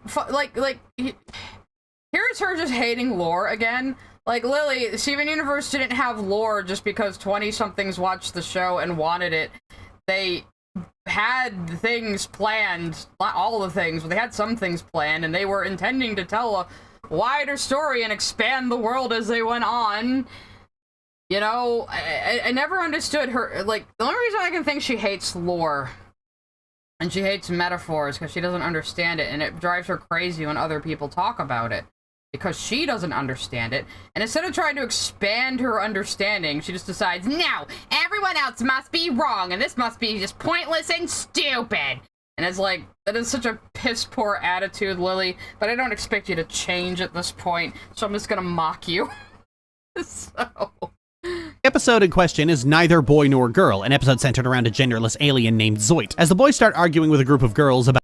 Here's her just hating lore again. Like, Lily, Steven Universe didn't have lore just because 20-somethings watched the show and wanted it. They had things planned. Not all the things, but they had some things planned, and they were intending to tell a wider story and expand the world as they went on. You know, I never understood her. Like, the only reason I can think she hates lore and she hates metaphors because she doesn't understand it, and it drives her crazy when other people talk about it because she doesn't understand it. And instead of trying to expand her understanding, she just decides, no, everyone else must be wrong and this must be just pointless and stupid. And it's like, that is such a piss poor attitude, Lily, but I don't expect you to change at this point, so I'm just gonna mock you. So... The episode in question is Neither Boy Nor Girl, an episode centered around a genderless alien named Zoit, as the boys start arguing with a group of girls about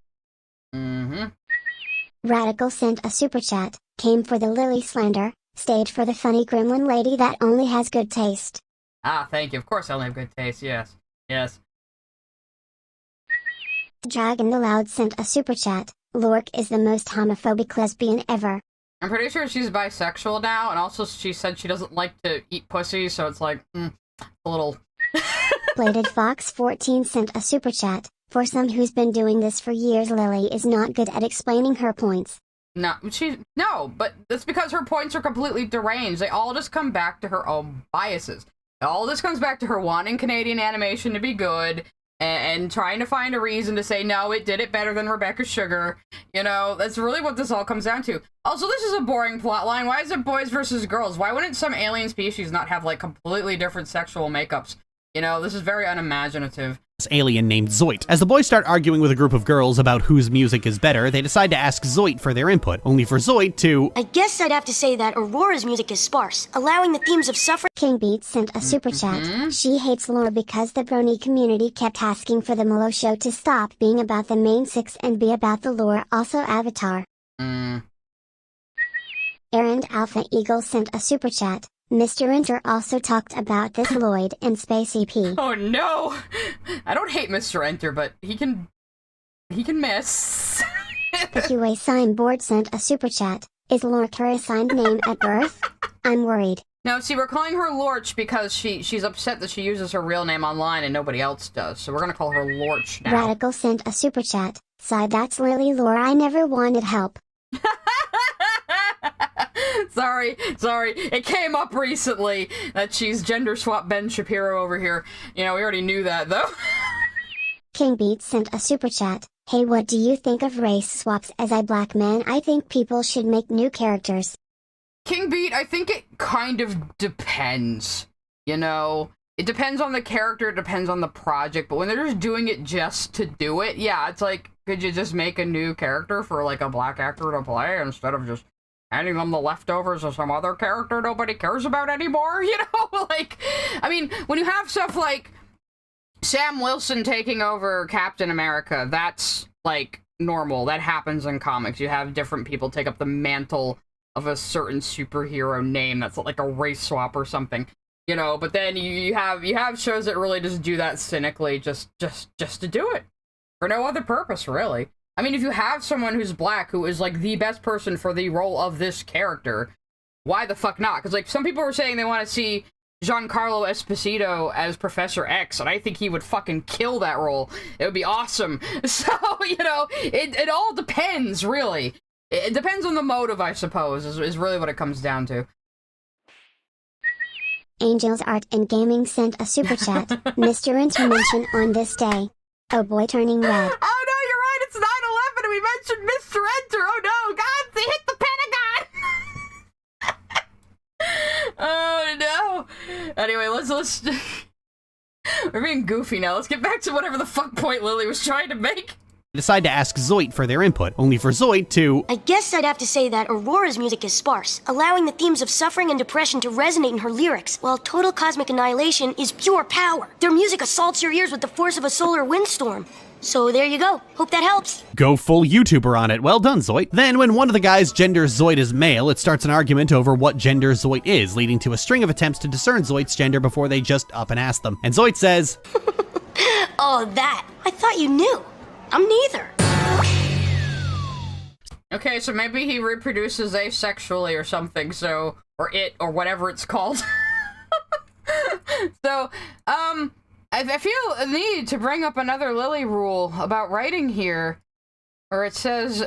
Radical sent a super chat. Came for the Lily slander. Stayed for the funny gremlin lady that only has good taste. Ah, thank you. Of course I only have good taste, yes. Yes. Dragon the Loud sent a super chat. Lorch is the most homophobic lesbian ever. I'm pretty sure she's bisexual now, and also she said she doesn't like to eat pussy, so it's like, a little... Bladed Fox 14 sent a super chat. For some who's been doing this for years, Lily is not good at explaining her points. No, but that's because her points are completely deranged. They all just come back to her own biases. All this comes back to her wanting Canadian animation to be good, and trying to find a reason to say, no, it did it better than Rebecca Sugar. You know, that's really what this all comes down to. Also, this is a boring plotline. Why is it boys versus girls? Why wouldn't some alien species not have, like, completely different sexual makeups? You know, this is very unimaginative. alien named Zoit. As the boys start arguing with a group of girls about whose music is better, they decide to ask Zoit for their input, only for Zoit to... I guess I'd have to say that Aurora's music is sparse, allowing the themes of suffering. King Beat sent a super chat. She hates lore because the brony community kept asking for the Molo show to stop being about the main six and be about the lore, also Avatar. Errand Alpha Eagle sent a super chat. Mr. Inter also talked about this Lloyd in Space EP. Oh no! I don't hate Mr. Enter, but he can miss. The QA signboard sent a super chat. Is Lorch her assigned name at birth? I'm worried. No, see, we're calling her Lorch because she's upset that she uses her real name online and nobody else does, so we're gonna call her Lorch now. Radical sent a super chat. Sigh, that's Lily lore, I never wanted help. Sorry. It came up recently that she's gender swap Ben Shapiro over here. You know, we already knew that, though. King Beat sent a super chat. Hey, what do you think of race swaps? As a black man, I think people should make new characters. King Beat, I think it kind of depends. You know, it depends on the character, it depends on the project, but when they're just doing it just to do it, yeah, it's like, could you just make a new character for, like, a black actor to play instead of just handing them the leftovers of some other character nobody cares about anymore, you know? Like, I mean, when you have stuff like Sam Wilson taking over Captain America, that's, like, normal. That happens in comics. You have different people take up the mantle of a certain superhero name that's like a race swap or something, you know? But then you have shows that really just do that cynically, just to do it. For no other purpose, really. I mean, if you have someone who's black who is, like, the best person for the role of this character, why the fuck not? Because, like, some people were saying they want to see Giancarlo Esposito as Professor X, and I think he would fucking kill that role. It would be awesome. So, you know, it all depends, really. It depends on the motive, I suppose, is really what it comes down to. Angels Art and Gaming sent a super chat. Mr. Intermention on this day. Oh boy, turning red. Oh no, you're right, it's 9/11 and we mentioned Mr. Enter. Oh no, God, they hit the Pentagon! Oh no. Anyway, let's we're being goofy now. Let's get back to whatever the fuck point Lily was trying to make. Decide to ask Zoit for their input, only for Zoit to... I guess I'd have to say that Aurora's music is sparse, allowing the themes of suffering and depression to resonate in her lyrics, while total cosmic annihilation is pure power. Their music assaults your ears with the force of a solar windstorm. So there you go. Hope that helps. Go full YouTuber on it. Well done, Zoit. Then, when one of the guys genders Zoit as male, it starts an argument over what gender Zoit is, leading to a string of attempts to discern Zoit's gender before they just up and ask them. And Zoit says... Oh, that. I thought you knew. I'm neither. Okay, so maybe he reproduces asexually or something, so... Or it, or whatever it's called. So, I feel a need to bring up another Lily rule about writing here, where it says,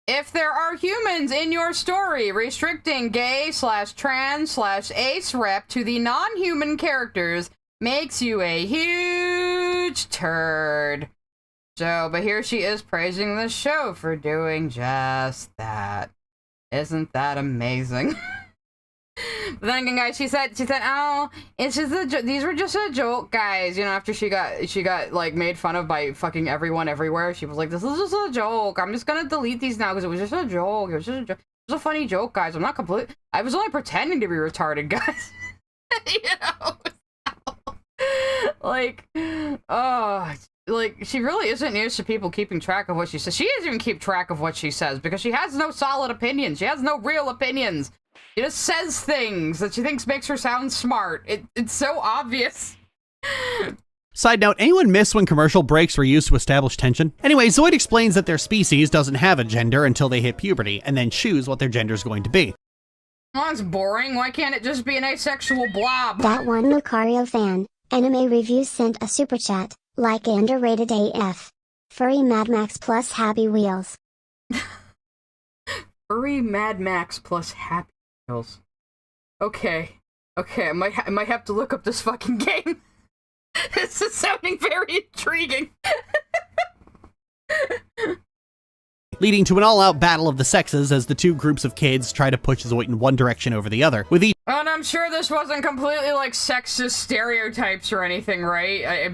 if there are humans in your story, restricting gay/trans/ace rep to the non-human characters makes you a huge turd. So, but here she is praising the show for doing just that. Isn't that amazing? But then again, guys, she said, oh, it's just these were just a joke, guys. You know, after she got like made fun of by fucking everyone everywhere, she was like, this is just a joke. I'm just gonna delete these now because it was just a joke. It was just a joke. It was a funny joke, guys. I'm not I was only pretending to be retarded, guys. You know? Like, oh, like, she really isn't used to people keeping track of what she says. She doesn't even keep track of what she says because she has no solid opinions. She has no real opinions. She just says things that she thinks makes her sound smart. It's so obvious. Side note, anyone miss when commercial breaks were used to establish tension? Anyway, Zoid explains that their species doesn't have a gender until they hit puberty, and then choose what their gender is going to be. Well, that's boring. Why can't it just be an asexual blob? That one Lucario fan. Anime Reviews sent a super chat. Like underrated AF. Furry Mad Max plus Happy Wheels. Furry Mad Max plus Happy Wheels. Okay, I might have to look up this fucking game. This is sounding very intriguing. leading to an all-out battle of the sexes as the two groups of kids try to push Zoid in one direction over the other, with each And I'm sure this wasn't completely, like, sexist stereotypes or anything, right?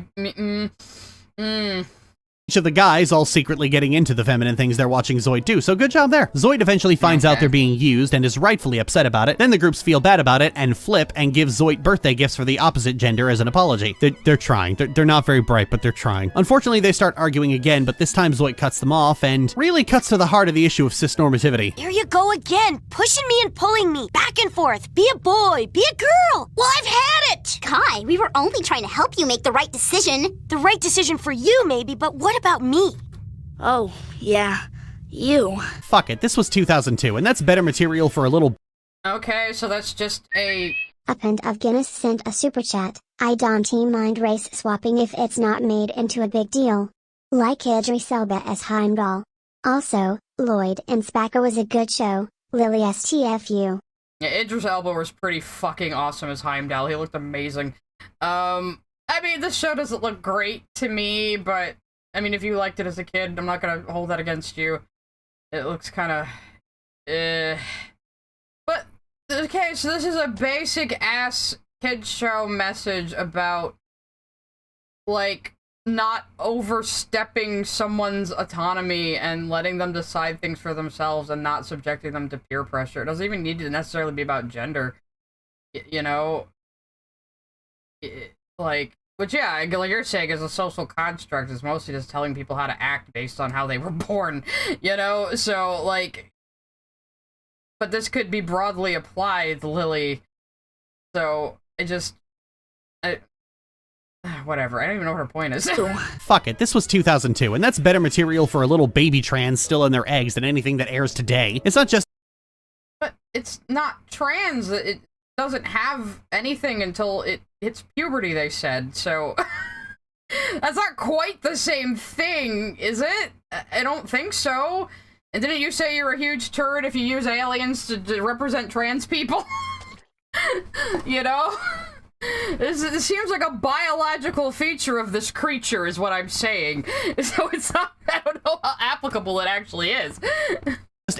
each of the guys all secretly getting into the feminine things they're watching Zoid do, so good job there. Zoid eventually finds out they're being used and is rightfully upset about it. Then the groups feel bad about it and flip and give Zoid birthday gifts for the opposite gender as an apology. They're trying. They're not very bright, but they're trying. Unfortunately, they start arguing again, but this time Zoid cuts them off and really cuts to the heart of the issue of cisnormativity. There you go again, pushing me and pulling me, back and forth. Be a boy, be a girl. Well, I've had it. Kai, we were only trying to help you make the right decision. The right decision for you, maybe, but what about me? Oh, yeah. You. Fuck it, this was 2002, and that's better material for a little... Okay, so that's just a... Append of Guinness sent a super chat. I don't mind race swapping if it's not made into a big deal. Like Idris Elba as Heimdall. Also, Lloyd and Spacker was a good show. Lily STFU. Yeah, Idris Elba was pretty fucking awesome as Heimdall. He looked amazing. I mean, this show doesn't look great to me, but... I mean, if you liked it as a kid, I'm not gonna hold that against you. It looks kinda... But, okay, so this is a basic-ass kid show message about, like, not overstepping someone's autonomy and letting them decide things for themselves and not subjecting them to peer pressure. It doesn't even need to necessarily be about gender, you know? Like... Which, yeah, like you're saying, is a social construct. Is mostly just telling people how to act based on how they were born, you know? So, like... But this could be broadly applied, Lily. So, whatever, I don't even know what her point is. Fuck it, this was 2002, and that's better material for a little baby trans still in their eggs than anything that airs today. It's not just... But it's not trans. It doesn't have anything until it hits puberty, they said, so... That's not quite the same thing, is it? I don't think so. And didn't you say you're a huge turd if you use aliens to represent trans people? You know? This seems like a biological feature of this creature, is what I'm saying. So it's not... I don't know how applicable it actually is.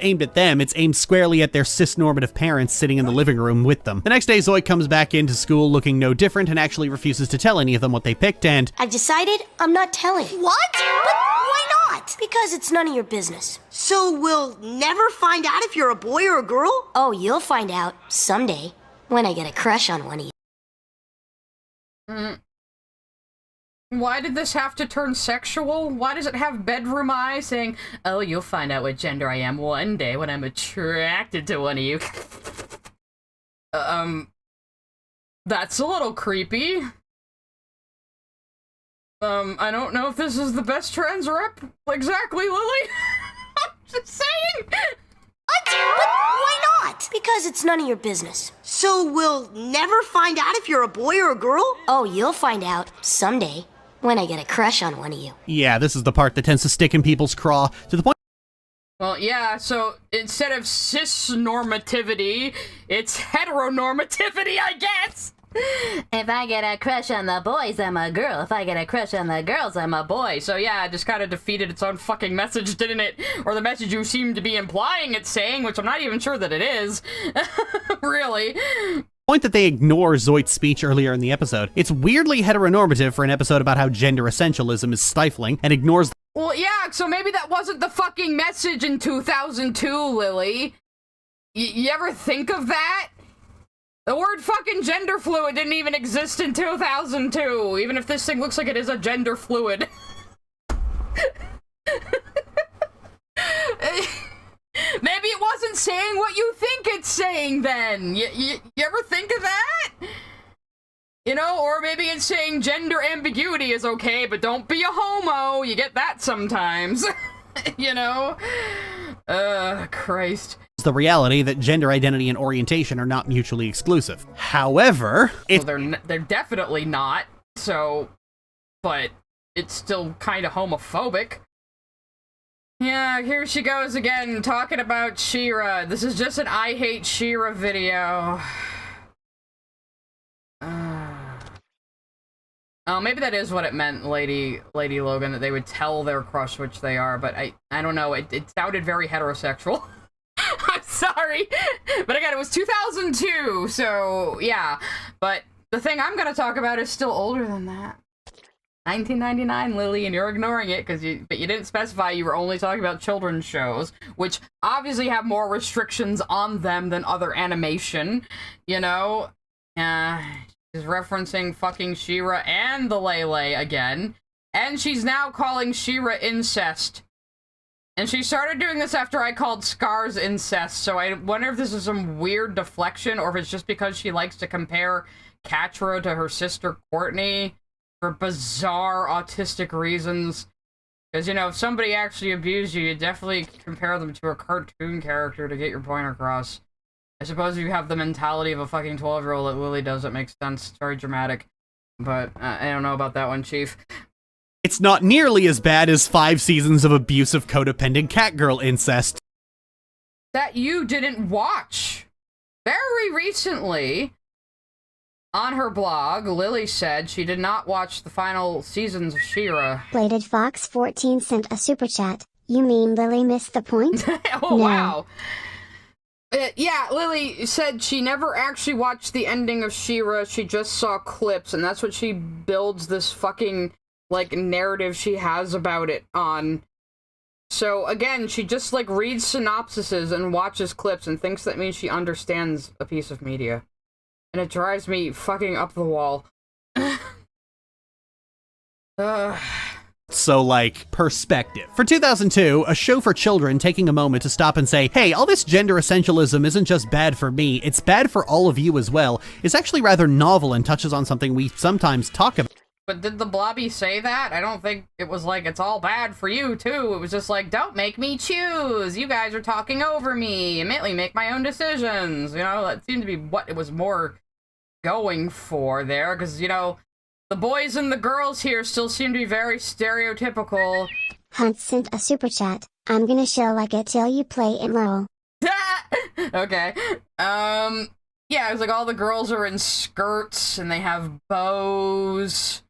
Aimed at them, it's aimed squarely at their cisnormative parents sitting in the living room with them. The next day, Zoid comes back into school looking no different and actually refuses to tell any of them what they picked, and... I've decided I'm not telling. What? But why not? Because it's none of your business. So we'll never find out if you're a boy or a girl? Oh, you'll find out someday when I get a crush on one of you. Why did this have to turn sexual? Why does it have bedroom eyes saying, oh, you'll find out what gender I am one day when I'm attracted to one of you? That's a little creepy. I don't know if this is the best trans rep exactly, Lily. I'm just saying. What? But why not? Because it's none of your business. So we'll never find out if you're a boy or a girl? Oh, you'll find out someday when I get a crush on one of you. Yeah, this is the part that tends to stick in people's craw, to the point... Well, yeah, so instead of cis-normativity, it's heteronormativity, I guess! If I get a crush on the boys, I'm a girl. If I get a crush on the girls, I'm a boy. So yeah, it just kind of defeated its own fucking message, didn't it? Or the message you seem to be implying it's saying, which I'm not even sure that it is. Really. Point that they ignore Zoid's speech earlier in the episode. It's weirdly heteronormative for an episode about how gender essentialism is stifling, and ignores... Well, yeah, so maybe that wasn't the fucking message in 2002, Lily. You ever think of that? The word fucking gender fluid didn't even exist in 2002, even if this thing looks like it is a gender fluid. Maybe it wasn't saying what you think it's saying then. You ever think of that? You know, or maybe it's saying gender ambiguity is okay, but don't be a homo. You get that sometimes. You know? Christ. It's the reality that gender identity and orientation are not mutually exclusive. However, well, they're definitely not. So, but it's still kind of homophobic. Yeah, here she goes again, talking about She-Ra. This is just an I Hate She-Ra video. Oh, maybe that is what it meant, Lady Logan, that they would tell their crush which they are, but I don't know, it sounded very heterosexual. I'm sorry, but again, it was 2002, so yeah. But the thing I'm gonna talk about is still older than that. 1999, Lily, and you're ignoring it but you didn't specify you were only talking about children's shows, which obviously have more restrictions on them than other animation, you know? She's referencing fucking She-Ra and the Lele again, and she's now calling She-Ra incest. And she started doing this after I called Scars incest, so I wonder if this is some weird deflection, or if it's just because she likes to compare Catra to her sister Courtney for bizarre autistic reasons. Because, you know, if somebody actually abused you, you definitely compare them to a cartoon character to get your point across. I suppose if you have the mentality of a fucking 12-year-old that Lily does, it makes sense. It's very dramatic. But I don't know about that one, Chief. It's not nearly as bad as 5 seasons of abusive codependent catgirl incest. That you didn't watch. Very recently, on her blog, Lily said she did not watch the final seasons of She-Ra. Bladed Fox 14 sent a super chat. You mean Lily missed the point? Oh, no. Wow. Yeah, Lily said she never actually watched the ending of She-Ra, she just saw clips, and that's what she builds this fucking, like, narrative she has about it on. So, again, she just, like, reads synopsises and watches clips and thinks that means she understands a piece of media. And it drives me fucking up the wall. So, like, perspective. For 2002, a show for children taking a moment to stop and say, hey, all this gender essentialism isn't just bad for me, it's bad for all of you as well, is actually rather novel and touches on something we sometimes talk about. But did the Blobby say that? I don't think it was like, it's all bad for you, too. It was just like, don't make me choose. You guys are talking over me. Admit me, make my own decisions. You know, that seemed to be what it was more going for there. Because, you know, the boys and the girls here still seem to be very stereotypical. Hunt sent a super chat. I'm gonna show like it till you play it, lol. Okay. Yeah, it was like all the girls are in skirts and they have bows.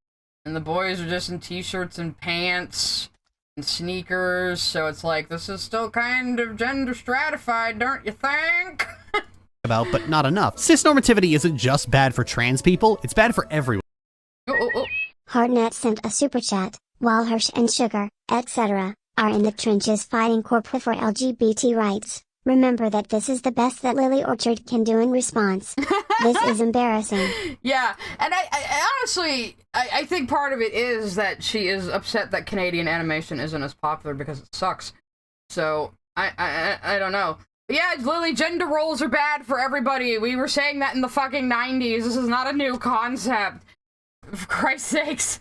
And the boys are just in t-shirts and pants and sneakers. So it's like, this is still kind of gender stratified, don't you think? But not enough. Cisnormativity isn't just bad for trans people, it's bad for everyone. Hardnet sent a super chat. While Hirsch and Sugar, etc., are in the trenches fighting corporate for LGBT rights, remember that this is the best that Lily Orchard can do in response. This is embarrassing. Yeah, and I honestly, I think part of it is that she is upset that Canadian animation isn't as popular because it sucks. So, I don't know. But yeah, Lily, gender roles are bad for everybody. We were saying that in the fucking 90s. This is not a new concept. For Christ's sakes.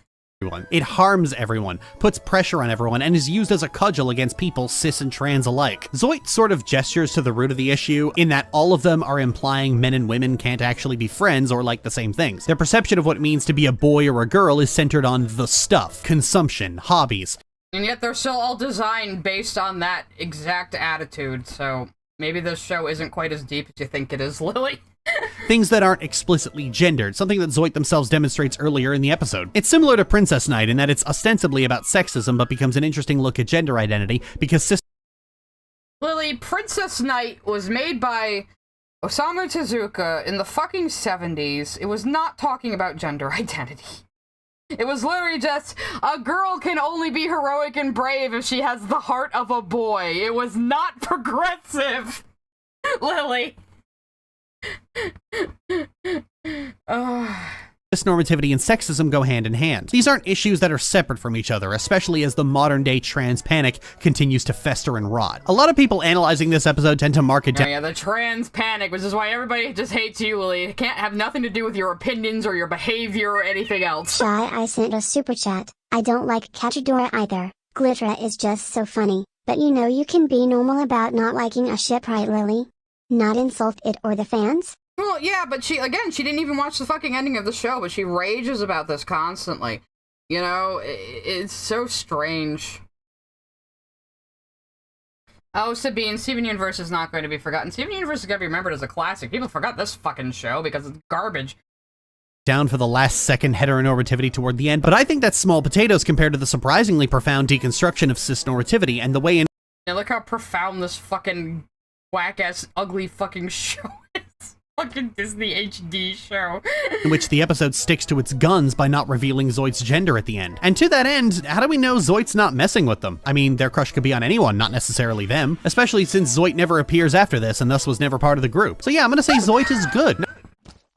It harms everyone, puts pressure on everyone, and is used as a cudgel against people cis and trans alike. Zoit sort of gestures to the root of the issue in that all of them are implying men and women can't actually be friends or like the same things. Their perception of what it means to be a boy or a girl is centered on the stuff, consumption, hobbies. And yet they're still all designed based on that exact attitude, so maybe this show isn't quite as deep as you think it is, Lily. Things that aren't explicitly gendered, something that Zoit themselves demonstrates earlier in the episode. It's similar to Princess Knight in that it's ostensibly about sexism, but becomes an interesting look at gender identity, because Lily, Princess Knight was made by Osamu Tezuka in the fucking 70s. It was not talking about gender identity. It was literally just, a girl can only be heroic and brave if she has the heart of a boy. It was not progressive, Lily. Cisnormativity and sexism go hand in hand. These aren't issues that are separate from each other, especially as the modern-day trans panic continues to fester and rot. A lot of people analyzing this episode tend to mark it down. Yeah, the trans panic, which is why everybody just hates you, Lily. It can't have nothing to do with your opinions or your behavior or anything else. Shy, I sent a super chat. I don't like Cachadora either. Glittra is just so funny. But you know you can be normal about not liking a ship, right, Lily? Not insult it or the fans? Well, yeah, but she didn't even watch the fucking ending of the show, but she rages about this constantly. You know, it's so strange. Oh, Sabine, Steven Universe is not going to be forgotten. Steven Universe is going to be remembered as a classic. People forgot this fucking show because it's garbage. down for the last second heteronormativity toward the end, but I think that's small potatoes compared to the surprisingly profound deconstruction of cisnormativity and the way in Yeah, look how profound this fucking whack-ass, ugly fucking show is. Fucking Disney HD show. which the episode sticks to its guns by not revealing Zoid's gender at the end. And to that end, how do we know Zoid's not messing with them? I mean, their crush could be on anyone, not necessarily them, especially since Zoid never appears after this and thus was never part of the group. So yeah, I'm gonna say Zoid is good. Wait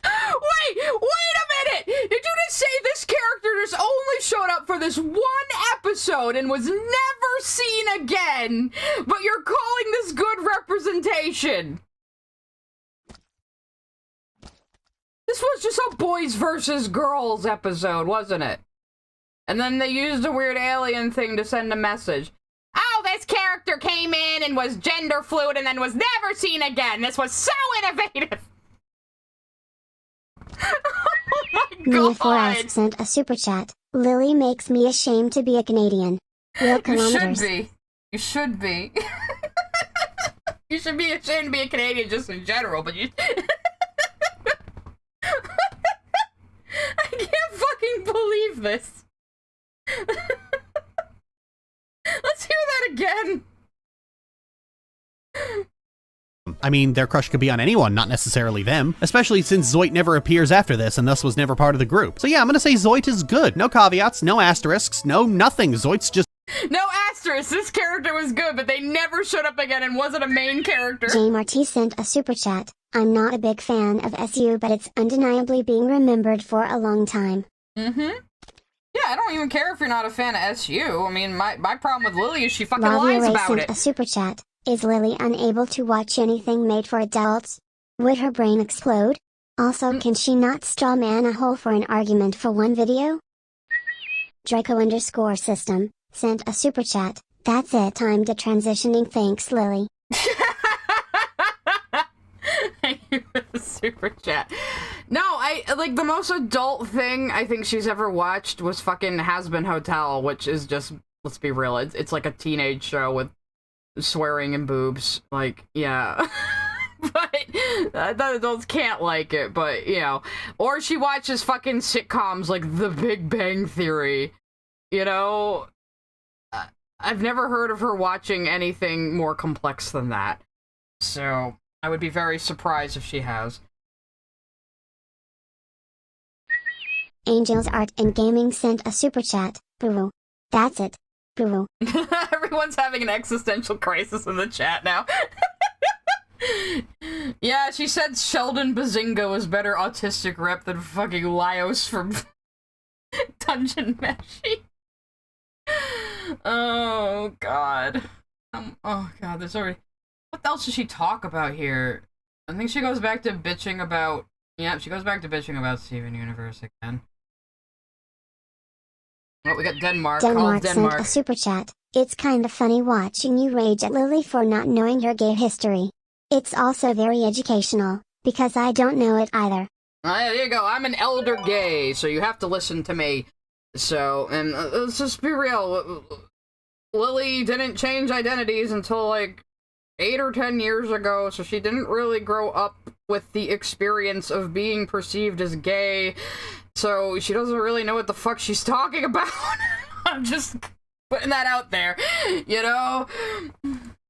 a minute! Did you just say this character just only showed up for this one episode and was never seen again, but you're calling this good representation? This was just a boys versus girls episode, wasn't it? And then they used a weird alien thing to send a message. Oh, this character came in and was gender fluid and then was never seen again. This was so innovative. Oh my god. Mia4S sent a super chat. Lily makes me ashamed to be a Canadian. Real kilometers. You should be. You should be ashamed to be a Canadian just in general, but you... I can't fucking believe this. Let's hear that again. I mean, their crush could be on anyone, not necessarily them, especially since Zoid never appears after this and thus was never part of the group. So yeah, I'm gonna say Zoid is good. No caveats, no asterisks, no nothing. Zoid's just... No asterisk, this character was good, but they never showed up again and wasn't a main character. J. Marty sent a super chat. I'm not a big fan of SU, but it's undeniably being remembered for a long time. Mm-hmm. Yeah, I don't even care if you're not a fan of SU. I mean, my problem with Lily is she fucking Lavia lies Ray about sent it. a super chat. Is Lily unable to watch anything made for adults? Would her brain explode? Also, can she not straw man a hole for an argument for one video? Draco_system sent a super chat. That's it, time to transitioning. Thanks, Lily. Thank you for the super chat. No, like, the most adult thing I think she's ever watched was fucking Has Been Hotel, which is just, let's be real, it's like a teenage show with swearing and boobs. Like, yeah. But the adults can't like it, but, you know. Or she watches fucking sitcoms like The Big Bang Theory. You know? I've never heard of her watching anything more complex than that. So... I would be very surprised if she has. Angels Art and Gaming sent a super chat. Boo. That's it. Boo. Everyone's having an existential crisis in the chat now. Yeah, she said Sheldon Bazinga was better autistic rep than fucking Laios from Dungeon Meshi. Oh god. Oh god, there's already... What else does she talk about here? I think she goes back to bitching about... Yeah, she goes back to bitching about Steven Universe again. Oh, we got Denmark. Denmark Denmark sent a super chat. It's kinda funny watching you rage at Lily for not knowing her gay history. It's also very educational, because I don't know it either. There you go. I'm an elder gay, so you have to listen to me. So, and let's just be real. Lily didn't change identities until, like, 8 or 10 years ago, so she didn't really grow up with the experience of being perceived as gay, so she doesn't really know what the fuck she's talking about. I'm just putting that out there, you know?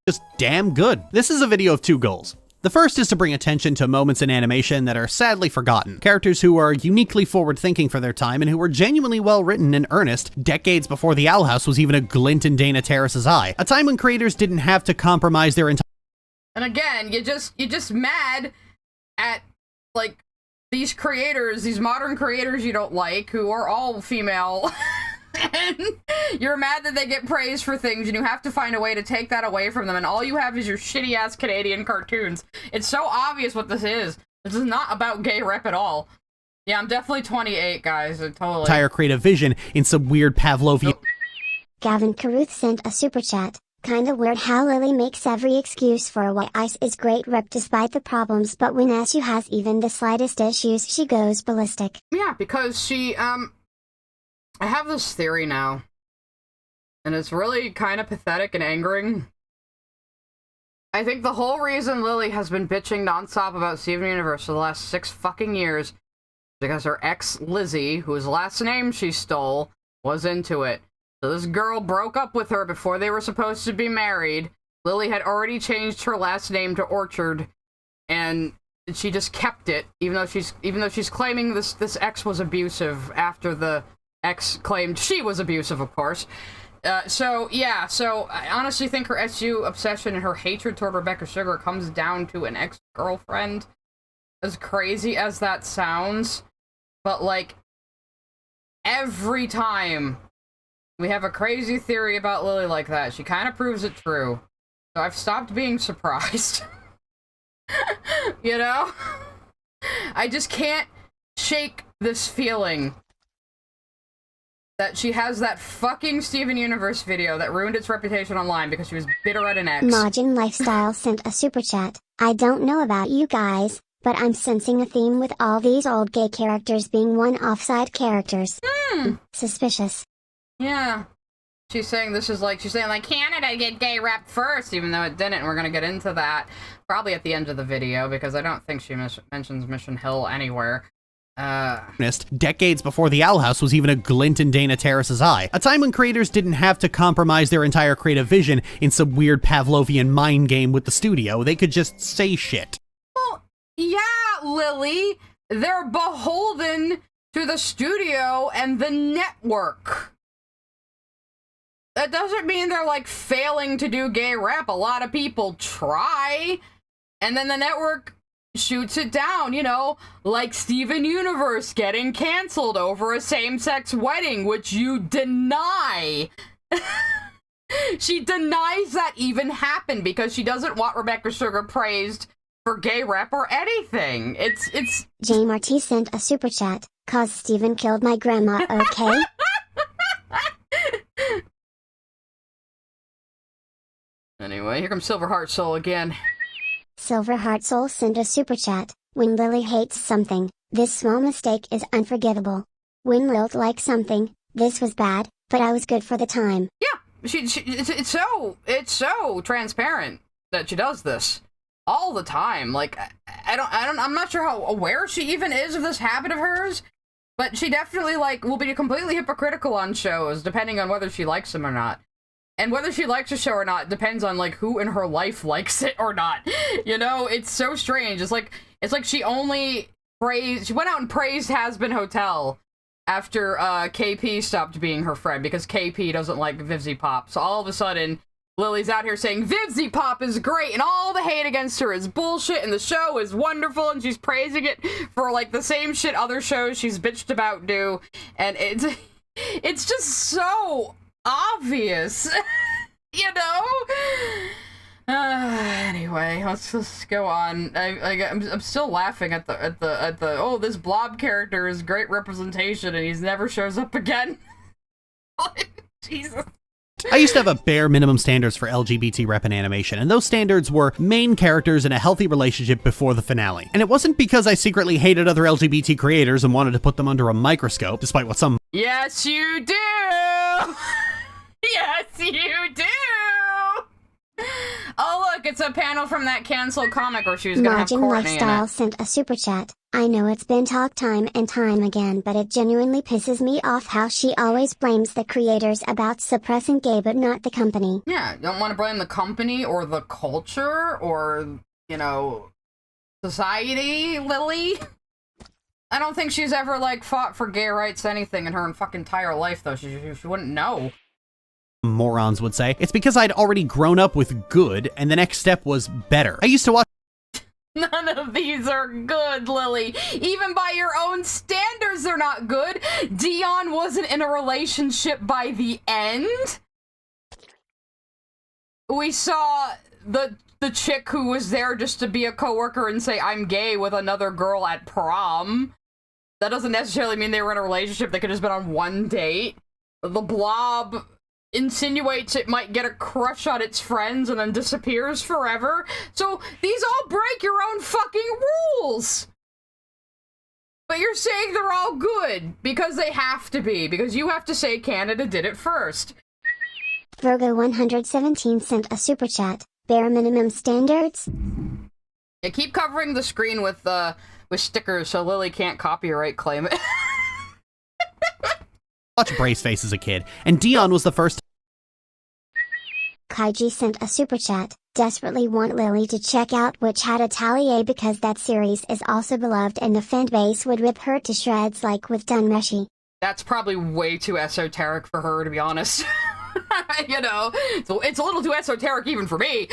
Just damn good. This is a video of two goals. The first is to bring attention to moments in animation that are sadly forgotten. Characters who are uniquely forward-thinking for their time and who were genuinely well-written and earnest decades before the Owl House was even a glint in Dana Terrace's eye. A time when creators didn't have to compromise their entire... And again, you're just mad at, like, these creators, these modern creators you don't like, who are all female, and you're mad that they get praised for things, and you have to find a way to take that away from them, and all you have is your shitty-ass Canadian cartoons. It's so obvious what this is. This is not about gay rep at all. Yeah, I'm definitely 28, guys. Totally. Entire creative vision in some weird Pavlovian... Gavin Caruth sent a super chat. Kinda weird how Lily makes every excuse for why Ice is great rep despite the problems, but when SU has even the slightest issues, she goes ballistic. Yeah, because she, I have this theory now, and it's really kind of pathetic and angering. I think the whole reason Lily has been bitching nonstop about Steven Universe for the last 6 fucking years is because her ex, Lizzie, whose last name she stole, was into it. So this girl broke up with her before they were supposed to be married. Lily had already changed her last name to Orchard, and she just kept it, even though she's claiming this ex was abusive after the ex claimed she was abusive, of course. So I honestly think her SU obsession and her hatred toward Rebecca Sugar comes down to an ex-girlfriend. As crazy as that sounds, but like, every time we have a crazy theory about Lily like that, she kind of proves it true. So I've stopped being surprised. You know? I just can't shake this feeling that she has that fucking Steven Universe video that ruined its reputation online because she was bitter at an ex. Majin Lifestyle sent a super chat. I don't know about you guys, but I'm sensing a theme with all these old gay characters being one-off side characters. Suspicious. Yeah. She's saying Canada get gay rep first, even though it didn't. We're gonna get into that probably at the end of the video, because I don't think she mentions Mission Hill anywhere. Decades before the Owl House was even a glint in Dana Terrace's eye. A time when creators didn't have to compromise their entire creative vision in some weird Pavlovian mind game with the studio. They could just say shit. Well, yeah, Lily. They're beholden to the studio and the network. That doesn't mean they're, like, failing to do gay rap. A lot of people try, and then the network shoots it down, you know, like Steven Universe getting canceled over a same-sex wedding, which you deny. She denies that even happened because she doesn't want Rebecca Sugar praised for gay rap or anything. It's J. Marty sent a super chat, cause Steven killed my grandma, okay? Anyway, here comes Silver Heart Soul again. Silver Heart Soul sent a super chat. When Lily hates something, this small mistake is unforgivable. When Lil likes something, this was bad, but I was good for the time. Yeah, it's so transparent that she does this all the time. Like, I'm not sure how aware she even is of this habit of hers, but she definitely, like, will be completely hypocritical on shows, depending on whether she likes them or not. And whether she likes a show or not depends on, like, who in her life likes it or not. You know, it's so strange. It's like she went out and praised Has Been Hotel after KP stopped being her friend because KP doesn't like Vivzy Pop. So all of a sudden, Lily's out here saying Vivzy Pop is great and all the hate against her is bullshit and the show is wonderful, and she's praising it for, like, the same shit other shows she's bitched about do. And it's just so obvious. You know? Anyway, let's just go on. I'm still laughing at the oh, this blob character is great representation and he's never shows up again. Jesus. I used to have a bare minimum standards for LGBT rep in animation, and those standards were main characters in a healthy relationship before the finale. And it wasn't because I secretly hated other LGBT creators and wanted to put them under a microscope, despite what some— Yes, you do! Yes, you do! Oh, look, it's a panel from that canceled comic where she was gonna have Margin Courtney Lifestyle in it. sent a super chat. I know it's been talked time and time again, but it genuinely pisses me off how she always blames the creators about suppressing gay but not the company. Yeah, you don't want to blame the company or the culture or, you know, society, Lily. I don't think she's ever, like, fought for gay rights anything in her fucking entire life, though. She wouldn't know. Morons would say. It's because I'd already grown up with good, and the next step was better. I used to watch— None of these are good, Lily. Even by your own standards, they're not good. Dion wasn't in a relationship by the end. We saw the chick who was there just to be a coworker and say, I'm gay with another girl at prom. That doesn't necessarily mean they were in a relationship. They could have just been on one date. The blob insinuates it might get a crush on its friends and then disappears forever. So these all break your own fucking rules. But you're saying they're all good because they have to be, because you have to say Canada did it first. Virgo 117 sent a super chat. Bare minimum standards? Yeah, keep covering the screen with with stickers so Lily can't copyright claim it. Watch Braceface as a kid, and Dion was the first. Kaiji sent a super chat. Desperately want Lily to check out Witch Hat Atelier because that series is also beloved and the fan base would rip her to shreds like with Dunmeshi. That's probably way too esoteric for her, to be honest. You know, it's a little too esoteric even for me.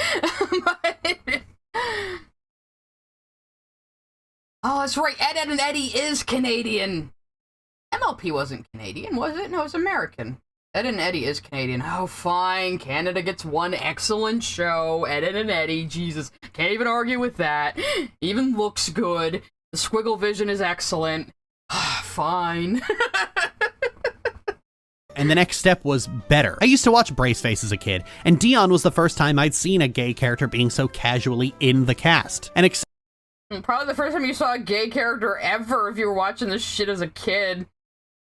Oh, that's right. Ed, Ed, and Eddie is Canadian. MLP wasn't Canadian, was it? No, it was American. Ed, and Eddie is Canadian. Oh, fine. Canada gets one excellent show. Ed, Ed, and Eddie. Jesus. Can't even argue with that. Even looks good. The squiggle vision is excellent. Fine. And the next step was better. I used to watch Braceface as a kid, and Dion was the first time I'd seen a gay character being so casually in the cast. And probably the first time you saw a gay character ever, if you were watching this shit as a kid,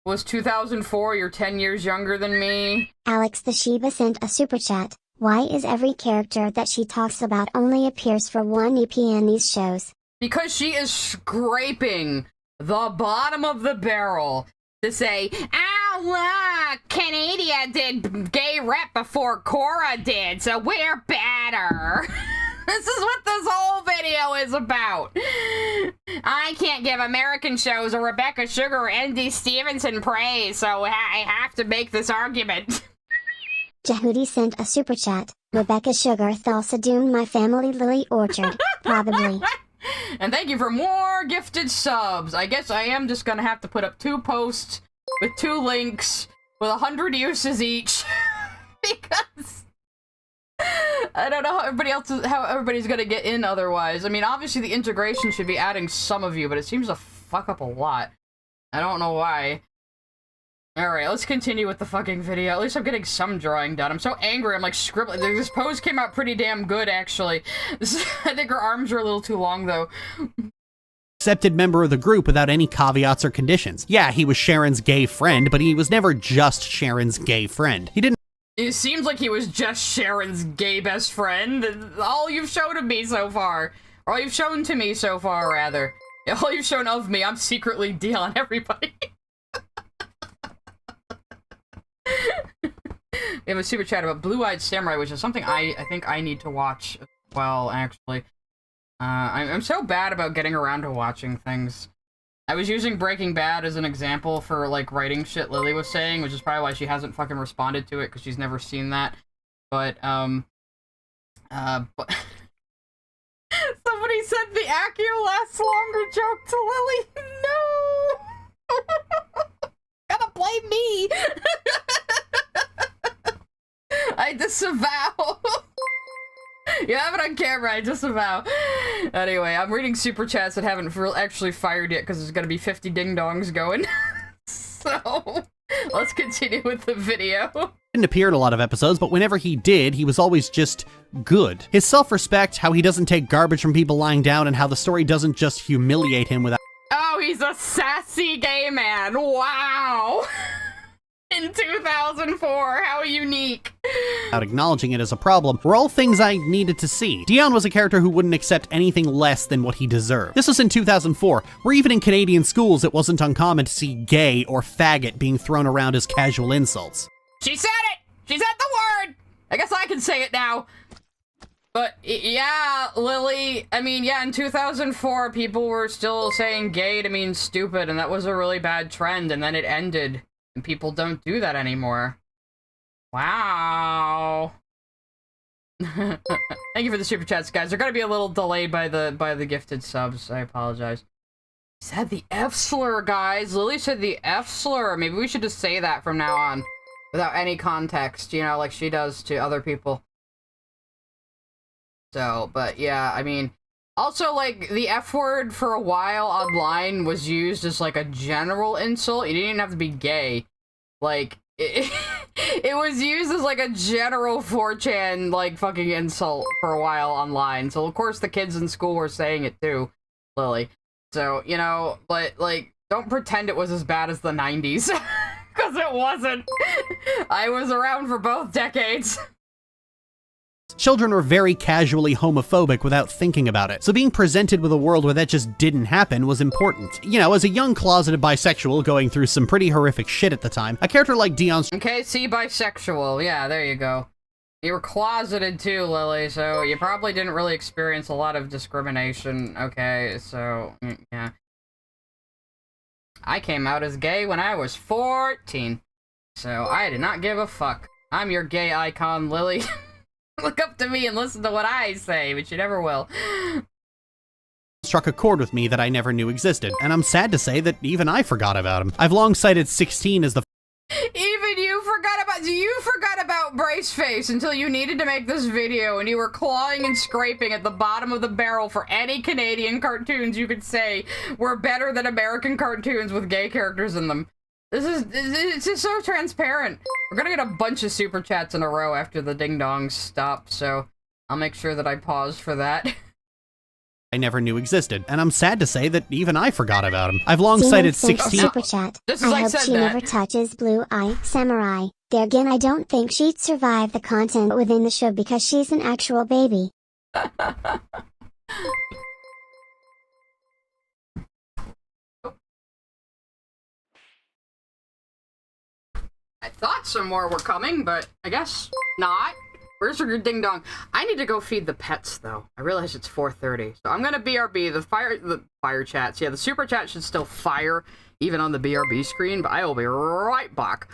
was 2004. You're 10 years younger than me. Alex the Shiba sent a super chat. Why is every character that she talks about only appears for one EP in these shows? Because she is scraping the bottom of the barrel to say, "Oh, look, Canada did gay rep before Cora did, so we're better." This is what this whole video is about. I can't give American shows a Rebecca Sugar or Andy Stevenson praise, so I have to make this argument. Jehudi sent a super chat. Rebecca Sugar Thulsa doomed my family Lily Orchard. Probably. And thank you for more gifted subs. I guess I am just gonna have to put up 2 posts with 2 links with 100 uses each. Because I don't know how everybody's gonna get in otherwise. I mean, obviously the integration should be adding some of you, but it seems to fuck up a lot. I don't know why. Alright, let's continue with the fucking video. At least I'm getting some drawing done. I'm so angry, I'm like scribbling. This pose came out pretty damn good, actually. I think her arms are a little too long, though. Accepted member of the group without any caveats or conditions. Yeah, he was Sharon's gay friend, but he was never just Sharon's gay friend. He didn't. It seems like he was just Sharon's gay best friend. All you've shown of me so far. Or all you've shown to me so far, rather. All you've shown of me, I'm secretly Dion everybody. We have a super chat about Blue-Eyed Samurai, which is something I think I need to watch as well, actually. I'm so bad about getting around to watching things. I was using Breaking Bad as an example for, like, writing shit Lily was saying, which is probably why she hasn't fucking responded to it, because she's never seen that. But, but... Somebody said the Accio lasts longer joke to Lily. No! Gotta blame me! I disavow. You have it on camera, I disavow. Anyway, I'm reading super chats that haven't actually fired yet because there's gonna be 50 ding-dongs going. So, let's continue with the video. Didn't appear in a lot of episodes, but whenever he did, he was always just good. His self-respect, how he doesn't take garbage from people lying down, and how the story doesn't just humiliate him without— Oh, he's a sassy gay man. Wow. In 2004, how unique. Without acknowledging it as a problem, were all things I needed to see. Dion was a character who wouldn't accept anything less than what he deserved. This was in 2004, where even in Canadian schools it wasn't uncommon to see gay or faggot being thrown around as casual insults. She said it! She said the word! I guess I can say it now. But, yeah, Lily, I mean, yeah, in 2004, people were still saying gay to mean stupid, and that was a really bad trend, and then it ended. And people don't do that anymore. Wow. Thank you for the super chats, guys. They're gonna be a little delayed by the gifted subs. I apologize. Said the F slur, guys. Lily said the F slur. Maybe we should just say that from now on, without any context. You know, like she does to other people. So, but yeah, I mean. Also, like, the F word for a while online was used as, like, a general insult. You didn't even have to be gay. Like, it was used as, like, a general 4chan, like, fucking insult for a while online. So, of course, the kids in school were saying it, too, Lily. So, you know, but, like, don't pretend it was as bad as the 90s. Because it wasn't. I was around for both decades. Children were very casually homophobic without thinking about it, so being presented with a world where that just didn't happen was important. You know, as a young closeted bisexual going through some pretty horrific shit at the time, a character like Dion's— Okay, see, bisexual. Yeah, there you go. You were closeted too, Lily, so you probably didn't really experience a lot of discrimination. Okay, so, yeah. I came out as gay when I was 14, so I did not give a fuck. I'm your gay icon, Lily. Look up to me and listen to what I say, but you never will. Struck a chord with me that I never knew existed, and I'm sad to say that even I forgot about him. I've long cited 16 as the— Even you forgot about Braceface until you needed to make this video and you were clawing and scraping at the bottom of the barrel for any Canadian cartoons you could say were better than American cartoons with gay characters in them. It's just so transparent. We're gonna get a bunch of super chats in a row after the ding-dongs stop, so I'll make sure that I pause for that. I never knew existed, and I'm sad to say that even I forgot about him. I've long cited 16— Super chat. Just as I I hope said she that. never touches Blue Eye Samurai. There again, I don't think she'd survive the content within the show because she's an actual baby. I thought some more were coming, but I guess not. Where's your ding dong? I need to go feed the pets though. I realize it's 4:30, so I'm gonna BRB the fire chats. Yeah, the super chat should still fire even on the BRB screen, but I will be right back.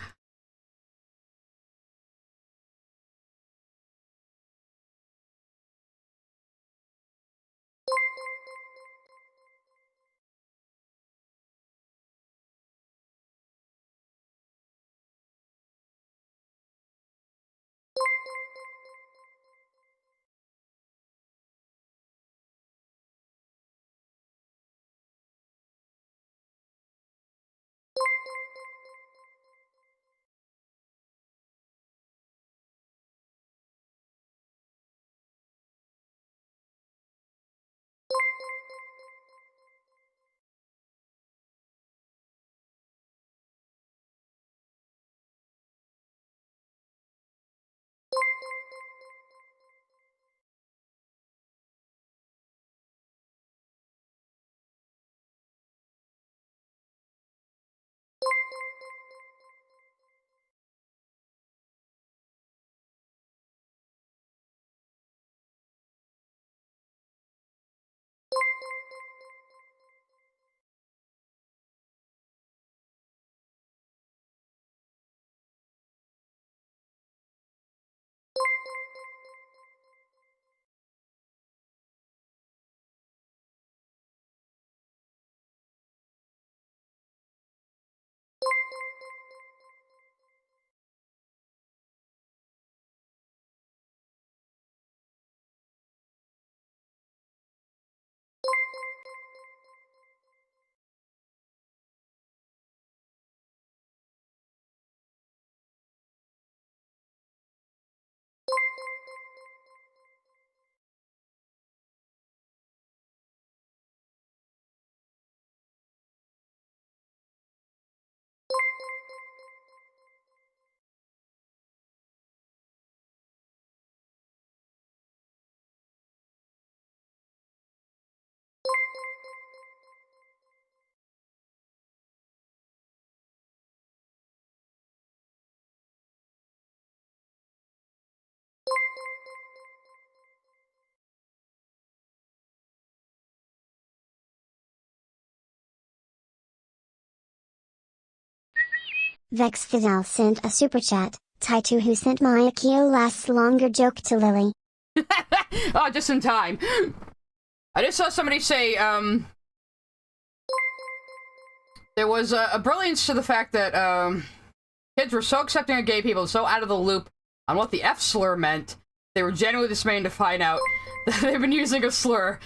Vex Fidel sent a super chat. Taitu who sent my Akio lasts longer joke to Lily. Oh, just in time. I just saw somebody say, there was a brilliance to the fact that, kids were so accepting of gay people, so out of the loop on what the F slur meant, they were genuinely dismayed to find out that they've been using a slur.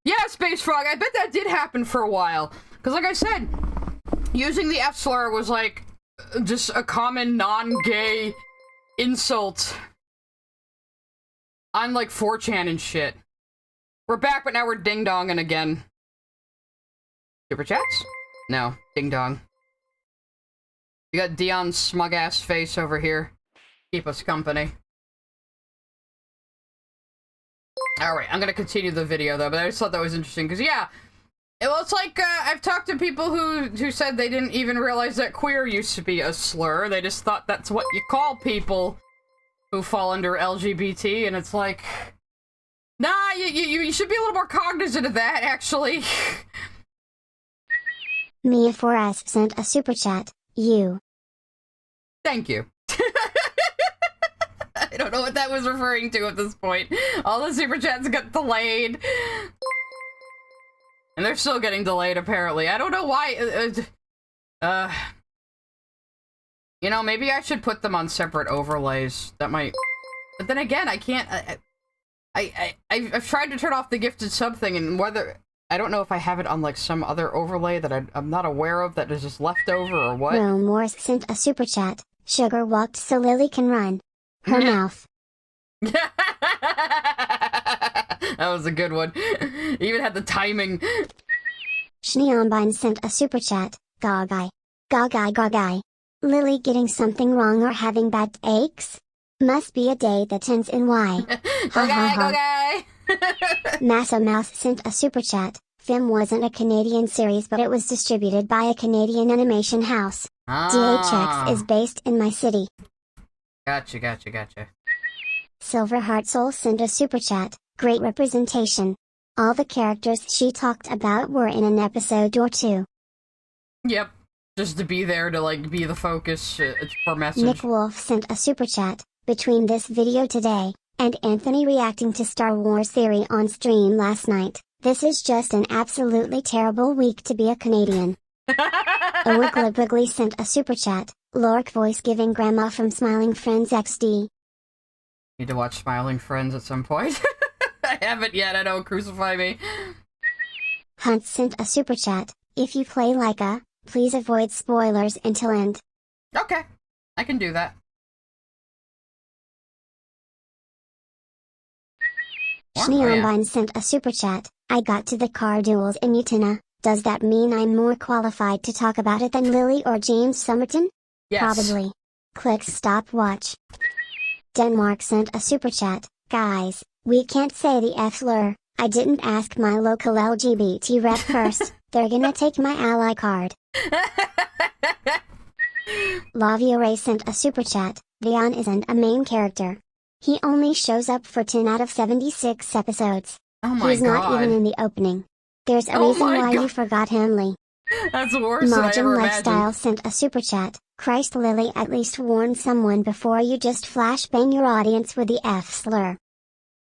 Yeah, Space Frog, I bet that did happen for a while. Because like I said, using the F slur was like, just a common non-gay insult on like 4chan and shit. We're back, but now we're ding-donging again. Super chats? No, ding-dong. You got Dion's smug-ass face over here. Keep us company. Alright, I'm gonna continue the video though, but I just thought that was interesting, because yeah, it's like, I've talked to people who said they didn't even realize that queer used to be a slur. They just thought that's what you call people who fall under LGBT, and it's like, nah, you should be a little more cognizant of that, actually. Mia4S sent a super chat. You. Thank you. I don't know what that was referring to at this point. All the super chats got delayed. And they're still getting delayed, apparently. I don't know why. You know, maybe I should put them on separate overlays. That might... But then again, I can't... I've tried to turn off the gifted sub thing, and whether... I don't know if I have it on, like, some other overlay that I'm not aware of that is just left over or what. Rome Morris sent a super chat. Sugar walked so Lily can run. Her mouth. That was a good one. Even had the timing. Schneombine sent a super chat. Gogai. Gogai gogai. Lily getting something wrong or having bad aches? Must be a day that ends in Y. Gogai, gogai. Massa Mouse sent a super chat. Film wasn't a Canadian series, but it was distributed by a Canadian animation house. DHX is based in my city. Gotcha. Silver Heart Soul sent a super chat. Great representation. All the characters she talked about were in an episode or two. Yep. Just to be there to, like, be the focus for message. Nick Wolf sent a super chat. Between this video today, and Anthony reacting to Star Wars Theory on stream last night, this is just an absolutely terrible week to be a Canadian. Owiggly sent a super chat. Lorch voice giving grandma from Smiling Friends XD. Need to watch Smiling Friends at some point. I haven't yet, I don't crucify me. Hunt sent a super chat. If you play Leica, please avoid spoilers until end. Okay, I can do that. Schneombine sent a super chat. I got to the car duels in Utina. Does that mean I'm more qualified to talk about it than Lily or James Somerton? Yes. Probably. Click stopwatch. Denmark sent a super chat. Guys, we can't say the F slur. I didn't ask my local LGBT rep first. They're gonna take my ally card. Lavia Ray sent a super chat. Vian isn't a main character. He only shows up for 10 out of 76 episodes. Oh my He's not God. even in the opening. There's a reason why you forgot Henley. That's worse than I Majin ever Lifestyle imagined. sent a super chat. Christ, Lily, at least warn someone before you just flashbang your audience with the F slur.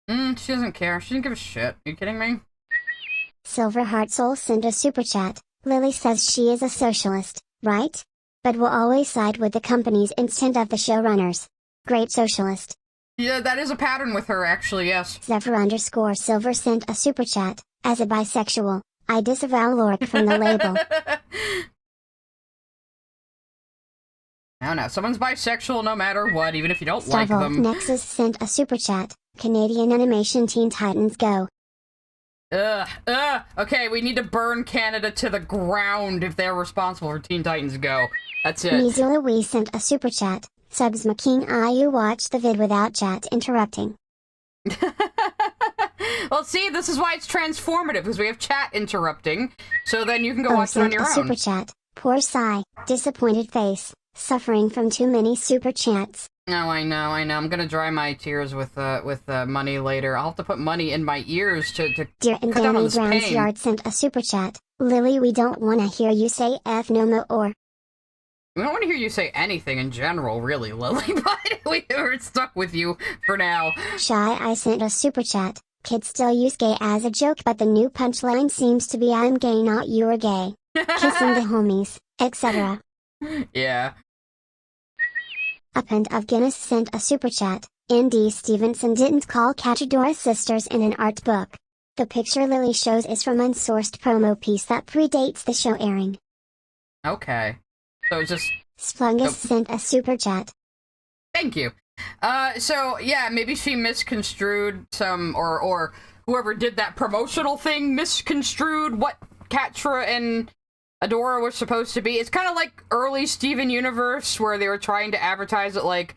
She doesn't care. She doesn't give a shit. Are you kidding me? Silver Heart Soul sent a super chat. Lily says she is a socialist, right? But will always side with the companies instead of the showrunners. Great socialist. Yeah, that is a pattern with her, actually, yes. Zephyr_Silver sent a super chat. As a bisexual, I disavow Lorch from the label. No, someone's bisexual no matter what, even if you don't like them. Nexus sent a super chat. Canadian animation Teen Titans Go. Okay, we need to burn Canada to the ground if they're responsible for Teen Titans Go. That's it. Mizula Wee sent a super chat. Subs Making IU watch the vid without chat interrupting. Well, see, this is why it's transformative, because we have chat interrupting, so then you can go watch it on your own. Super chat. Poor sigh. Disappointed face. Suffering from too many super chats. No, I know. I'm gonna dry my tears with money later. I'll have to put money in my ears to Dear and cut down on Danny this Brown's pain. Yard sent a super chat. Lily, we don't want to hear you say F no mo or. We don't want to hear you say anything in general, really, Lily, but we're stuck with you for now. Shy I sent a super chat. Kids still use gay as a joke, but the new punchline seems to be I'm gay, not you're gay. Kissing the homies, etc. Yeah. Append of Guinness sent a super chat. Indy Stevenson didn't call Cachadora sisters in an art book. The picture Lily shows is from unsourced promo piece that predates the show airing. Okay. So it's just... Splungus sent a super chat. Thank you. So, yeah, maybe she misconstrued some, or whoever did that promotional thing misconstrued what Catra and Adora was supposed to be. It's kind of like early Steven Universe, where they were trying to advertise it like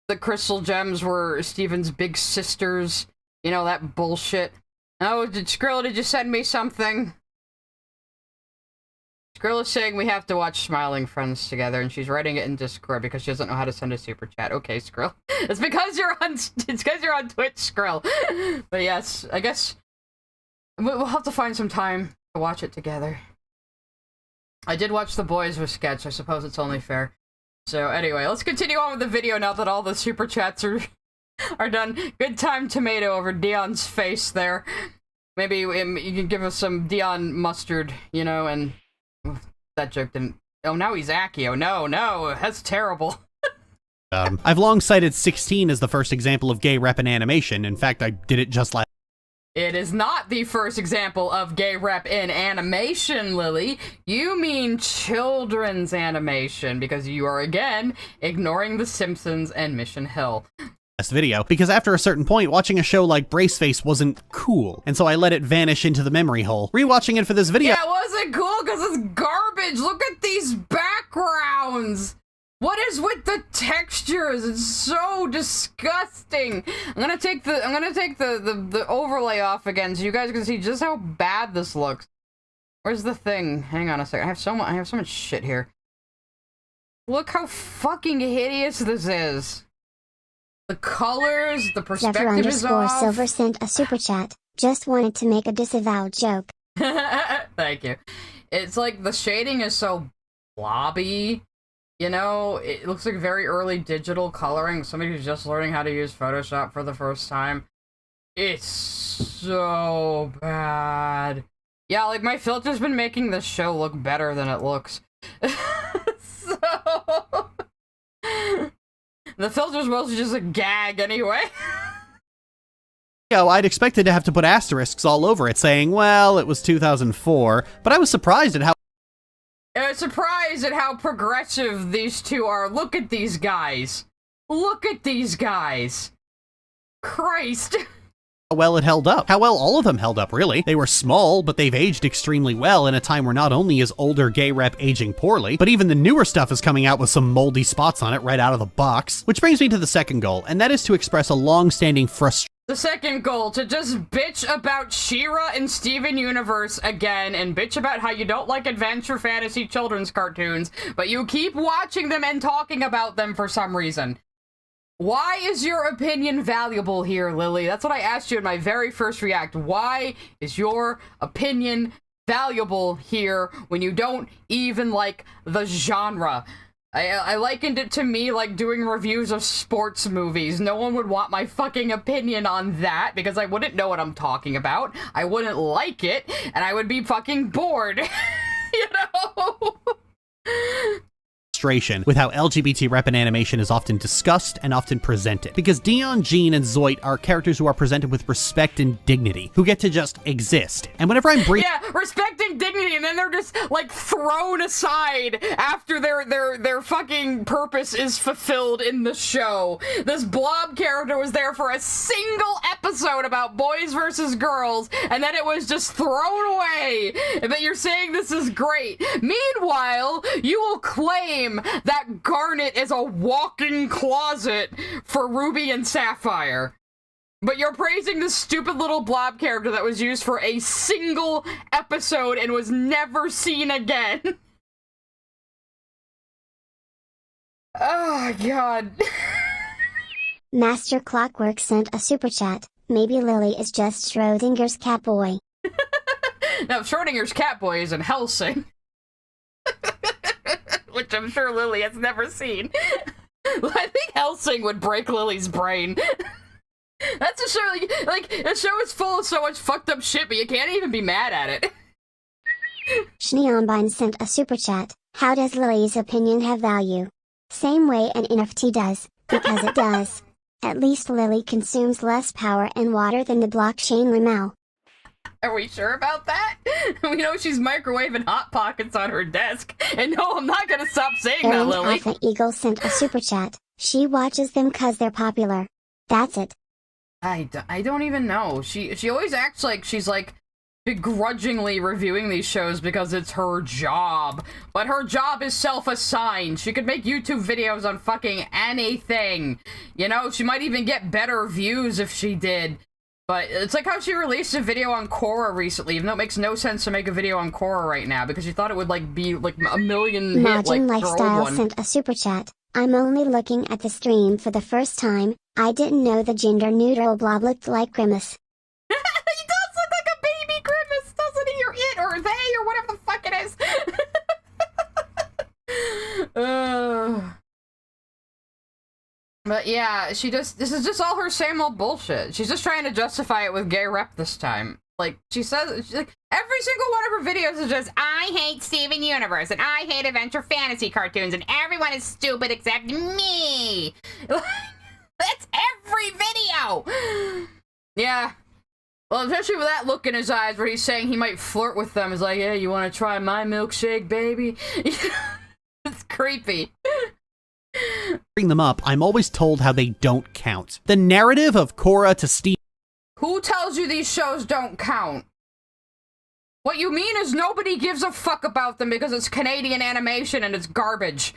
the crystal gems were Steven's big sisters, You know, that bullshit. Oh, Skrill, did you send me something? Skrill is saying we have to watch Smiling Friends together, and she's writing it in Discord because she doesn't know how to send a super chat. Okay, Skrill. It's because you're on Twitch, Skrill. But yes, I guess we'll have to find some time to watch it together. I did watch The Boys with Sketch. I suppose it's only fair. So anyway, let's continue on with the video now that all the super chats are done. Good time tomato over Dion's face there. Maybe you can give us some Dion mustard, you know, and that joke didn't. Oh, now he's Aki. Oh, no, that's terrible. I've long cited 16 as the first example of gay rep in animation. In fact, I did it just last. It is not the first example of gay rep in animation, Lily. You mean children's animation, because you are, again, ignoring The Simpsons and Mission Hill. Video, because after a certain point, watching a show like Braceface wasn't cool, and so I let it vanish into the memory hole. Rewatching it for this video. Yeah, it wasn't cool because it's garbage. Look at these backgrounds. What is with the textures? It's so disgusting. I'm gonna take the overlay off again so you guys can see just how bad this looks. Where's the thing? Hang on a second. I have so much shit here. Look how fucking hideous this is. The colors, the perspective is off. Silver sent a super chat. Just wanted to make a disavowed joke. Thank you. It's like the shading is so blobby. You know, it looks like very early digital coloring. Somebody who's just learning how to use Photoshop for the first time. It's so bad. Yeah, like my filter's been making this show look better than it looks. So... The filter's mostly just a gag anyway. I'd expected to have to put asterisks all over it saying, well, it was 2004, but I was surprised at how progressive these two are. Look at these guys. Look at these guys. Christ. How well it held up. How well all of them held up, really. They were small, but they've aged extremely well in a time where not only is older gay rep aging poorly, but even the newer stuff is coming out with some moldy spots on it right out of the box. Which brings me to the second goal, and that is to express a long-standing frustration. The second goal, to just bitch about She-Ra and Steven Universe again, and bitch about how you don't like adventure fantasy children's cartoons, but you keep watching them and talking about them for some reason. Why is your opinion valuable here, Lily? That's what I asked you in my very first react. Why is your opinion valuable here when you don't even like the genre? I likened it to me like doing reviews of sports movies. No one would want my fucking opinion on that because I wouldn't know what I'm talking about. I wouldn't like it, and I would be fucking bored. You know? With how LGBT rep in animation is often discussed and often presented. Because Dion, Jean, and Zoid are characters who are presented with respect and dignity, who get to just exist. And whenever I'm yeah, respect and dignity, and then they're just, like, thrown aside after their fucking purpose is fulfilled in the show. This blob character was there for a single episode about boys versus girls, and then it was just thrown away. But you're saying this is great. Meanwhile, you will claim that Garnet is a walking closet for Ruby and Sapphire. But you're praising this stupid little blob character that was used for a single episode and was never seen again. Oh, God. Master Clockwork sent a super chat. Maybe Lily is just Schrodinger's cat boy. No, Schrodinger's cat boy is in Hellsing. Which I'm sure Lily has never seen. I think Hellsing would break Lily's brain. That's a show, like, the show is full of so much fucked up shit, but you can't even be mad at it. Schneonbine sent a super chat. How does Lily's opinion have value? Same way an NFT does, because it does. At least Lily consumes less power and water than the blockchain Rimao. Are we sure about that? We know she's microwaving Hot Pockets on her desk. And no, I'm not gonna stop saying that, Lily. Alpha Eagle sent a super chat. She watches them cause they're popular. That's it. I don't even know. She always acts like she's like begrudgingly reviewing these shows because it's her job. But her job is self-assigned. She could make YouTube videos on fucking anything. You know, she might even get better views if she did. But it's like how she released a video on Korra recently, even though it makes no sense to make a video on Korra right now, because she thought it would, like, be, like, a million hit, like, Margin her old Lifestyle one. sent a super chat. I'm only looking at the stream for the first time. I didn't know the gender neutral blob looked like Grimace. He does look like a baby Grimace, doesn't he? Or it, or they, or whatever the fuck it is. But yeah, this is just all her same old bullshit. She's just trying to justify it with gay rep this time. Like, she's like, every single one of her videos is just, I hate Steven Universe, and I hate adventure fantasy cartoons, and everyone is stupid except me. That's every video. Yeah. Well, especially with that look in his eyes where he's saying he might flirt with them. He's like, yeah, you want to try my milkshake, baby? It's creepy. Bring them up, I'm always told how they don't count. The narrative of Korra to Steve. Who tells you these shows don't count? What you mean is nobody gives a fuck about them because it's Canadian animation and it's garbage.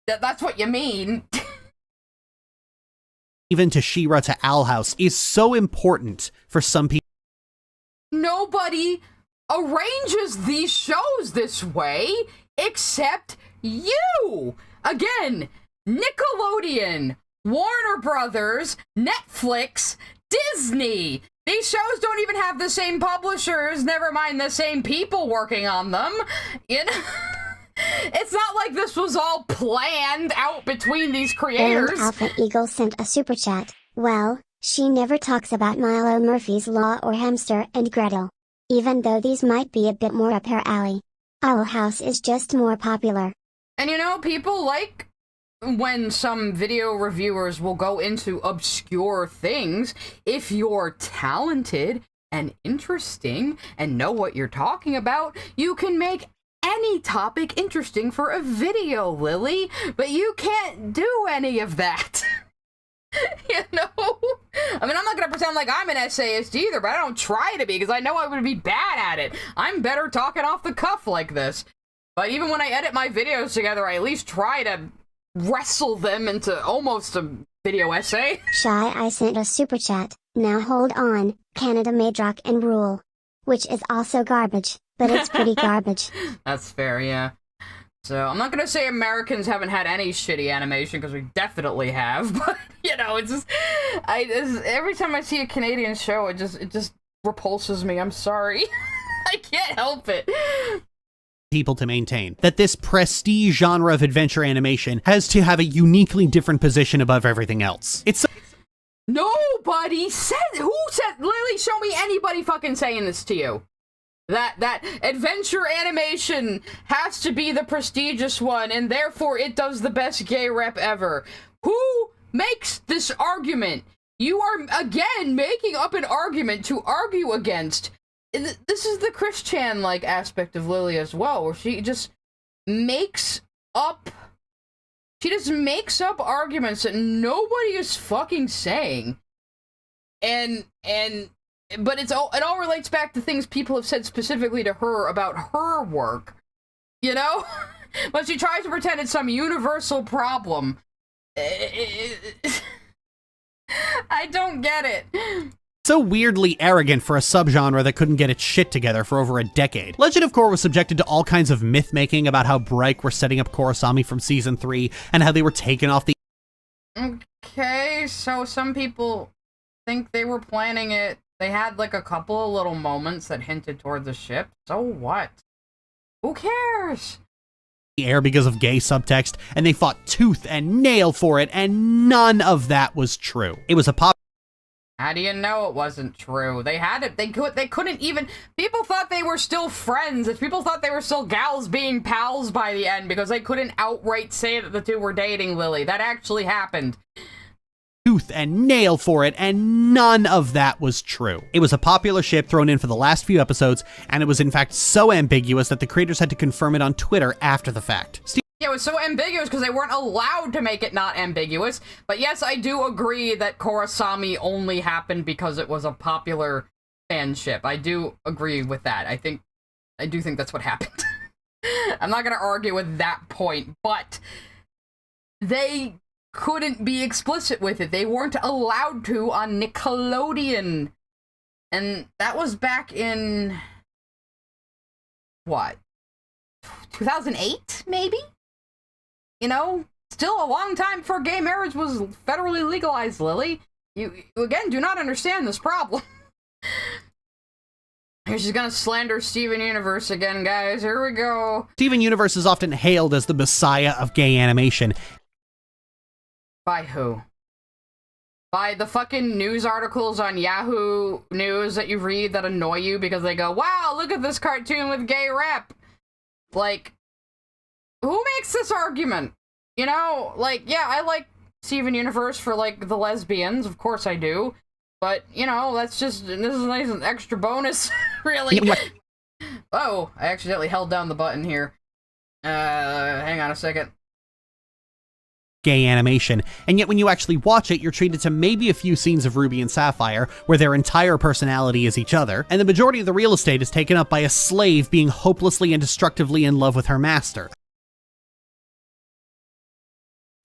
That's what you mean. Even to She-Ra to Owl House is so important for some people. Nobody arranges these shows this way except you. Again, Nickelodeon, Warner Brothers, Netflix, Disney. These shows don't even have the same publishers, never mind the same people working on them. You know? It's not like this was all planned out between these creators. And Alpha Eagle sent a super chat. Well, she never talks about Milo Murphy's Law or Hamster and Gretel. Even though these might be a bit more up her alley. Owl House is just more popular. And you know, people like when some video reviewers will go into obscure things. If you're talented and interesting and know what you're talking about, you can make any topic interesting for a video, Lily. But you can't do any of that. You know? I mean, I'm not gonna pretend like I'm an essayist either, but I don't try to be, because I know I would be bad at it. I'm better talking off the cuff like this. But even when I edit my videos together, I at least try to wrestle them into almost a video essay. Shy I sent a super chat. Now hold on, Canada made rock and rule. Which is also garbage, but it's pretty garbage. That's fair, yeah. So, I'm not gonna say Americans haven't had any shitty animation, because we definitely have, but, you know, it's just, every time I see a Canadian show, it just repulses me, I'm sorry. I can't help it. People to maintain that this prestige genre of adventure animation has to have a uniquely different position above everything else. It's Nobody said, who said, Lily, show me anybody fucking saying this to you. That adventure animation has to be the prestigious one, and therefore it does the best gay rep ever. Who makes this argument? You are, again, making up an argument to argue against. This is the Chris Chan-like aspect of Lily as well, where she just makes up arguments that nobody is fucking saying. But it all relates back to things people have said specifically to her about her work. You know? But she tries to pretend it's some universal problem. I don't get it. so weirdly arrogant for a subgenre that couldn't get its shit together for over a decade. Legend of Korra was subjected to all kinds of myth-making about how Breik were setting up Korrasami from Season 3, and how they were taken off the... Okay, so some people think they were planning it. They had, like, a couple of little moments that hinted toward the ship. So what? Who cares? Air because of gay subtext, and they fought tooth and nail for it, and none of that was true. It was a pop... How do you know it wasn't true? They had it. They couldn't even... People thought they were still friends. People thought they were still gals being pals by the end because they couldn't outright say that the two were dating Lily. That actually happened. Tooth and nail for it, and none of that was true. It was a popular ship thrown in for the last few episodes, and it was in fact so ambiguous that the creators had to confirm it on Twitter after the fact. Yeah, it was so ambiguous because they weren't allowed to make it not ambiguous. But yes, I do agree that Korrasami only happened because it was a popular fanship. I do agree with that. I do think that's what happened. I'm not gonna argue with that point, but they couldn't be explicit with it. They weren't allowed to on Nickelodeon. And that was back in... what? 2008, maybe? You know? Still a long time before gay marriage was federally legalized, Lily. You again, do not understand this problem. Here she's gonna slander Steven Universe again, guys. Here we go. Steven Universe is often hailed as the messiah of gay animation. By who? By the fucking news articles on Yahoo News that you read that annoy you because they go, wow, look at this cartoon with gay rep. Like, who makes this argument? You know, like, yeah, I like Steven Universe for, like, the lesbians. Of course I do. But, you know, this is a nice extra bonus, really. Oh, I accidentally held down the button here. Hang on a second. Gay animation, and yet when you actually watch it, you're treated to maybe a few scenes of Ruby and Sapphire, where their entire personality is each other, and the majority of the real estate is taken up by a slave being hopelessly and destructively in love with her master.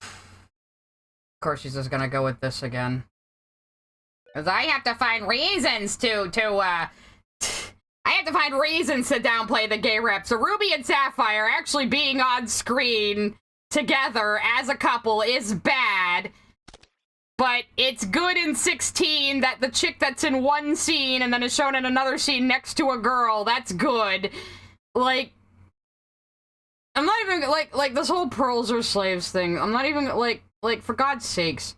Of course she's just gonna go with this again. Because I have to find reasons to downplay the gay rep. So Ruby and Sapphire actually being on screen together as a couple is bad. But it's good in 16 that the chick that's in one scene and then is shown in another scene next to a girl, that's good. Like, I'm not even, like this whole pearls are slaves thing, I'm not even, like, for God's sakes.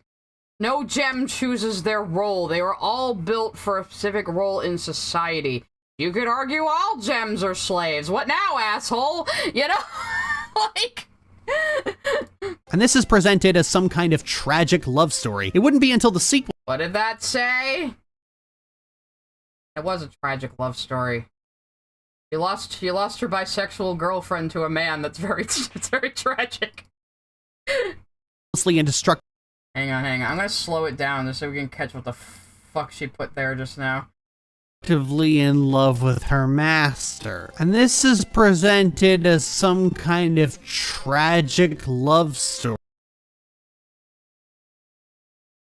No gem chooses their role. They were all built for a specific role in society. You could argue all gems are slaves. What now, asshole? You know? Like... And this is presented as some kind of tragic love story. It wouldn't be until the sequel... What did that say? It was a tragic love story. You lost your bisexual girlfriend to a man. It's very tragic. And destructive. Hang on. I'm gonna slow it down just so we can catch what the fuck she put there just now. In love with her master. And this is presented as some kind of tragic love story.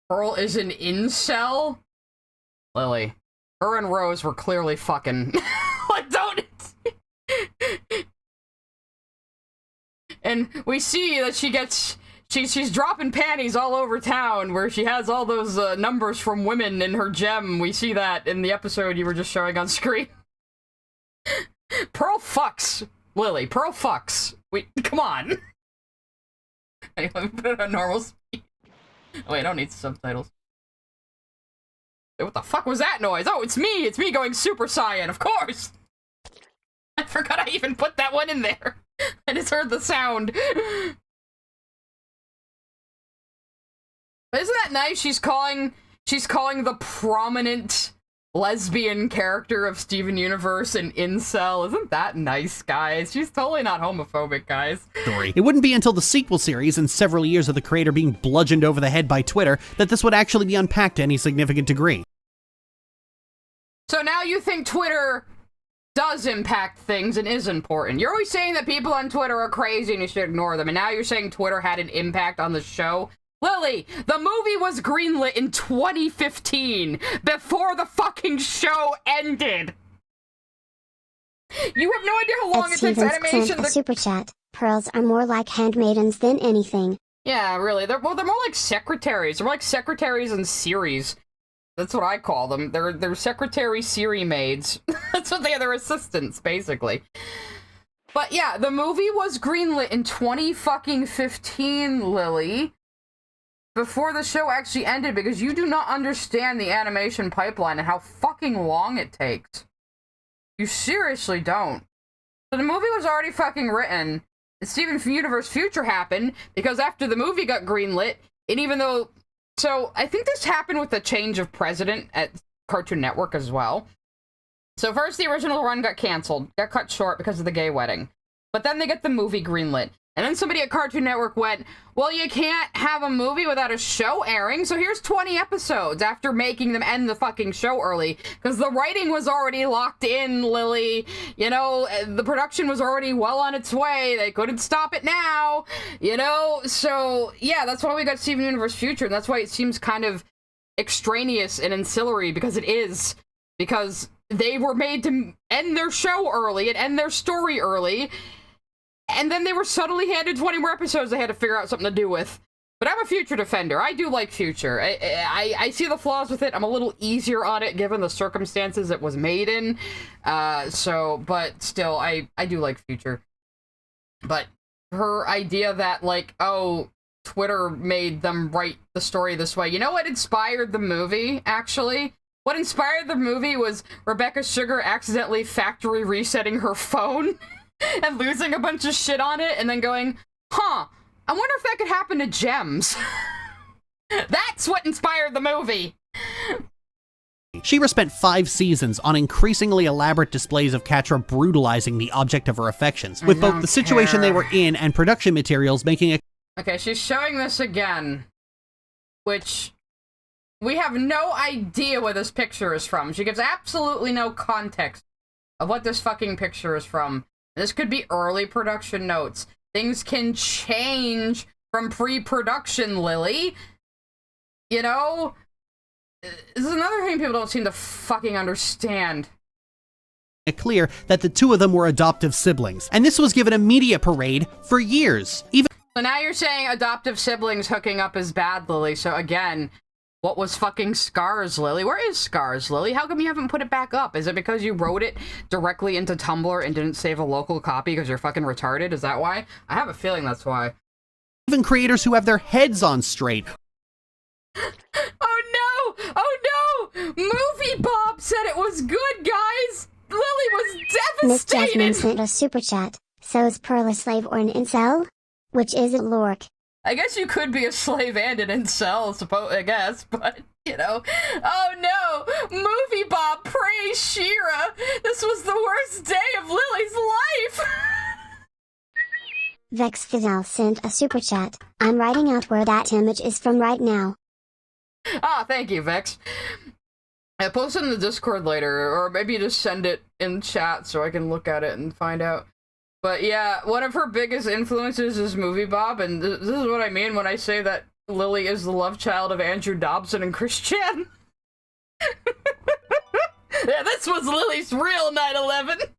Pearl is an incel? Lily. Her and Rose were clearly fucking. Like, don't... And we see that she gets... She's dropping panties all over town, where she has all those numbers from women in her gem. We see that in the episode you were just showing on screen. Pearl fucks, Lily. Pearl fucks. Come on. Anyway, let me put it on normal speed. Oh, wait, I don't need subtitles. Wait, what the fuck was that noise? Oh, it's me! It's me going Super Saiyan, of course! I forgot I even put that one in there. I just heard the sound. But isn't that nice? She's calling the prominent lesbian character of Steven Universe an incel. Isn't that nice, guys? She's totally not homophobic, guys. It wouldn't be until the sequel series and several years of the creator being bludgeoned over the head by Twitter that this would actually be unpacked to any significant degree. So now you think Twitter does impact things and is important. You're always saying that people on Twitter are crazy and you should ignore them, and now you're saying Twitter had an impact on the show? Lily, the movie was greenlit in 2015, before the fucking show ended. You have no idea how long it takes animation. Super chat. Pearls are more like handmaidens than anything. Yeah, really. They're more like secretaries. They're more like secretaries in series. That's what I call them. They're secretary Siri maids. That's what they are. They're assistants, basically. But yeah, the movie was greenlit in 2015, Lily. Before the show actually ended, because you do not understand the animation pipeline and how fucking long it takes. You seriously don't. So the movie was already fucking written. And Steven Universe Future happened because after the movie got greenlit, and even though... So, I think this happened with the change of president at Cartoon Network as well. So first the original run got canceled, got cut short because of the gay wedding. But then they get the movie greenlit. And then somebody at Cartoon Network went, well, you can't have a movie without a show airing, so here's 20 episodes after making them end the fucking show early. Because the writing was already locked in, Lily. You know, the production was already well on its way. They couldn't stop it now. You know, so yeah, that's why we got Steven Universe Future. And that's why it seems kind of extraneous and ancillary, because it is. because they were made to end their show early and end their story early, and then they were suddenly handed 20 more episodes they had to figure out something to do with. But I'm a Future defender. I do like Future. I see the flaws with it. I'm a little easier on it given the circumstances it was made in. But still, I do like Future. But her idea that, like, oh, Twitter made them write the story this way. You know what inspired the movie, actually? What inspired the movie was Rebecca Sugar accidentally factory resetting her phone and losing a bunch of shit on it and then going, huh, I wonder if that could happen to Gems. That's what inspired the movie. She spent 5 seasons on increasingly elaborate displays of Catra brutalizing the object of her affections, with both the situation they were in and production materials making it. Okay, she's showing this again, which we have no idea where this picture is from. She gives absolutely no context of what this fucking picture is from. This could be early production notes. Things can change from pre-production, Lily. You know? This is another thing people don't seem to fucking understand. Clear that the two of them were adoptive siblings, and this was given a media parade for years. So now you're saying adoptive siblings hooking up is bad, Lily. So again, what was fucking Scars, Lily? Where is Scars, Lily? How come you haven't put it back up? Is it because you wrote it directly into Tumblr and didn't save a local copy because you're fucking retarded? Is that why? I have a feeling that's why. Even creators who have their heads on straight. Oh no! Oh no! Movie Bob said it was good, guys! Lily was Miss devastated! Jasmine sent a super chat. So is Pearl a slave or an incel? Which is it, Lorch? I guess you could be a slave and an incel, I guess, but, you know. Oh no! Movie Bob, praise Shira! This was the worst day of Lily's life! Vex Fidel sent a super chat. I'm writing out where that image is from right now. Ah, thank you, Vex. I'll post it in the Discord later, or maybe just send it in chat so I can look at it and find out. But yeah, one of her biggest influences is Movie Bob, and this is what I mean when I say that Lily is the love child of Andrew Dobson and Christian. Yeah, this was Lily's real 9/11.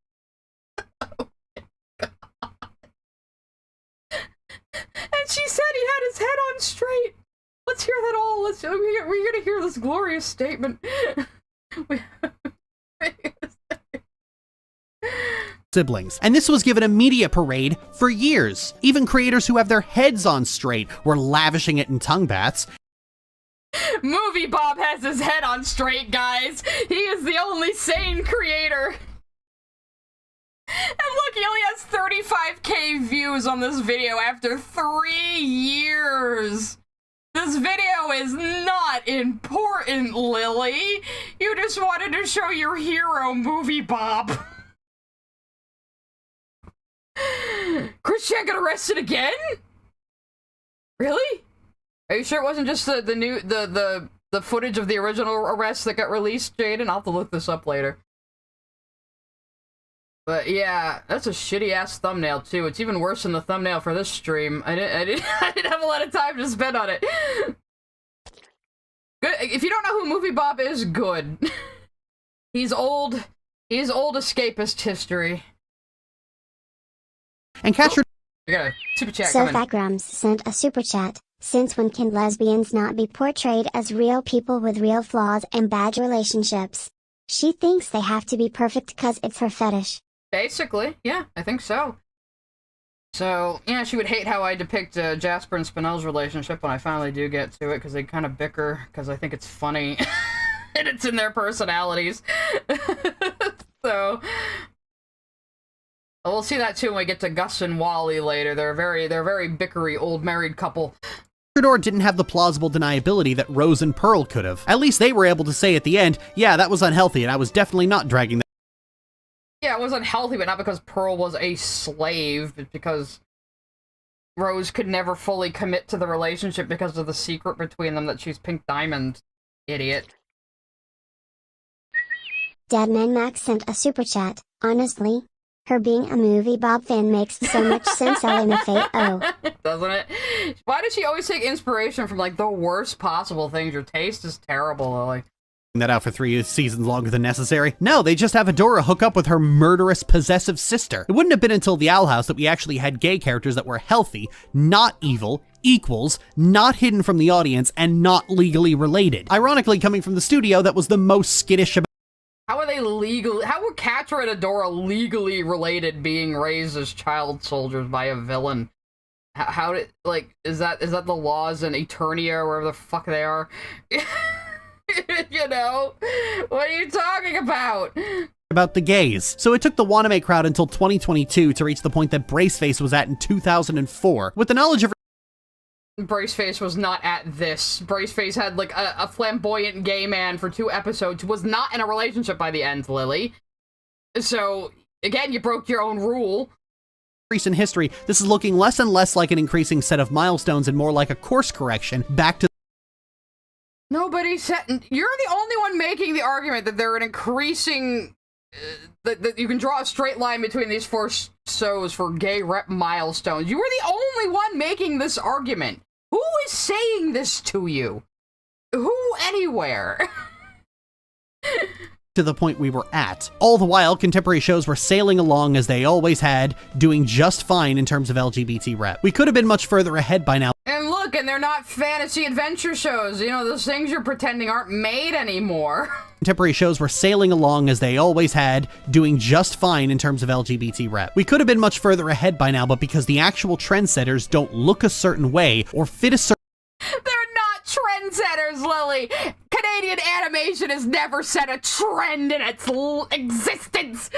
And she said he had his head on straight. Let's hear that all. We're gonna hear this glorious statement. Siblings, and this was given a media parade for years. Even creators who have their heads on straight were lavishing it in tongue baths. Movie Bob has his head on straight, guys. He is the only sane creator. And look, he only has 35k views on this video after 3 years. This video is not important, Lily. You just wanted to show your hero, Movie Bob. Christian got arrested again? Really? Are you sure it wasn't just the footage of the original arrest that got released, Jaden? I'll have to look this up later. But yeah, that's a shitty ass thumbnail too. It's even worse than the thumbnail for this stream. I didn't have a lot of time to spend on it. Good. If you don't know who Movie Bob is, good. He's old escapist history. And Catra. You got a super chat So coming. Fagrams sent a super chat. Since when can lesbians not be portrayed as real people with real flaws and bad relationships? She thinks they have to be perfect cause it's her fetish. Basically, yeah, I think so. So, yeah, she would hate how I depict Jasper and Spinell's relationship when I finally do get to it, because they kind of bicker, because I think it's funny, and it's in their personalities. So, we'll see that too when we get to Gus and Wally later. They're very bickery old married couple. Door didn't have the plausible deniability that Rose and Pearl could have. At least they were able to say at the end, yeah, that was unhealthy, and I was definitely not dragging that. Yeah, it was unhealthy, but not because Pearl was a slave, but because Rose could never fully commit to the relationship because of the secret between them that she's Pink Diamond. Idiot. Deadman Max sent a super chat. Honestly, her being a Movie Bob fan makes so much sense. LMFAO. Doesn't it? Why does she always take inspiration from, like, the worst possible things? Your taste is terrible, Lily. that out for 3 seasons longer than necessary. No, they just have Adora hook up with her murderous, possessive sister. It wouldn't have been until the Owl House that we actually had gay characters that were healthy, not evil, equals, not hidden from the audience, and not legally related. Ironically, coming from the studio that was the most skittish about— How are they legal? How were Catra and Adora legally related, being raised as child soldiers by a villain? How did, like, is that the laws in Eternia or wherever the fuck they are? You know? What are you talking about? About the gays. So it took the Waname crowd until 2022 to reach the point that Braceface was at in 2004. With the knowledge of— Braceface was not at this. Braceface had, like, a flamboyant gay man for 2 episodes who was not in a relationship by the end, Lily. So, again, you broke your own rule. Recent history, this is looking less and less like an increasing set of milestones and more like a course correction back to— Nobody said— You're the only one making the argument that they're an increasing— that you can draw a straight line between these 4 shows for gay rep milestones. You were the only one making this argument. Who is saying this to you? Who anywhere? To the point we were at. All the while, contemporary shows were sailing along as they always had, doing just fine in terms of LGBT rep. We could have been much further ahead by now. And look, and they're not fantasy adventure shows. You know, those things you're pretending aren't made anymore. Contemporary shows were sailing along as they always had, doing just fine in terms of LGBT rep. We could have been much further ahead by now, but because the actual trendsetters don't look a certain way or fit a certain— They're not trendsetters, Lily! Canadian animation has never set a trend in its existence!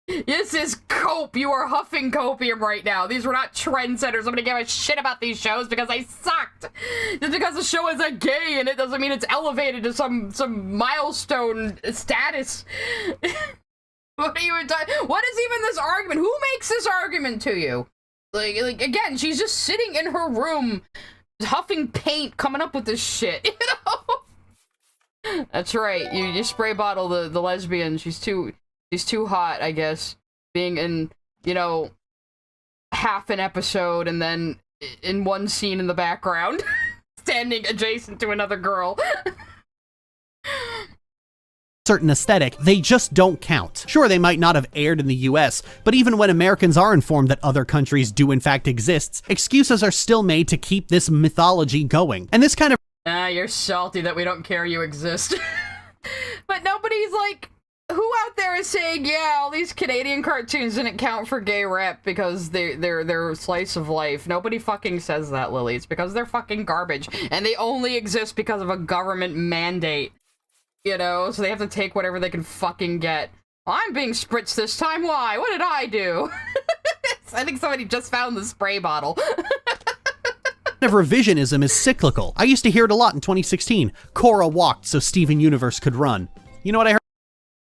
This is cope. You are huffing copium right now. These were not trendsetters. I'm gonna give a shit about these shows because they sucked. Just because the show is a gay and it doesn't mean it's elevated to some milestone status. What are you what is even this argument? Who makes this argument to you? Like again, she's just sitting in her room, huffing paint, coming up with this shit, you know? That's right. You spray bottle the lesbian. She's too hot, I guess, being in, you know, half an episode and then in one scene in the background, standing adjacent to another girl. Certain aesthetic, they just don't count. Sure, they might not have aired in the US, but even when Americans are informed that other countries do in fact exist, excuses are still made to keep this mythology going. And this kind of— You're salty that we don't care you exist. But nobody's like— Who out there is saying, yeah, all these Canadian cartoons didn't count for gay rep because they're slice of life? Nobody fucking says that, Lily. It's because they're fucking garbage. And they only exist because of a government mandate. You know? So they have to take whatever they can fucking get. I'm being spritzed this time. Why? What did I do? I think somebody just found the spray bottle. of revisionism is cyclical. I used to hear it a lot in 2016. Korra walked so Steven Universe could run. You know what I heard?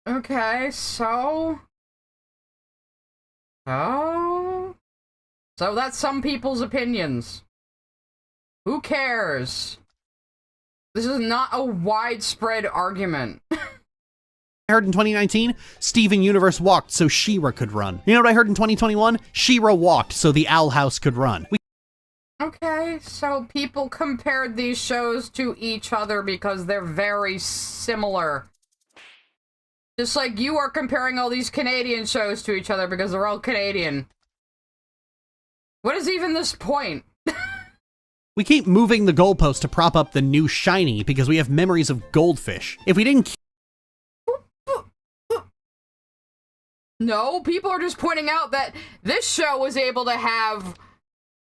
Okay, so that's some people's opinions. Who cares? This is not a widespread argument. I heard in 2019, Steven Universe walked so She-Ra could run. You know what I heard in 2021? She-Ra walked so the Owl House could run. Okay, so people compared these shows to each other because they're very similar. Just like you are comparing all these Canadian shows to each other because they're all Canadian. What is even this point? We keep moving the goalpost to prop up the new shiny because we have memories of Goldfish. If we didn't... No, people are just pointing out that this show was able to have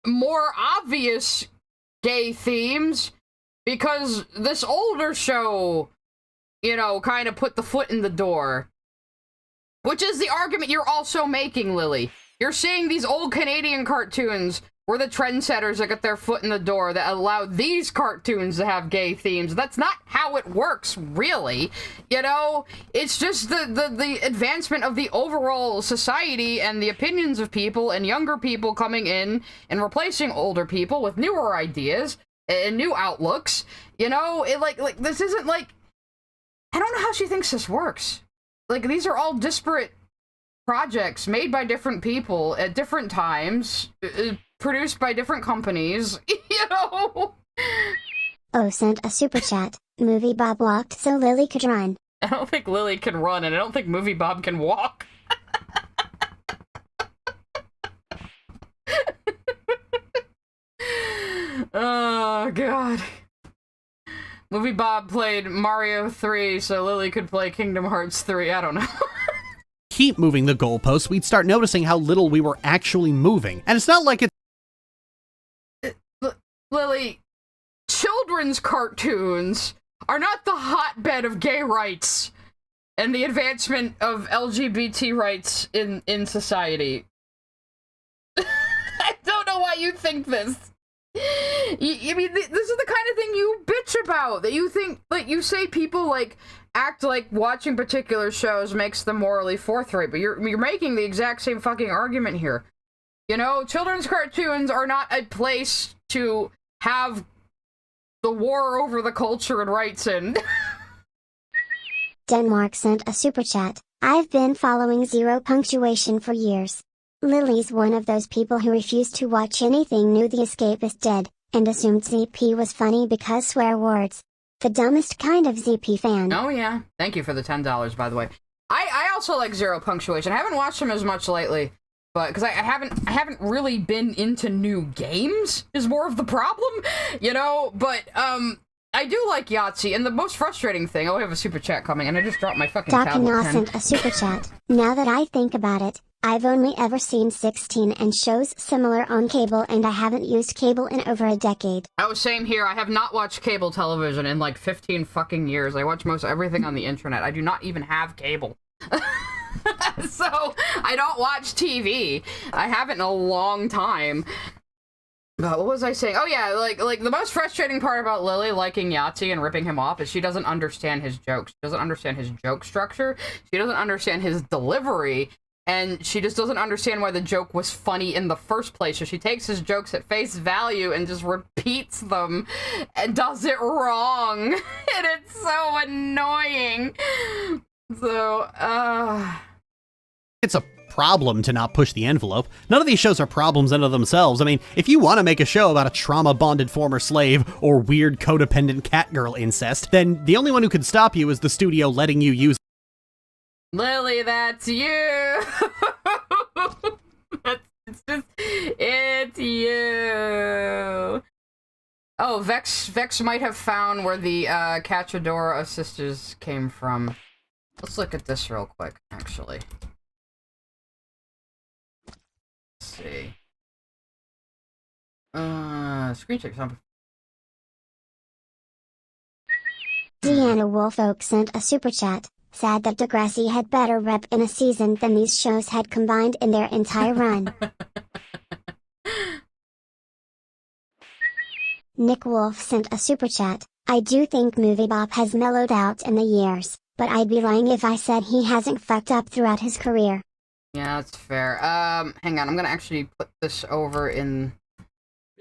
more obvious gay themes because this older show, you know, kind of put the foot in the door. Which is the argument you're also making, Lily. You're saying these old Canadian cartoons were the trendsetters that got their foot in the door that allowed these cartoons to have gay themes. That's not how it works, really. You know, it's just the advancement of the overall society and the opinions of people and younger people coming in and replacing older people with newer ideas and new outlooks. You know, like this isn't like... I don't know how she thinks this works. Like, these are all disparate projects made by different people at different times, produced by different companies, you know? Oh, sent a super chat. Movie Bob walked so Lily could run. I don't think Lily can run, and I don't think Movie Bob can walk. Oh, God. Movie Bob played Mario 3, so Lily could play Kingdom Hearts 3. I don't know. Keep moving the goalposts, we'd start noticing how little we were actually moving. And it's not like it's... Lily, children's cartoons are not the hotbed of gay rights and the advancement of LGBT rights in society. I don't know why you think this. I mean, this is the kind of thing you bitch about, that you think, like, you say people, like, act like watching particular shows makes them morally forthright, but you're making the exact same fucking argument here. You know, children's cartoons are not a place to have the war over the culture and rights in. Denmark sent a super chat. I've been following Zero Punctuation for years. Lily's one of those people who refused to watch anything new The Escapist did, and assumed ZP was funny because swear words. The dumbest kind of ZP fan. Oh yeah. Thank you for the $10, by the way. I also like Zero Punctuation. I haven't watched them as much lately, but because I haven't really been into new games is more of the problem, you know, but I do like Yahtzee, and the most frustrating thing, oh, I have a super chat coming, and I just dropped my fucking tablet pen. sent a super chat. Now that I think about it, I've only ever seen 16 and shows similar on cable, and I haven't used cable in over a decade. Oh, same here. I have not watched cable television in like 15 fucking years. I watch most everything on the internet. I do not even have cable. So, I don't watch TV. I haven't in a long time. But what was I saying? Oh yeah, like the most frustrating part about Lily liking Yahtzee and ripping him off is she doesn't understand his jokes. She doesn't understand his joke structure. She doesn't understand his delivery. And she just doesn't understand why the joke was funny in the first place. So she takes his jokes at face value and just repeats them and does it wrong. And it's so annoying. So, It's a problem to not push the envelope. None of these shows are problems in of themselves. I mean, if you want to make a show about a trauma-bonded former slave or weird codependent catgirl incest, then the only one who can stop you is the studio letting you use Lily, that's you. It's you. Oh, Vex might have found where the Cachadora sisters came from. Let's look at this real quick, actually. Let's see. Screen check something. Deanna Wolfolk sent a super chat. Sad that Degrassi had better rep in a season than these shows had combined in their entire run. Nick Wolf sent a super chat. I do think Movie Bob has mellowed out in the years, but I'd be lying if I said he hasn't fucked up throughout his career. Yeah, that's fair. Hang on, I'm gonna actually put this over in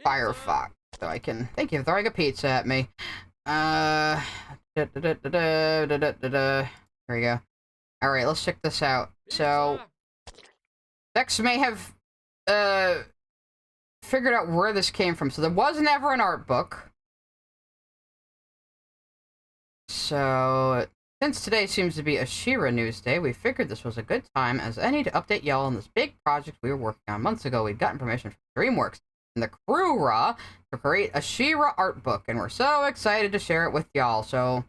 Firefox so I can. Thank you for throwing a pizza at me. There we go. Alright, let's check this out. So, Vex may have, figured out where this came from. So there was never an art book. So, since today seems to be a She-Ra news day, we figured this was a good time as any to update y'all on this big project we were working on months ago. We'd gotten permission from DreamWorks and the crew to create a She-Ra art book, and we're so excited to share it with y'all. So,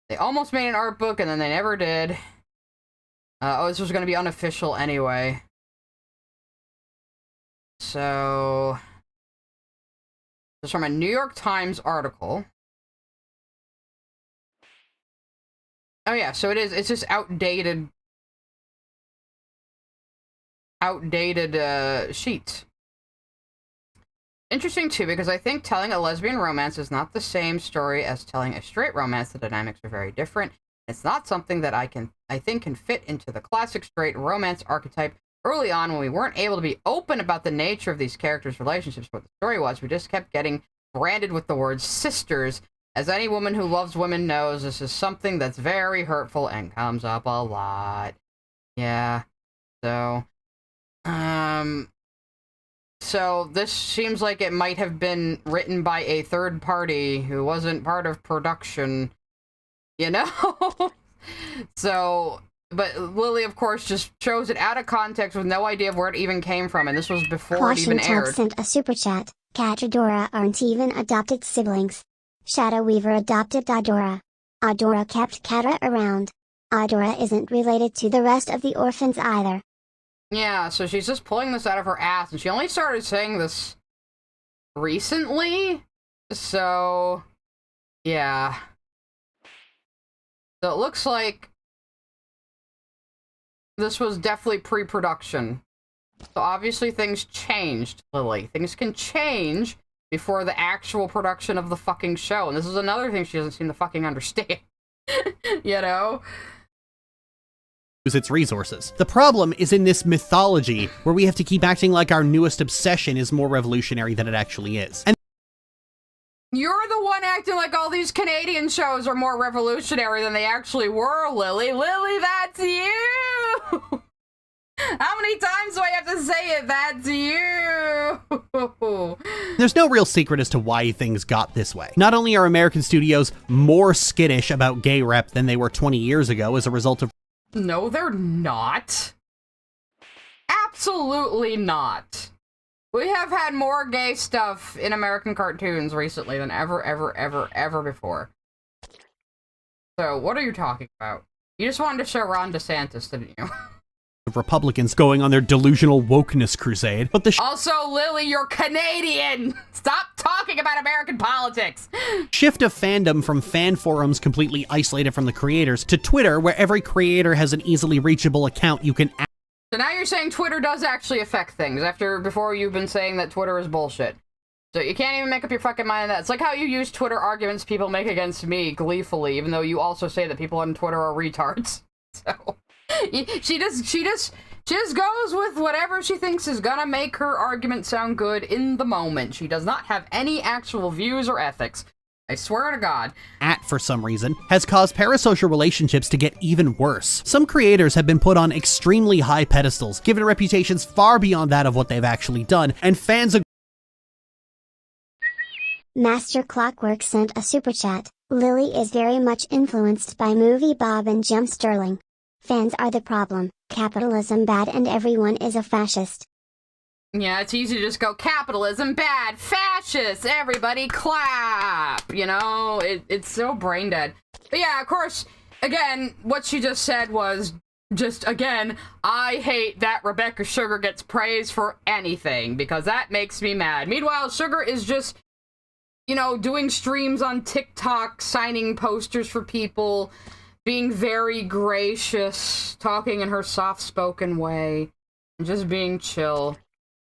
they almost made an art book, and then they never did. This was going to be unofficial anyway. So, this is from a New York Times article. Oh yeah, so it is. It's just outdated sheets. Interesting too, because I think telling a lesbian romance is not the same story as telling a straight romance. The dynamics are very different. It's not something that I think can fit into the classic straight romance archetype. Early on, when we weren't able to be open about the nature of these characters' relationships, what the story was, we just kept getting branded with the word sisters. As any woman who loves women knows, this is something that's very hurtful and comes up a lot. Yeah. So, so this seems like it might have been written by a third party who wasn't part of production You know? So, but Lily, of course, just chose it out of context with no idea of where it even came from, and this was before it even Caution Tub aired. sent a super chat. Cat and Dora aren't even adopted siblings. Shadow Weaver adopted Adora. Adora kept Katra around. Adora isn't related to the rest of the orphans either. Yeah, so she's just pulling this out of her ass, and she only started saying this recently, so yeah. So it looks like this was definitely pre-production. So obviously things changed, Lily. Things can change before the actual production of the fucking show, and this is another thing she doesn't seem to fucking understand. You know? Use its resources. The problem is in this mythology, where we have to keep acting like our newest obsession is more revolutionary than it actually is. And You're the one acting like all these Canadian shows are more revolutionary than they actually were, Lily. Lily, that's you! How many times do I have to say it? That's you! there's no real secret as to why things got this way. Not only are American studios more skittish about gay rep than they were 20 years ago as a result of— No, they're not. Absolutely not. We have had more gay stuff in American cartoons recently than ever before. So, what are you talking about? You just wanted to show Ron DeSantis, didn't you? Republicans going on their delusional wokeness crusade, but the Also, Lily, you're Canadian! Stop talking about American politics! shift of fandom from fan forums completely isolated from the creators to Twitter, where every creator has an easily reachable account you can So now you're saying Twitter does actually affect things, before you've been saying that Twitter is bullshit. So you can't even make up your fucking mind on that. It's like how you use Twitter arguments people make against me gleefully, even though you also say that people on Twitter are retards. So she just goes with whatever she thinks is gonna make her argument sound good in the moment. She does not have any actual views or ethics. I swear to God. For some reason, has caused parasocial relationships to get even worse. Some creators have been put on extremely high pedestals, given reputations far beyond that of what they've actually done, and fans Master Clockwork sent a super chat. Lily is very much influenced by movie Bob and Jim Sterling. Fans are the problem, capitalism bad and everyone is a fascist. Yeah, it's easy to just go, capitalism bad, fascist, everybody clap, you know? It's so brain dead. But yeah, of course, again, what she just said was just, again, I hate that Rebecca Sugar gets praised for anything, because that makes me mad. Meanwhile, Sugar is just, you know, doing streams on TikTok, signing posters for people, being very gracious, talking in her soft-spoken way, and just being chill.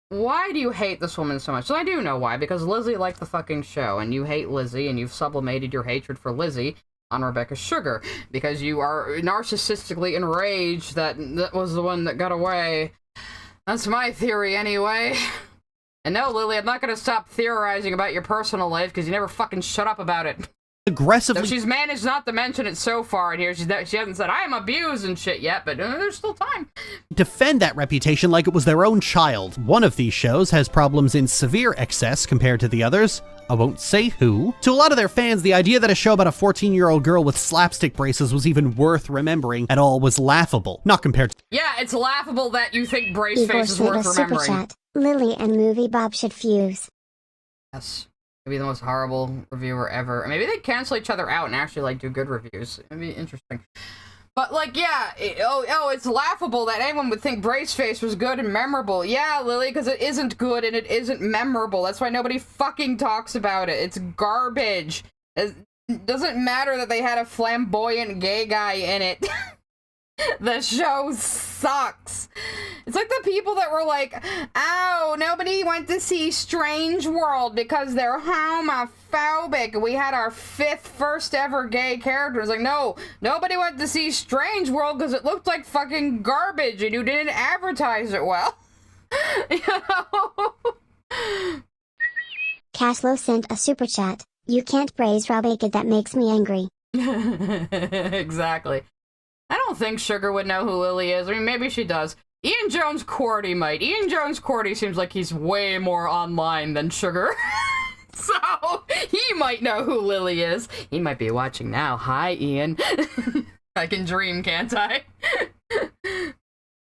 Why do you hate this woman so much? So I do know why, because Lizzie liked the fucking show, and you hate Lizzie, and you've sublimated your hatred for Lizzie on Rebecca Sugar, because you are narcissistically enraged that that was the one that got away. That's my theory, anyway. And no, Lily, I'm not gonna stop theorizing about your personal life, because you never fucking shut up about it. aggressively— So she's managed not to mention it so far in here. She hasn't said, I am abused and shit yet, but there's still time. defend that reputation like it was their own child. One of these shows has problems in severe excess compared to the others. I won't say who. To a lot of their fans, the idea that a show about a 14-year-old girl with slapstick braces was even worth remembering at all was laughable. Not compared to— Yeah, it's laughable that you think Brace Igor Face is sent a worth super remembering. chat. Lily and movie Bob should fuse. Yes. Maybe the most horrible reviewer ever. Maybe they cancel each other out and actually, like, do good reviews. It'd be interesting. But, like, yeah, it's laughable that anyone would think Brace Face was good and memorable. Yeah, Lily, because it isn't good and it isn't memorable. That's why nobody fucking talks about it. It's garbage. It doesn't matter that they had a flamboyant gay guy in it. The show sucks. It's like the people that were like, oh, nobody went to see Strange World because they're homophobic. We had our first ever gay character. It's like, no, nobody went to see Strange World because it looked like fucking garbage and you didn't advertise it well. You know? Caslow sent a super chat. You can't praise Rebecca, that makes me angry. Exactly. I don't think Sugar would know who Lily is. I mean, maybe she does. Ian Jones Cordy might. Ian Jones Cordy seems like he's way more online than Sugar. So, he might know who Lily is. He might be watching now. Hi, Ian. I can dream, can't I?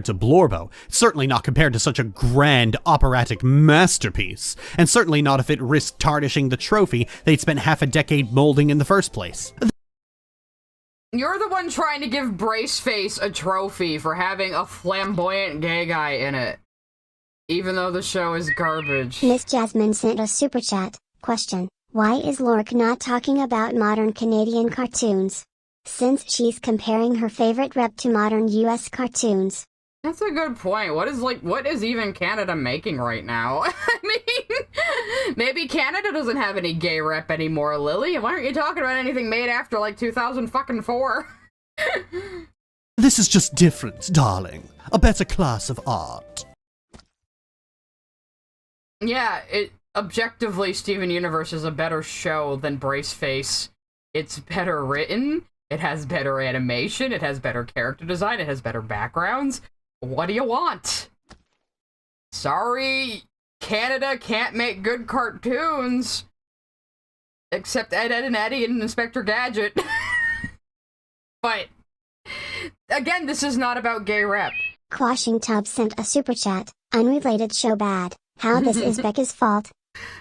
To Blorbo, certainly not compared to such a grand operatic masterpiece, and certainly not if it risked tarnishing the trophy they'd spent half a decade molding in the first place. You're the one trying to give Braceface a trophy for having a flamboyant gay guy in it, even though the show is garbage. Miss Jasmine sent a super chat. Question: why is Lorch not talking about modern Canadian cartoons? Since she's comparing her favorite rep to modern US cartoons. That's a good point. What is even Canada making right now? I mean, maybe Canada doesn't have any gay rep anymore, Lily. Why aren't you talking about anything made after, like, 2004? This is just different, darling. A better class of art. Yeah, objectively, Steven Universe is a better show than Braceface. It's better written, it has better animation, it has better character design, it has better backgrounds. What do you want? Sorry, Canada can't make good cartoons. Except Ed, Edd and Eddy and Inspector Gadget. But, again, this is not about gay rep. Quashing Tub sent a super chat. Unrelated show bad. How this is Becca's fault.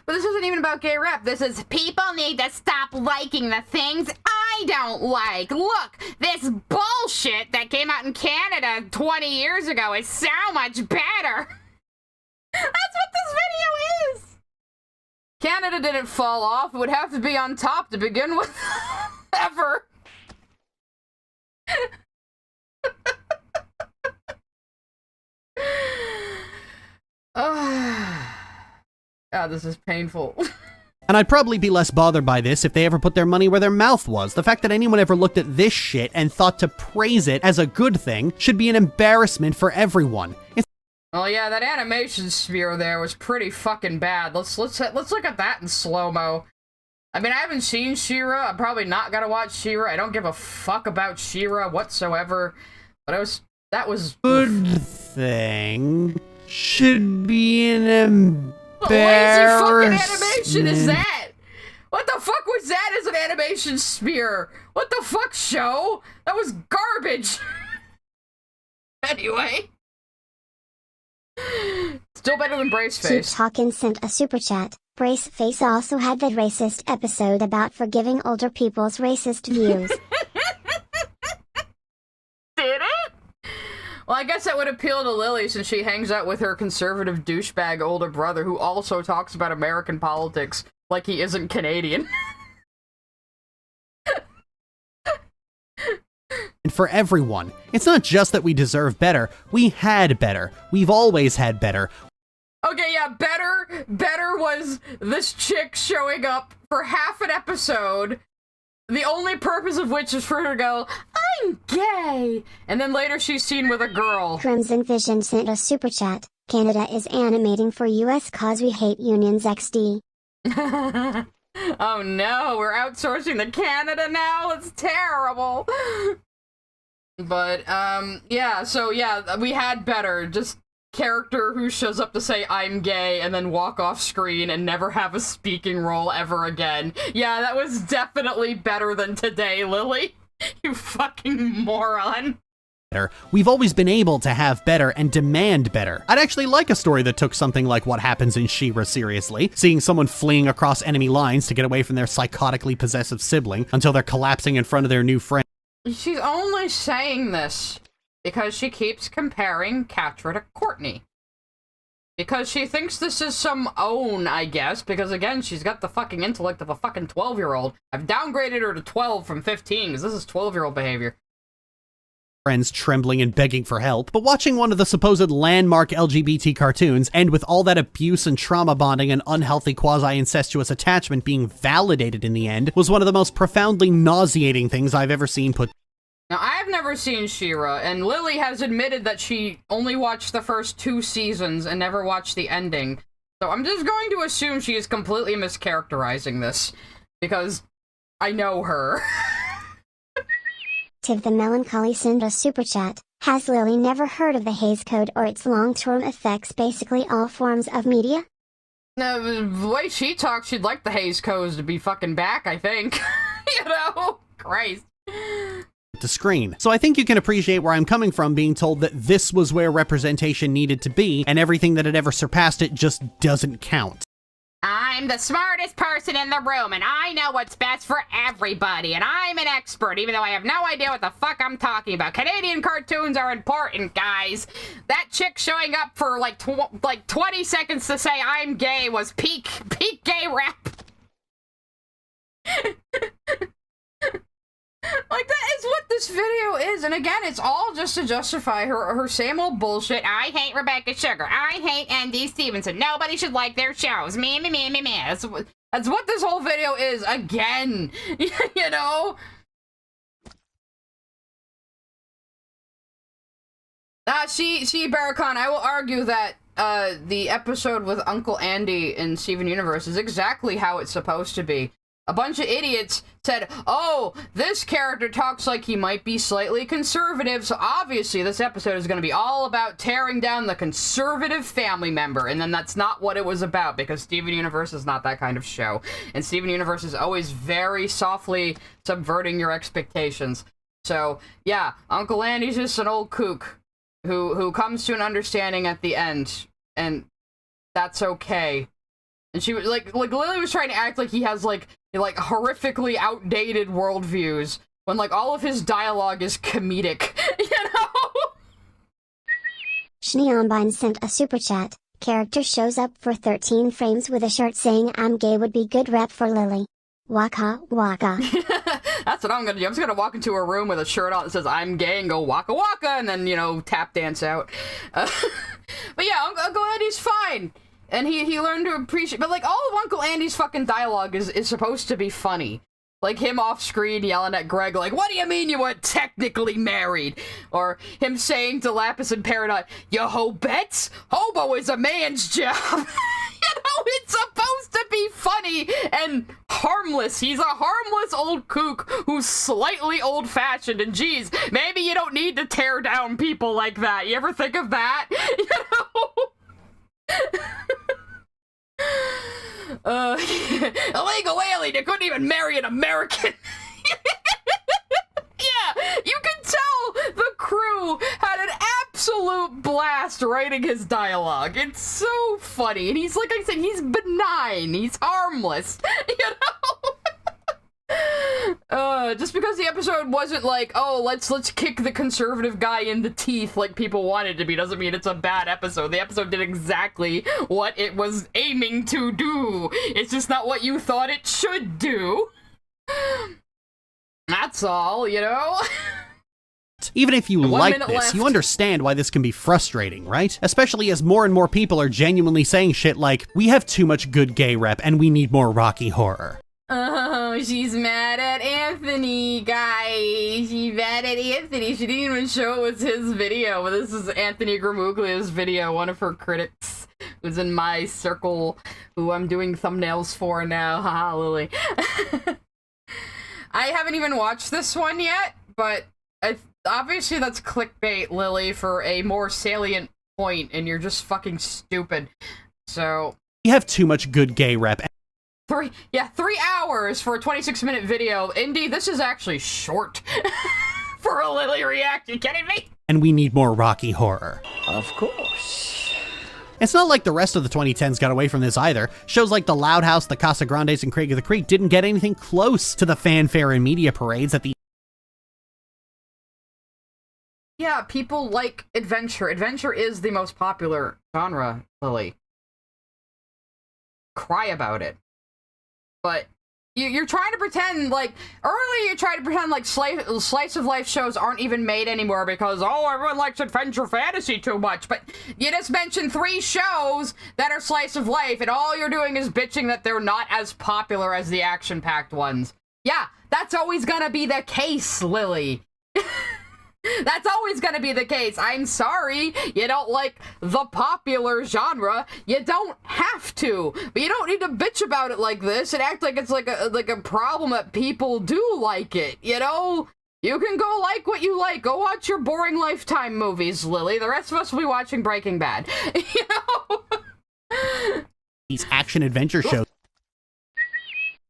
But this isn't even about gay rep. This is people need to stop liking the things I don't like. Look, this bullshit that came out in Canada 20 years ago is so much better. That's what this video is. Canada didn't fall off. It would have to be on top to begin with. Ever. God, this is painful. And I'd probably be less bothered by this if they ever put their money where their mouth was. The fact that anyone ever looked at this shit and thought to praise it as a good thing should be an embarrassment for everyone. Oh yeah, that animation sphere there was pretty fucking bad. Let's look at that in slow-mo. I mean, I haven't seen She-Ra. I'm probably not gonna watch She-Ra. I don't give a fuck about She-Ra whatsoever. But that was good thing should be an embarrassment. What lazy fucking animation is that? What the fuck was that as an animation sphere? What the fuck, show? That was garbage. Anyway. Still better than Braceface. Keep Talkin' sent a super chat. Braceface also had the racist episode about forgiving older people's racist views. Did it? Well, I guess that would appeal to Lily since she hangs out with her conservative douchebag older brother who also talks about American politics like he isn't Canadian. And for everyone, it's not just that we deserve better, we had better. We've always had better. Okay, yeah, better was this chick showing up for half an episode, the only purpose of which is for her to go, I'm gay! And then later she's seen with a girl. Crimson Vision sent a super chat. Canada is animating for US cause we hate unions XD. Oh no, we're outsourcing to Canada now? It's terrible! But, yeah, so yeah, we had better. Just character who shows up to say I'm gay and then walk off screen and never have a speaking role ever again. Yeah, that was definitely better than today, Lily. You fucking moron. We've always been able to have better and demand better. I'd actually like a story that took something like what happens in She-Ra seriously, seeing someone fleeing across enemy lines to get away from their psychotically possessive sibling until they're collapsing in front of their new friend. She's only saying this because she keeps comparing Catra to Courtney. Because she thinks this is some own, I guess, because again, she's got the fucking intellect of a fucking 12-year-old. I've downgraded her to 12 from 15, because this is 12-year-old behavior. Friends trembling and begging for help, but watching one of the supposed landmark LGBT cartoons end with all that abuse and trauma bonding and unhealthy quasi-incestuous attachment being validated in the end was one of the most profoundly nauseating things I've ever seen put. Now, I've never seen She-Ra, and Lily has admitted that she only watched the first 2 seasons and never watched the ending. So I'm just going to assume she is completely mischaracterizing this, because I know her. Tiv the Melancholy sent a super chat. Has Lily never heard of the Hays Code or its long-term effects basically all forms of media? The way she talks, she'd like the Haze Co's to be fucking back, I think. You know? Christ. To screen. So I think you can appreciate where I'm coming from being told that this was where representation needed to be, and everything that had ever surpassed it just doesn't count. I'm the smartest person in the room, and I know what's best for everybody, and I'm an expert, even though I have no idea what the fuck I'm talking about. Canadian cartoons are important, guys. That chick showing up for like 20 seconds to say I'm gay was peak gay rap. Like, that is what this video is, and again, it's all just to justify her same old bullshit. I hate Rebecca Sugar. I hate Andy Stevenson. Nobody should like their shows. Me. That's what this whole video is, again. You know? See, Barracon, I will argue that the episode with Uncle Andy in Steven Universe is exactly how it's supposed to be. A bunch of idiots said, oh, this character talks like he might be slightly conservative, so obviously this episode is going to be all about tearing down the conservative family member, and then that's not what it was about, because Steven Universe is not that kind of show, and Steven Universe is always very softly subverting your expectations. So, yeah, Uncle Andy's just an old kook who comes to an understanding at the end, and that's okay. And she was like Lily was trying to act like he has like horrifically outdated worldviews when like all of his dialogue is comedic, you know? Schneonbein sent a super chat. Character shows up for 13 frames with a shirt saying I'm gay would be good rep for Lily. Waka waka. That's what I'm gonna do. I'm just gonna walk into a room with a shirt on that says I'm gay and go waka waka and then, you know, tap dance out. But yeah, Uncle Andy's fine. And he learned to appreciate, but like all of Uncle Andy's fucking dialogue is supposed to be funny. Like him off screen yelling at Greg like, what do you mean you weren't technically married? Or him saying to Lapis and Peridot, you ho-bets? Hobo is a man's job. You know, it's supposed to be funny and harmless. He's a harmless old kook who's slightly old-fashioned, and geez, maybe you don't need to tear down people like that. You ever think of that? You know? Illegal alien, you couldn't even marry an American. Yeah, you can tell the crew had an absolute blast writing his dialogue. It's so funny, and he's, like I said, he's benign, he's harmless, you know? Just because the episode wasn't like, oh, let's kick the conservative guy in the teeth like people wanted to be, doesn't mean it's a bad episode. The episode did exactly what it was aiming to do. It's just not what you thought it should do. That's all, you know? Even if you like this, you understand why this can be frustrating, right? Especially as more and more people are genuinely saying shit like, we have too much good gay rep and we need more Rocky Horror. Oh, she's mad at Anthony, guys. She's mad at Anthony. She didn't even show it was his video, but this is Anthony Gramuglia's video, one of her critics, who's in my circle, who I'm doing thumbnails for now. Haha, Lily. I haven't even watched this one yet, but obviously that's clickbait, Lily, for a more salient point, and you're just fucking stupid. So... We have too much good gay rep. 3 hours for a 26-minute video. Indy, this is actually short for a Lily react. You kidding me? And we need more Rocky Horror. Of course. It's not like the rest of the 2010s got away from this either. Shows like The Loud House, The Casa Grandes, and Craig of the Creek didn't get anything close to the fanfare and media parades at the... Yeah, people like adventure. Adventure is the most popular genre, Lily. Cry about it. But you're trying to pretend like, earlier you tried to pretend like slice of life shows aren't even made anymore because, oh, everyone likes adventure fantasy too much. But you just mentioned 3 shows that are slice of life, and all you're doing is bitching that they're not as popular as the action-packed ones. Yeah, that's always gonna be the case, Lily. That's always gonna be the case. I'm sorry you don't like the popular genre. You don't have to. But you don't need to bitch about it like this and act like it's like a problem that people do like it, you know? You can go like what you like. Go watch your boring Lifetime movies, Lily. The rest of us will be watching Breaking Bad. You know? these action-adventure shows.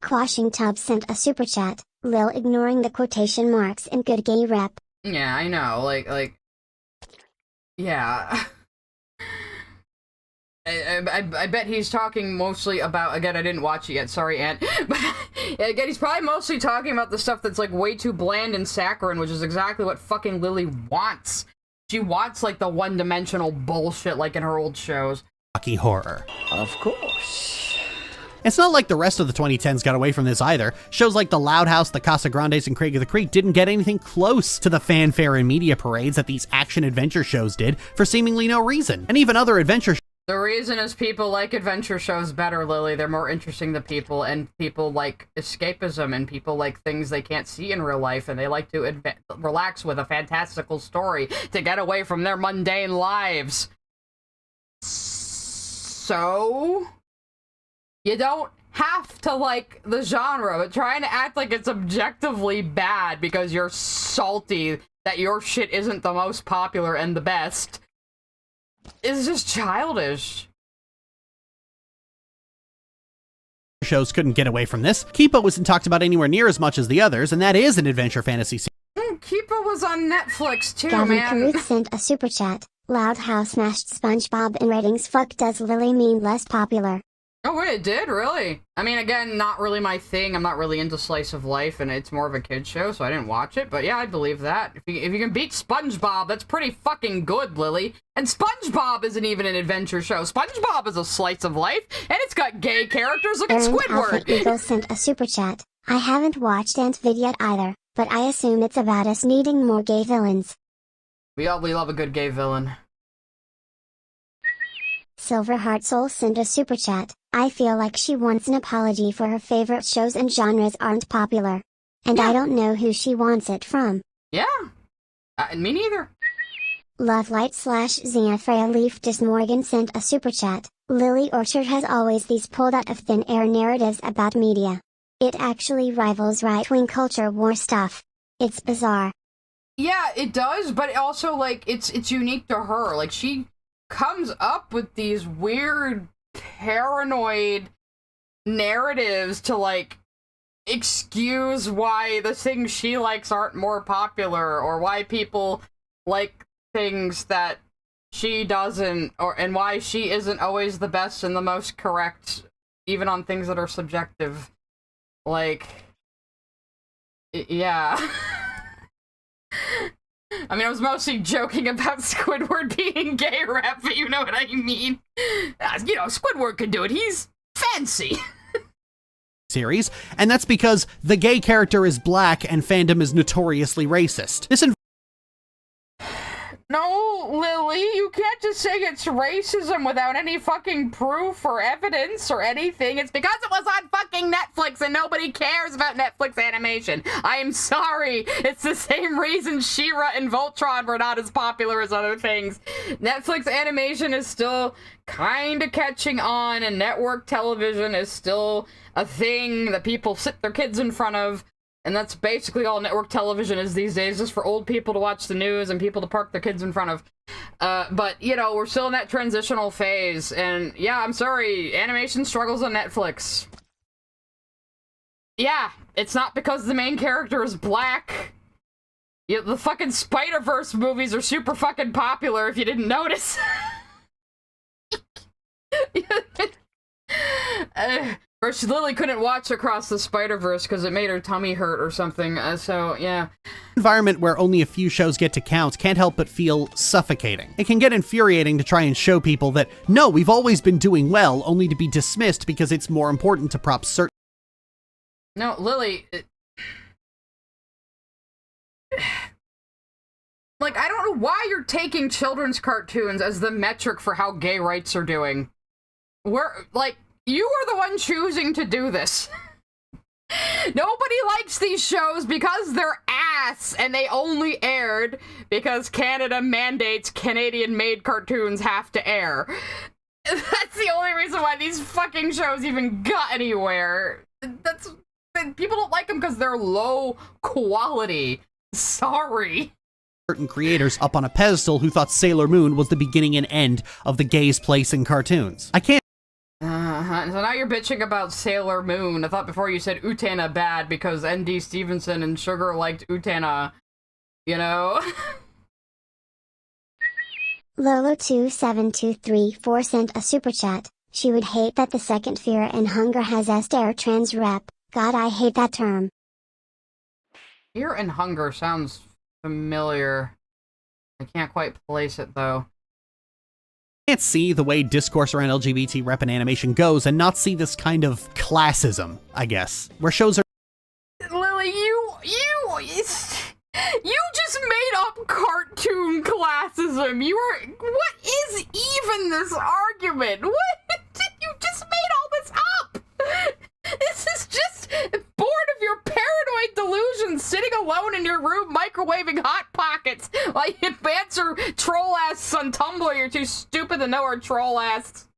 Quashing Tub sent a super chat. Lil ignoring the quotation marks in good gay rep. Yeah, I know, like, yeah. I bet he's talking mostly about, again, I didn't watch it yet, sorry, Aunt, but again, he's probably mostly talking about the stuff that's, like, way too bland and saccharine, which is exactly what fucking Lily wants. She wants, like, the one-dimensional bullshit, like in her old shows. Rocky Horror. Of course. It's not like the rest of the 2010s got away from this either. Shows like The Loud House, The Casa Grandes, and Craig of the Creek didn't get anything close to the fanfare and media parades that these action-adventure shows did for seemingly no reason. And even other adventure The reason is people like adventure shows better, Lily. They're more interesting to people, and people like escapism, and people like things they can't see in real life, and they like to relax with a fantastical story to get away from their mundane lives. So, you don't have to like the genre, but trying to act like it's objectively bad because you're salty that your shit isn't the most popular and the best is just childish. shows couldn't get away from this. Kipo wasn't talked about anywhere near as much as the others, and that is an adventure fantasy series. Kipo was on Netflix too, Gavin man. Carruth sent a super chat. Loud House smashed SpongeBob in ratings. Fuck, does Lily mean less popular? Oh wait, it did? Really? I mean, again, not really my thing. I'm not really into slice of life, and it's more of a kid's show, so I didn't watch it. But yeah, I believe that. If you can beat SpongeBob, that's pretty fucking good, Lily. And SpongeBob isn't even an adventure show. SpongeBob is a slice of life, and it's got gay characters. Look at Aaron Squidward. Alpha Eagle sent a super chat. I haven't watched Ant Vid yet either, but I assume it's about us needing more gay villains. We love a good gay villain. Silver Heart Soul sent a super chat. I feel like she wants an apology for her favorite shows and genres aren't popular. And I don't know who she wants it from. Yeah. Me neither. Lovelight / Zia Freya Leaf Dismorgan sent a super chat. Lily Orchard has always these pulled out of thin air narratives about media. It actually rivals right-wing culture war stuff. It's bizarre. Yeah, it does, but also, like, it's unique to her. Like, she comes up with these weird, paranoid narratives to, like, excuse why the things she likes aren't more popular, or why people like things that she doesn't, and why she isn't always the best and the most correct, even on things that are subjective. Like, yeah. I mean, I was mostly joking about Squidward being gay rap, but you know what I mean. You know, Squidward can do it. He's fancy. Series, and that's because the gay character is black and fandom is notoriously racist. No, Lily, you can't just say it's racism without any fucking proof or evidence or anything. It's because it was on fucking Netflix and nobody cares about Netflix animation. I'm sorry. It's the same reason She-Ra and Voltron were not as popular as other things. Netflix animation is still kind of catching on, and network television is still a thing that people sit their kids in front of. And that's basically all network television is these days, just for old people to watch the news and people to park their kids in front of. But, you know, we're still in that transitional phase. And, yeah, I'm sorry, animation struggles on Netflix. Yeah, it's not because the main character is black. Yeah, the fucking Spider-Verse movies are super fucking popular, if you didn't notice. Or Lily couldn't watch Across the Spider-Verse because it made her tummy hurt or something, so yeah. Environment where only a few shows get to count can't help but feel suffocating. It can get infuriating to try and show people that, no, we've always been doing well, only to be dismissed because it's more important to prop certain... No, Lily... Like, I don't know why you're taking children's cartoons as the metric for how gay rights are doing. You are the one choosing to do this. Nobody likes these shows because they're ass, and they only aired because Canada mandates Canadian-made cartoons have to air. That's the only reason why these fucking shows even got anywhere. People don't like them because they're low quality. Sorry. Certain creators up on a pedestal who thought Sailor Moon was the beginning and end of the gays' place in cartoons. I can't... So now you're bitching about Sailor Moon. I thought before you said Utena bad because N.D. Stevenson and Sugar liked Utena. You know? Lolo27234 sent a super chat. She would hate that the second Fear and Hunger has Esther trans rep. God, I hate that term. Fear and Hunger sounds familiar. I can't quite place it, though. Can't see the way discourse around LGBT rep and animation goes and not see this kind of classism, I guess, where shows are— Lily, you just made up cartoon classism. What is even this argument? What? You just made all this up. This is just bored of your paranoid delusions, sitting alone in your room microwaving Hot Pockets while you answer troll asks on Tumblr. You're too stupid to know our troll asks.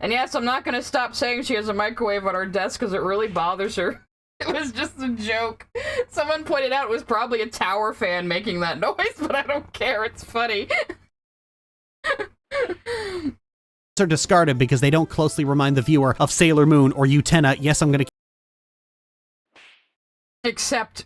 And yes, I'm not gonna stop saying she has a microwave on her desk because it really bothers her. It was just a joke. Someone pointed out it was probably a Tower fan making that noise, but I don't care. It's funny. are discarded because they don't closely remind the viewer of Sailor Moon or Utena. Yes, I'm gonna— Except,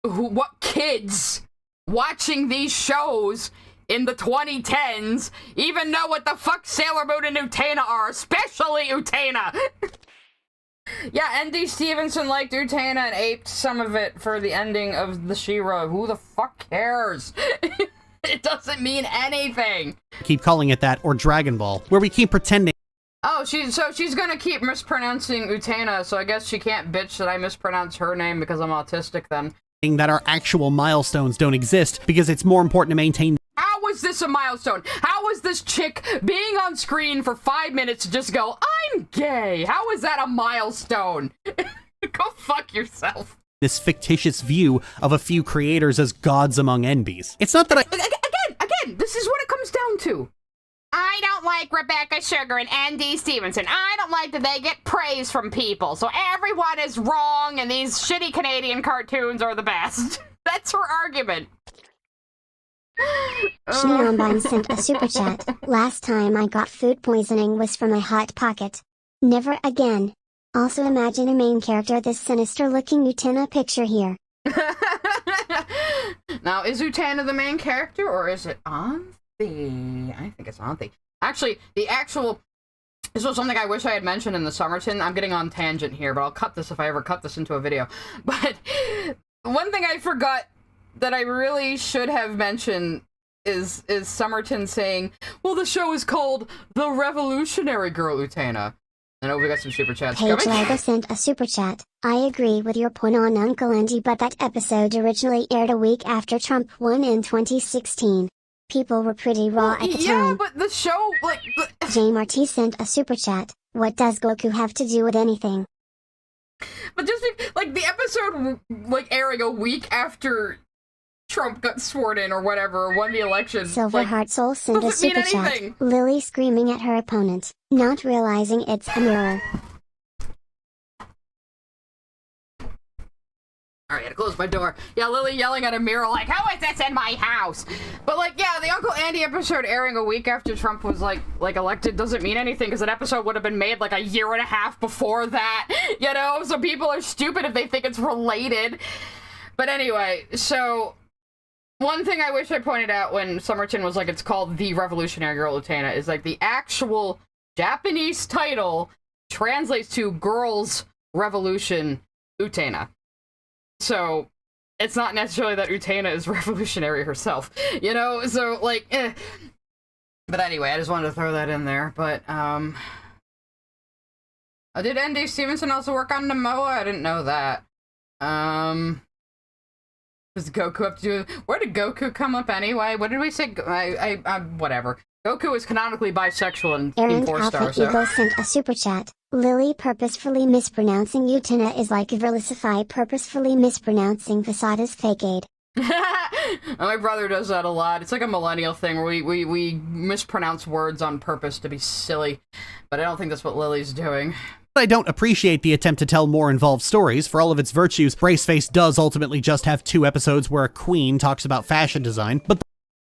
what kids watching these shows in the 2010s even know what the fuck Sailor Moon and Utena are, especially Utena! Yeah, N.D. Stevenson liked Utena and aped some of it for the ending of the She-Ra. Who the fuck cares? It doesn't mean anything. Keep calling it that, or Dragon Ball, where we keep pretending— Oh, she's gonna keep mispronouncing Utena, so I guess she can't bitch that I mispronounce her name because I'm autistic then. that our actual milestones don't exist because it's more important to maintain— How was this a milestone? How was this chick being on screen for 5 minutes to just go, I'm gay? How is that a milestone? Go fuck yourself. This fictitious view of a few creators as gods among NBs. It's not that Again, this is what it comes down to. I don't like Rebecca Sugar and N.D. Stevenson. I don't like that they get praise from people, so everyone is wrong and these shitty Canadian cartoons are the best. That's her argument. Shneonbine sent a super chat. Last time I got food poisoning was from a Hot Pocket. Never again. Also imagine a main character this sinister looking Utena picture here. Now, is Utena the main character or is it Anthe? I think it's Anthe. Actually, this was something I wish I had mentioned in the Summerton. I'm getting on tangent here, but I'll cut this if I ever cut this into a video. But one thing I forgot that I really should have mentioned is Summerton saying, well, the show is called The Revolutionary Girl Utena. And we got some super chats Paige coming. Lago sent a super chat. I agree with your point on Uncle Andy, but that episode originally aired a week after Trump won in 2016. People were pretty raw at the time. Yeah, but the show, like... J. Marty sent a super chat. What does Goku have to do with anything? But just, like, the episode, like, airing a week after Trump got sworn in or whatever, or won the election. Silverheart Soul sent a doesn't mean super chat. anything. Lily screaming at her opponent, not realizing it's a mirror. Alright, I gotta close my door. Yeah, Lily yelling at a mirror like, how is this in my house? But, like, yeah, the Uncle Andy episode airing a week after Trump was, like elected doesn't mean anything, because that episode would have been made, like, a year and a half before that, you know? So people are stupid if they think it's related. But anyway, so... one thing I wish I pointed out when Summerton was like, it's called The Revolutionary Girl Utena, is, like, the actual Japanese title translates to Girls Revolution Utena. So, it's not necessarily that Utena is revolutionary herself, you know? So, like, But anyway, I just wanted to throw that in there, but, did N.D. Stevenson also work on Momoa? I didn't know that. Does Goku have to do... Where did Goku come up anyway? What did we say? Whatever. Goku is canonically bisexual in Aaron 4 Alpha stars, Eagle so... sent a super chat. Lily purposefully mispronouncing Utena is like Verlicify purposefully mispronouncing Vasada's fakeade. My brother does that a lot. It's like a millennial thing where we mispronounce words on purpose to be silly. But I don't think that's what Lily's doing. I don't appreciate the attempt to tell more involved stories. For all of its virtues, Braceface does ultimately just have 2 episodes where a queen talks about fashion design, but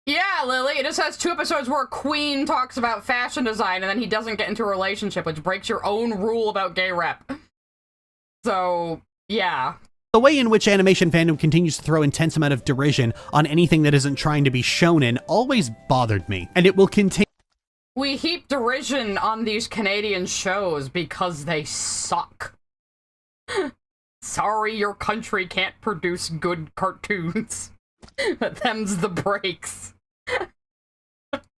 yeah, Lily, it just has 2 episodes where Queen talks about fashion design and then he doesn't get into a relationship, which breaks your own rule about gay rep. So, yeah. The way in which animation fandom continues to throw intense amount of derision on anything that isn't trying to be shonen always bothered me, and it will continue. We heap derision on these Canadian shows because they suck. Sorry your country can't produce good cartoons. But them's the breaks.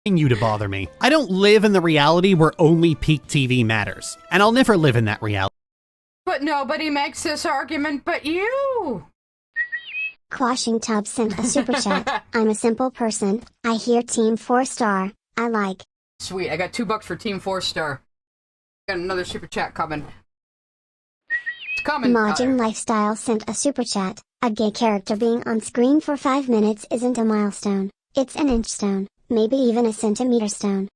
You to bother me. I don't live in the reality where only peak TV matters, and I'll never live in that reality. But nobody makes this argument but you. Quashing Tub sent a super chat. I'm a simple person. I hear Team 4-star. I like. Sweet, I got $2 for Team 4-star. Got another super chat coming. It's coming. Modern Lifestyle sent a super chat. A gay character being on screen for 5 minutes isn't a milestone. It's an inch stone. Maybe even a centimeter stone.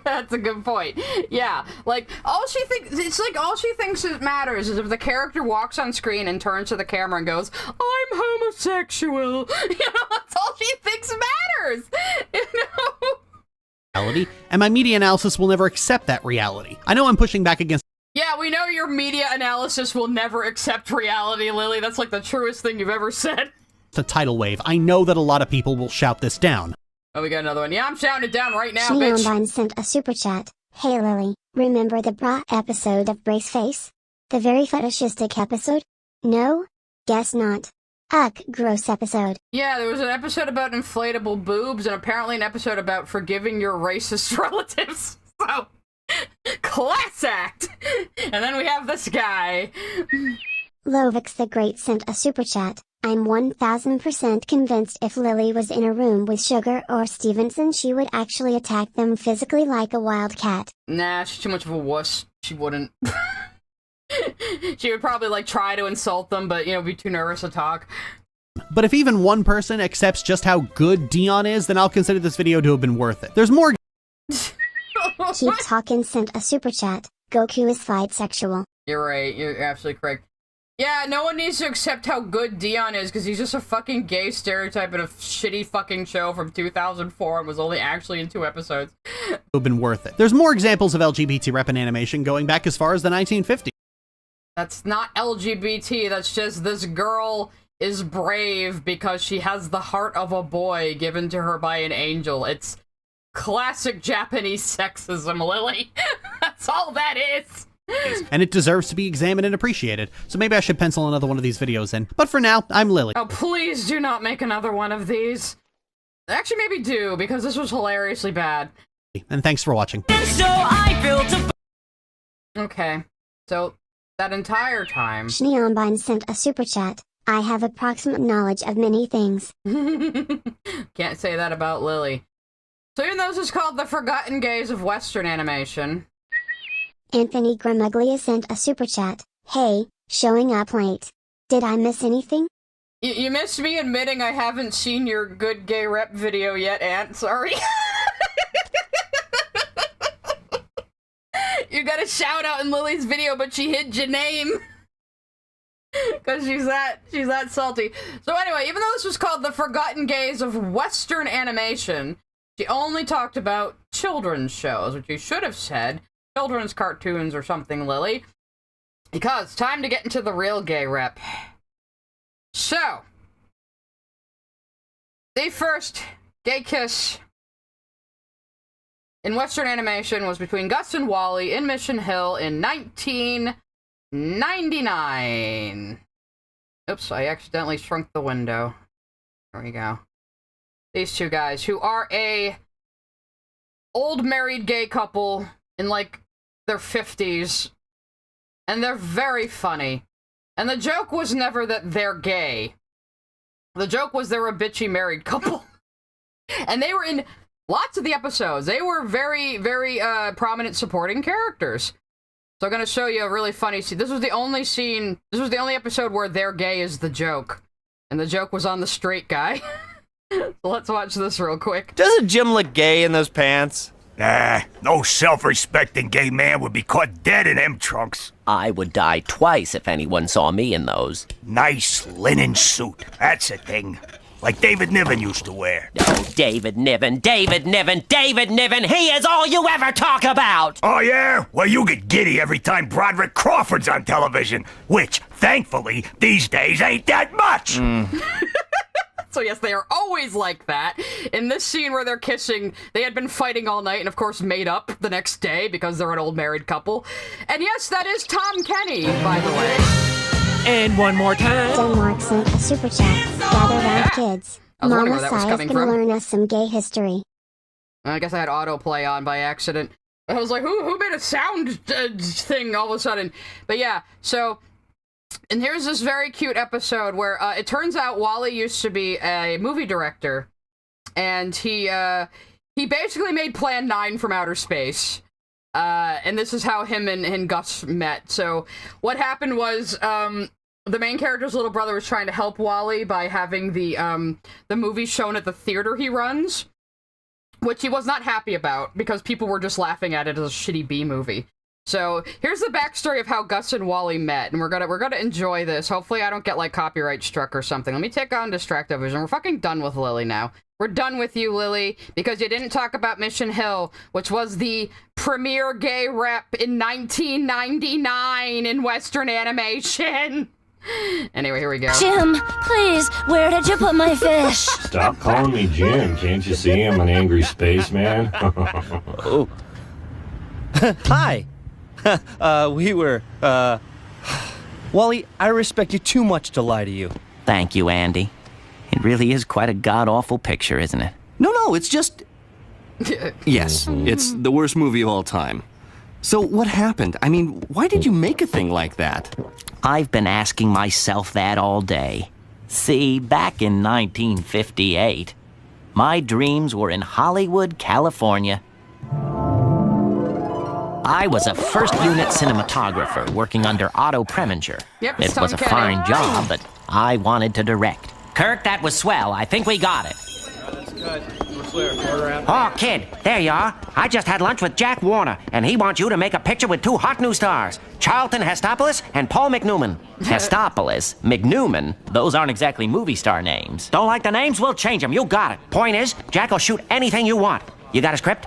That's a good point. Yeah, like, all she thinks it matters is if the character walks on screen and turns to the camera and goes, I'm homosexual. You know, that's all she thinks matters. You know? Reality, and my media analysis will never accept that reality. I know I'm pushing back against. Yeah, we know your media analysis will never accept reality, Lily. That's like the truest thing you've ever said. The tidal wave. I know that a lot of people will shout this down. Oh, we got another one. Yeah, I'm shouting it down right now, bitch. Neonbine sent a super chat. Hey Lily, remember the bra episode of Brace Face? The very fetishistic episode? No? Guess not. Ugh, gross episode. Yeah, there was an episode about inflatable boobs and apparently an episode about forgiving your racist relatives. So, class act! And then we have this guy. Lovix the Great sent a super chat. I'm 1000% convinced if Lily was in a room with Sugar or Stevenson she would actually attack them physically like a wild cat. Nah, she's too much of a wuss. She wouldn't. She would probably, like, try to insult them, but, you know, be too nervous to talk. But if even one person accepts just how good Dion is, then I'll consider this video to have been worth it. There's more. Keep Talkin' sent a super chat. Goku is fight sexual. You're right, you're absolutely correct. Yeah, no one needs to accept how good Dion is, because he's just a fucking gay stereotype in a shitty fucking show from 2004 and was only actually in 2 episodes. Have been worth it. There's more examples of LGBT rep in animation going back as far as the 1950s. That's not LGBT, that's just this girl is brave because she has the heart of a boy given to her by an angel. It's classic Japanese sexism, Lily. That's all that is. And it deserves to be examined and appreciated, so maybe I should pencil another one of these videos in. But for now, I'm Lily. Oh, please do not make another one of these. Actually, maybe do, because this was hilariously bad. And thanks for watching. So I built a... Okay, so that entire time... Neonbine sent a super chat. I have approximate knowledge of many things. Can't say that about Lily. So even though this is called the Forgotten Gaze of Western Animation... Anthony Gramuglia sent a super chat. Hey, showing up late. Did I miss anything? You missed me admitting I haven't seen your good gay rep video yet, Ant. Sorry. You got a shout out in Lily's video, but she hid your name. Because she's that salty. So anyway, even though this was called the Forgotten Gaze of Western Animation, she only talked about children's shows, which you should have said children's cartoons or something, Lily. Because time to get into the real gay rep. So, the first gay kiss in Western animation was between Gus and Wally in Mission Hill in 1999. Oops, I accidentally shrunk the window. There we go. These two guys, who are a old married gay couple in, like, their 50s, and they're very funny. And the joke was never that they're gay. The joke was they're a bitchy married couple. And they were in lots of the episodes. They were very, very prominent supporting characters. So I'm gonna show you a really funny scene. This was the only episode where they're gay is the joke. And the joke was on the straight guy. So let's watch this real quick. Doesn't Jim look gay in those pants? Nah, no self-respecting gay man would be caught dead in them trunks. I would die twice if anyone saw me in those. Nice linen suit, that's a thing. like David Niven used to wear. Oh, David Niven, David Niven, David Niven, he is all you ever talk about! Oh, yeah? Well, you get giddy every time Broderick Crawford's on television, which, thankfully, these days ain't that much. So yes, they are always like that. In this scene where they're kissing, they had been fighting all night and of course made up the next day because they're an old married couple. And yes, that is Tom Kenny, by the way. And one more time. Denmark sent a super chat. Gather round, kids. I was wondering Mama where that was Sai is coming gonna from. learn us some gay history. I guess I had autoplay on by accident. I was like, who made a sound thing all of a sudden? But yeah, so... And here's this very cute episode where it turns out Wally used to be a movie director, and he basically made Plan 9 from outer space. And this is how him and Gus met. So what happened was the main character's little brother was trying to help Wally by having the movie shown at the theater he runs, which he was not happy about because people were just laughing at it as a shitty B movie. So here's the backstory of how Gus and Wally met, and we're gonna enjoy this. Hopefully I don't get like copyright struck or something. Let me take on Distractovision. We're fucking done with Lily now. We're done with you, Lily, because you didn't talk about Mission Hill, which was the premier gay rep in 1999 in Western animation. Anyway, here we go. Jim, please, where did you put my fish? Stop calling me Jim. Can't you see I'm an angry spaceman? Oh. Hi. Wally, I respect you too much to lie to you. Thank you, Andy. It really is quite a god-awful picture, isn't it? No, it's just... Yes, it's the worst movie of all time. So what happened? I mean, why did you make a thing like that? I've been asking myself that all day. See, back in 1958, my dreams were in Hollywood, California. I was a first-unit cinematographer working under Otto Preminger. Yep, it was a fine job, but I wanted to direct. Kirk, that was swell. I think we got it. That's good. We're clear. Order out. Oh, kid, there you are. I just had lunch with Jack Warner, and he wants you to make a picture with two hot new stars, Charlton Hestonopoulos and Paul McNewman. Hestonopoulos, McNewman, those aren't exactly movie star names. Don't like the names? We'll change them. You got it. Point is, Jack will shoot anything you want. You got a script?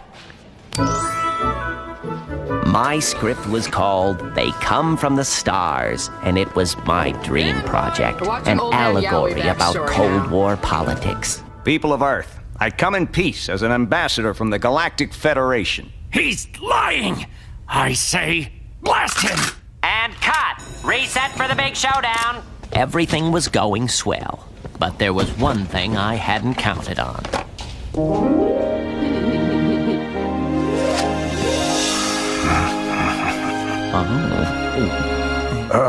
My script was called They Come From the Stars, and it was my dream project, an allegory about Cold War politics. People of Earth, I come in peace as an ambassador from the Galactic Federation. He's lying! I say, blast him! And cut! Reset for the big showdown! Everything was going swell, but there was one thing I hadn't counted on.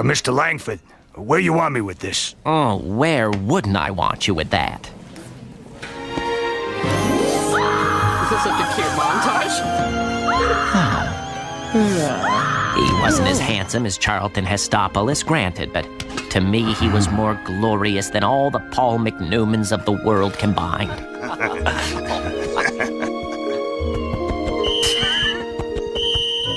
Mr. Langford, where you want me with this? Oh, where wouldn't I want you with that? This is such a cute montage. He wasn't as handsome as Charlton Hestonopoulos, granted, but to me he was more glorious than all the Paul McNewmans of the world combined.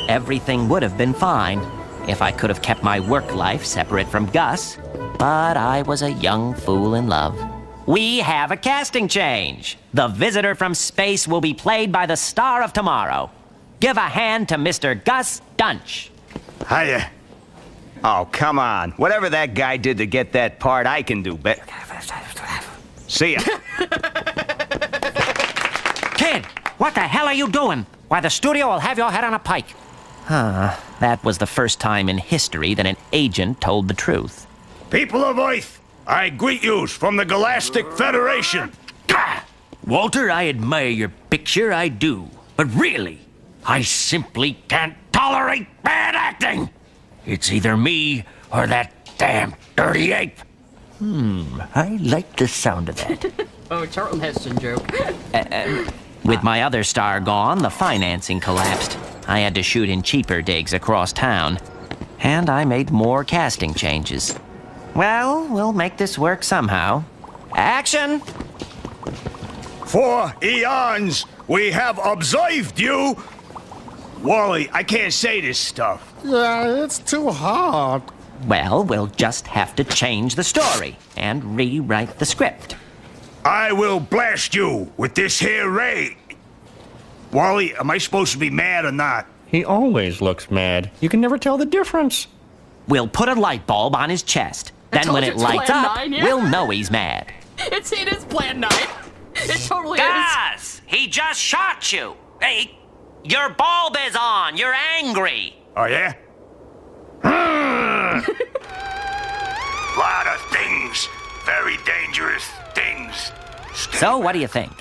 Everything would have been fine if I could have kept my work life separate from Gus, but I was a young fool in love. We have a casting change. The visitor from space will be played by the star of tomorrow. Give a hand to Mr. Gus Dunch. Hiya. Oh, come on. Whatever that guy did to get that part, I can do better. See ya. Kid, what the hell are you doing? Why, the studio will have your head on a pike. That was the first time in history that an agent told the truth. People of Earth, I greet yous from the Galactic Federation. Walter, I admire your picture, I do. But really, I simply can't tolerate bad acting. It's either me or that damn dirty ape. I like the sound of that. Oh, Charlton Heston joke. With my other star gone, the financing collapsed. I had to shoot in cheaper digs across town. And I made more casting changes. Well, we'll make this work somehow. Action! For eons, we have observed you. Wally, I can't say this stuff. Yeah, it's too hard. Well, we'll just have to change the story and rewrite the script. I will blast you with this here ray. Wally, am I supposed to be mad or not? He always looks mad. You can never tell the difference. We'll put a light bulb on his chest. Then when it lights up, we'll know he's mad. It is Plan 9. It totally Gus! He just shot you! Hey, your bulb is on! You're angry! Oh, yeah? Lot of things. Very dangerous things. So, what do you think?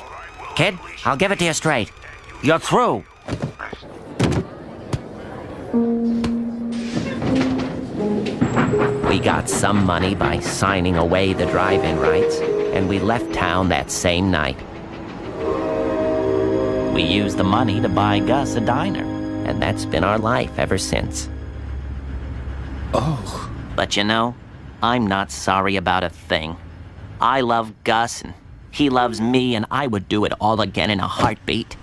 Kid, I'll give it to you straight. You're through. We got some money by signing away the drive-in rights, and we left town that same night. We used the money to buy Gus a diner, and that's been our life ever since. Oh. But you know, I'm not sorry about a thing. I love Gus, and he loves me, and I would do it all again in a heartbeat.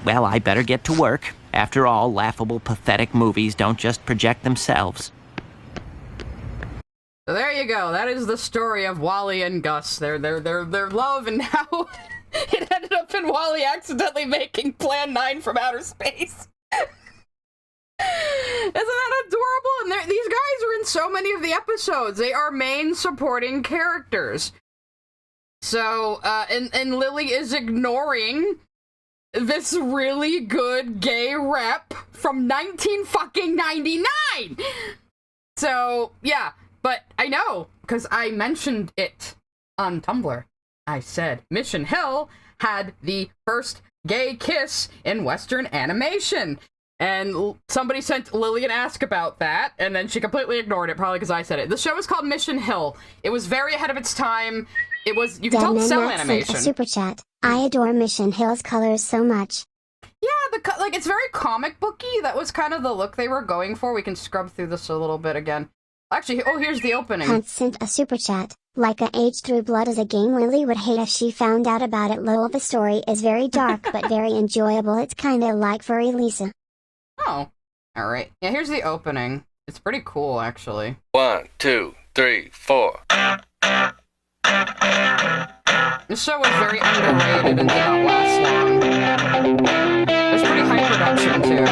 Well, I better get to work. After all, laughable, pathetic movies don't just project themselves. So there you go. That is the story of Wally and Gus. Their love and how it ended up in Wally accidentally making Plan 9 from outer space. Isn't that adorable? And these guys are in so many of the episodes. They are main supporting characters. So, and Lily is ignoring this really good gay rep from 1999. So, yeah. But I know, because I mentioned it on Tumblr. I said Mission Hill had the first gay kiss in Western animation. And somebody sent Lily an ask about that, and then she completely ignored it, probably because I said it. The show is called Mission Hill. It was very ahead of its time. It was, you can tell, cell animation. A super chat. I adore Mission Hill's colors so much. Yeah, like, it's very comic booky. That was kind of the look they were going for. We can scrub through this a little bit again. Actually, oh, here's the opening. Cont sent a super chat. Like a Age Through Blood is a game Lily would hate if she found out about it. Lol, the story is very dark but very enjoyable. It's kinda like Furry Lisa. Oh, alright. Yeah, here's the opening. It's pretty cool, actually. 1, 2, 3, 4. This show was very underrated and did not last long. It was pretty high production, too.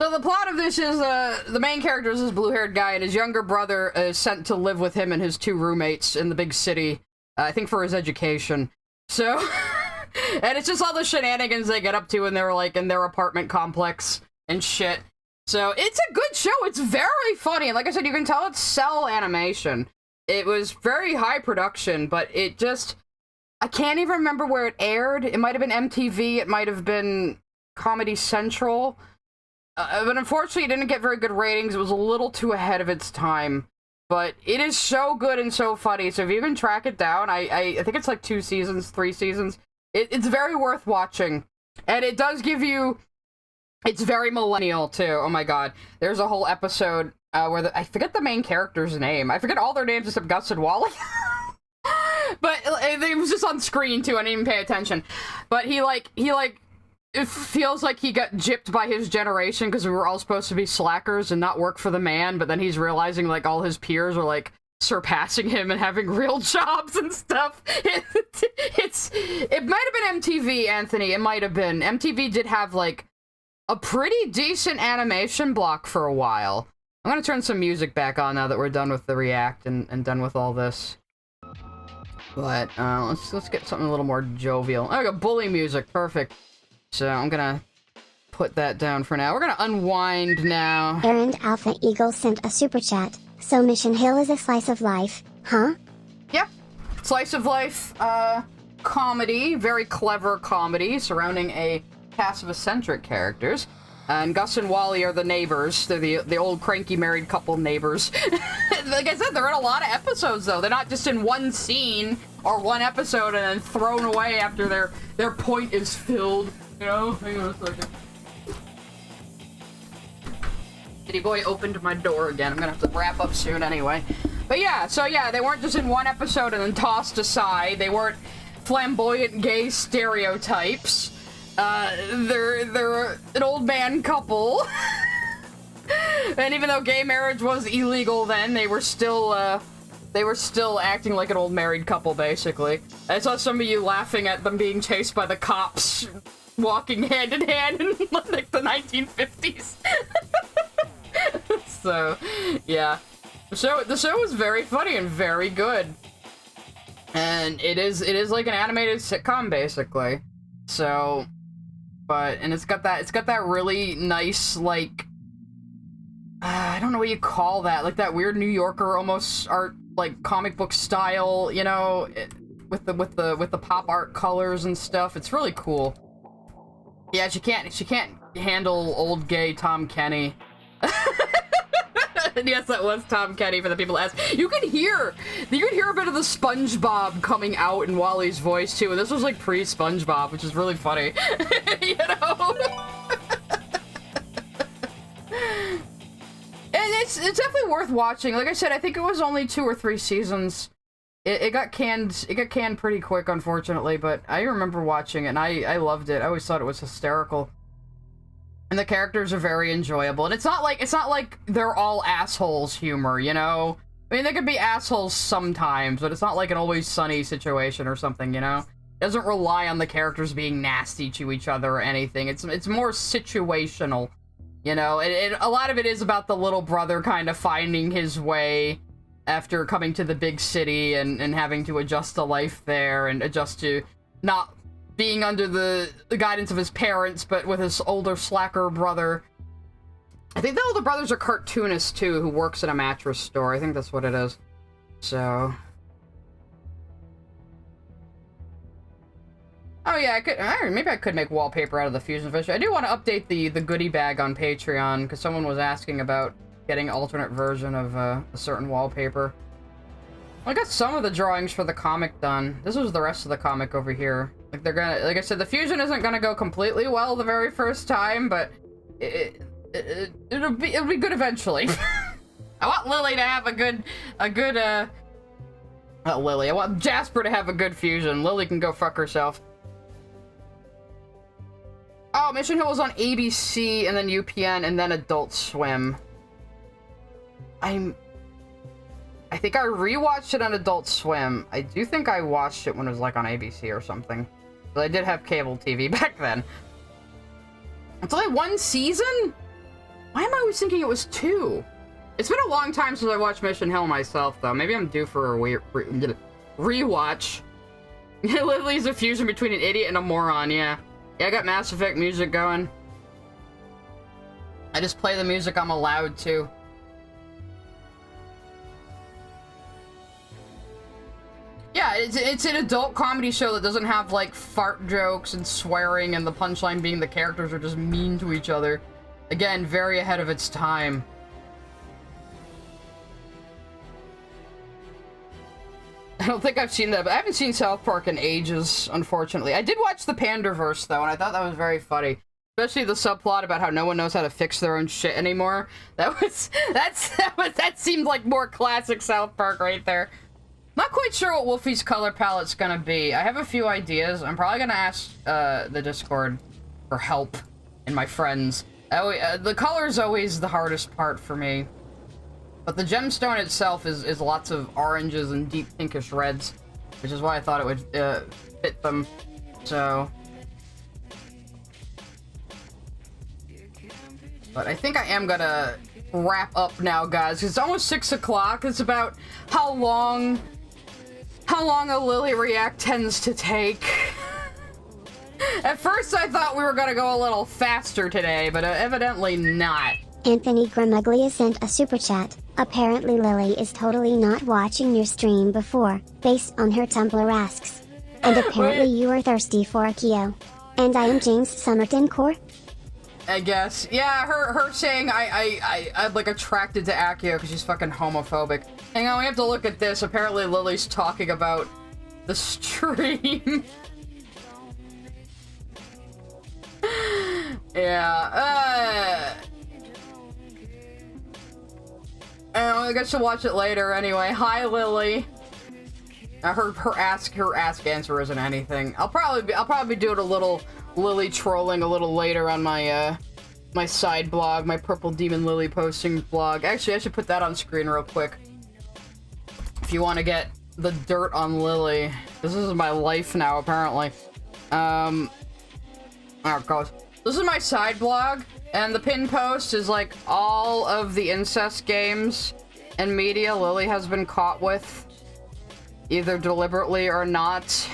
So the plot of this is, the main character is this blue-haired guy, and his younger brother is sent to live with him and his two roommates in the big city, I think for his education. So, and it's just all the shenanigans they get up to when they're, like, in their apartment complex and shit. So, it's a good show. It's very funny. And like I said, you can tell it's cell animation. It was very high production, but it just, I can't even remember where it aired. It might have been MTV. It might have been Comedy Central. But unfortunately, it didn't get very good ratings. It was a little too ahead of its time. But it is so good and so funny. So if you can track it down, I think it's like 2 seasons, 3 seasons. It's very worth watching. And it does give you... It's very millennial, too. Oh my god. There's a whole episode where I forget the main character's name. I forget all their names except Gus and Wally. But it was just on screen, too. I didn't even pay attention. But he it feels like he got gypped by his generation because we were all supposed to be slackers and not work for the man, but then he's realizing, like, all his peers are, like, surpassing him and having real jobs and stuff. It might have been MTV, Anthony. It might have been. MTV did have, like, a pretty decent animation block for a while. I'm gonna turn some music back on now that we're done with the react and done with all this. But, let's get something a little more jovial. I got bully music. Perfect. So I'm gonna put that down for now. We're gonna unwind now. Errand Alpha Eagle sent a super chat. So Mission Hill is a slice of life, huh? Yep. Slice of life, comedy. Very clever comedy surrounding a cast of eccentric characters. And Gus and Wally are the neighbors. They're the old cranky married couple neighbors. Like I said, they're in a lot of episodes, though. They're not just in one scene or one episode and then thrown away after their point is filled. You know? Hang on a second. Kitty boy opened my door again. I'm gonna have to wrap up soon anyway. But yeah, so yeah, they weren't just in one episode and then tossed aside. They weren't flamboyant gay stereotypes. They're an old man couple. And even though gay marriage was illegal then, they were still acting like an old married couple, basically. I saw some of you laughing at them being chased by the cops, walking hand in hand in like the 1950s. So, yeah. The show was very funny and very good. And it is like an animated sitcom, basically. So, and it's got that really nice, like, I don't know what you call that, like that weird New Yorker almost art, like comic book style, you know, with the pop art colors and stuff. It's really cool. Yeah, she can't handle old gay Tom Kenny. And yes, that was Tom Kenny for the people that asked. You could hear a bit of the SpongeBob coming out in Wally's voice too, and this was like pre-SpongeBob, which is really funny. You know? And it's definitely worth watching. Like I said, I think it was only 2 or 3 seasons. It got canned pretty quick, unfortunately, but I remember watching it and I loved it. I always thought it was hysterical. And the characters are very enjoyable. And it's not like they're all assholes humor, you know? I mean, they could be assholes sometimes, but it's not like an Always Sunny situation or something, you know? It doesn't rely on the characters being nasty to each other or anything. It's more situational, you know? A lot of it is about the little brother kind of finding his way after coming to the big city and having to adjust to life there and adjust to not being under the guidance of his parents, but with his older, slacker brother. I think the older brothers are cartoonists, too, who works at a mattress store. I think that's what it is. So... Oh yeah, maybe I could make wallpaper out of the fusion fish. I do want to update the goodie bag on Patreon, because someone was asking about getting an alternate version of a certain wallpaper. I got some of the drawings for the comic done. This was the rest of the comic over here. Like like I said, the fusion isn't gonna go completely well the very first time, but it'll be good eventually. I want Lily to have not Lily. I want Jasper to have a good fusion. Lily can go fuck herself. Oh, Mission Hill was on ABC and then UPN and then Adult Swim. I think I rewatched it on Adult Swim. I do think I watched it when it was like on ABC or something. But I did have cable TV back then. It's only 1 season? Why am I always thinking it was 2? It's been a long time since I watched Mission Hill myself, though. Maybe I'm due for a rewatch. Lily's a fusion between an idiot and a moron, yeah. Yeah, I got Mass Effect music going. I just play the music I'm allowed to. Yeah, it's an adult comedy show that doesn't have, like, fart jokes and swearing and the punchline being the characters are just mean to each other. Again, very ahead of its time. I don't think I've seen that, but I haven't seen South Park in ages, unfortunately. I did watch the Panderverse, though, and I thought that was very funny. Especially the subplot about how no one knows how to fix their own shit anymore. That seemed like more classic South Park right there. Not quite sure what Wolfie's color palette's gonna be. I have a few ideas. I'm probably gonna ask the Discord for help and my friends. The color is always the hardest part for me. But the gemstone itself is lots of oranges and deep pinkish reds, which is why I thought it would fit them. So... But I think I am gonna wrap up now, guys. It's almost 6 o'clock. It's about how long a Lily react tends to take. At first I thought we were gonna go a little faster today, but evidently not. Anthony Grimuglia sent a super chat. Apparently Lily is totally not watching your stream before, based on her Tumblr asks. And apparently you are thirsty for a Kyo. And I am James Somerton Core. I guess. Yeah, her saying I'm like attracted to Accio because she's fucking homophobic. Hang on, we have to look at this. Apparently Lily's talking about the stream. Yeah, I guess she'll watch it later anyway. Hi, Lily. Her ask answer isn't anything. I'll probably do it a little Lily trolling a little later on my my side blog, my Purple Demon Lily posting blog. Actually, I should put that on screen real quick. If you want to get the dirt on Lily, this is my life now apparently. Oh god. This is my side blog, and the pin post is like all of the incest games and media Lily has been caught with, either deliberately or not.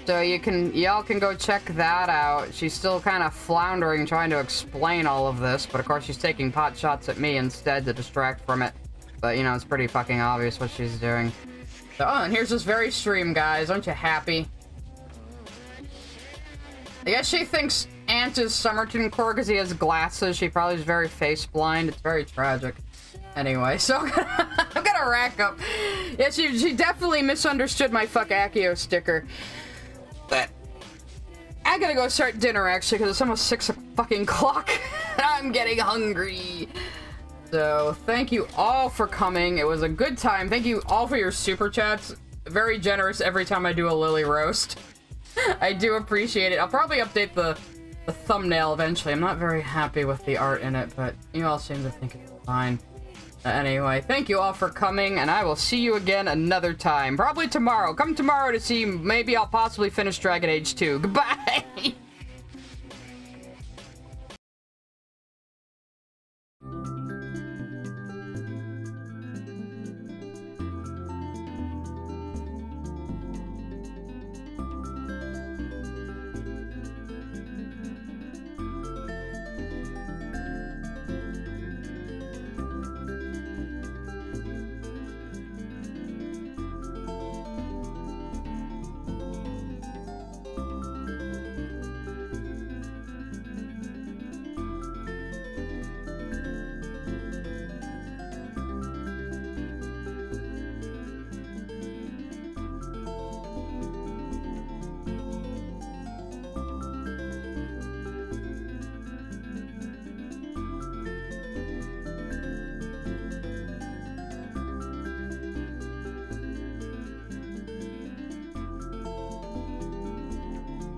So y'all can go check that out. She's still kind of floundering trying to explain all of this, but of course she's taking pot shots at me instead to distract from it. But you know, it's pretty fucking obvious what she's doing. So, oh, and here's this very stream, guys. Aren't you happy? I guess she thinks Ant is Summerton Core because he has glasses. She probably is very face blind. It's very tragic. Anyway, so I'm gonna rack up. Yeah, she definitely misunderstood my fuck Accio sticker. But I gotta go start dinner actually because it's almost 6 fucking o'clock. I'm getting hungry. So thank you all for coming. It was a good time. Thank you all for your super chats. Very generous every time I do a Lily roast. I do appreciate it. I'll probably update the thumbnail eventually. I'm not very happy with the art in it, but you all seem to think it's fine. Anyway, thank you all for coming, and I will see you again another time. Probably tomorrow. Come tomorrow to see, maybe I'll possibly finish Dragon Age 2. Goodbye!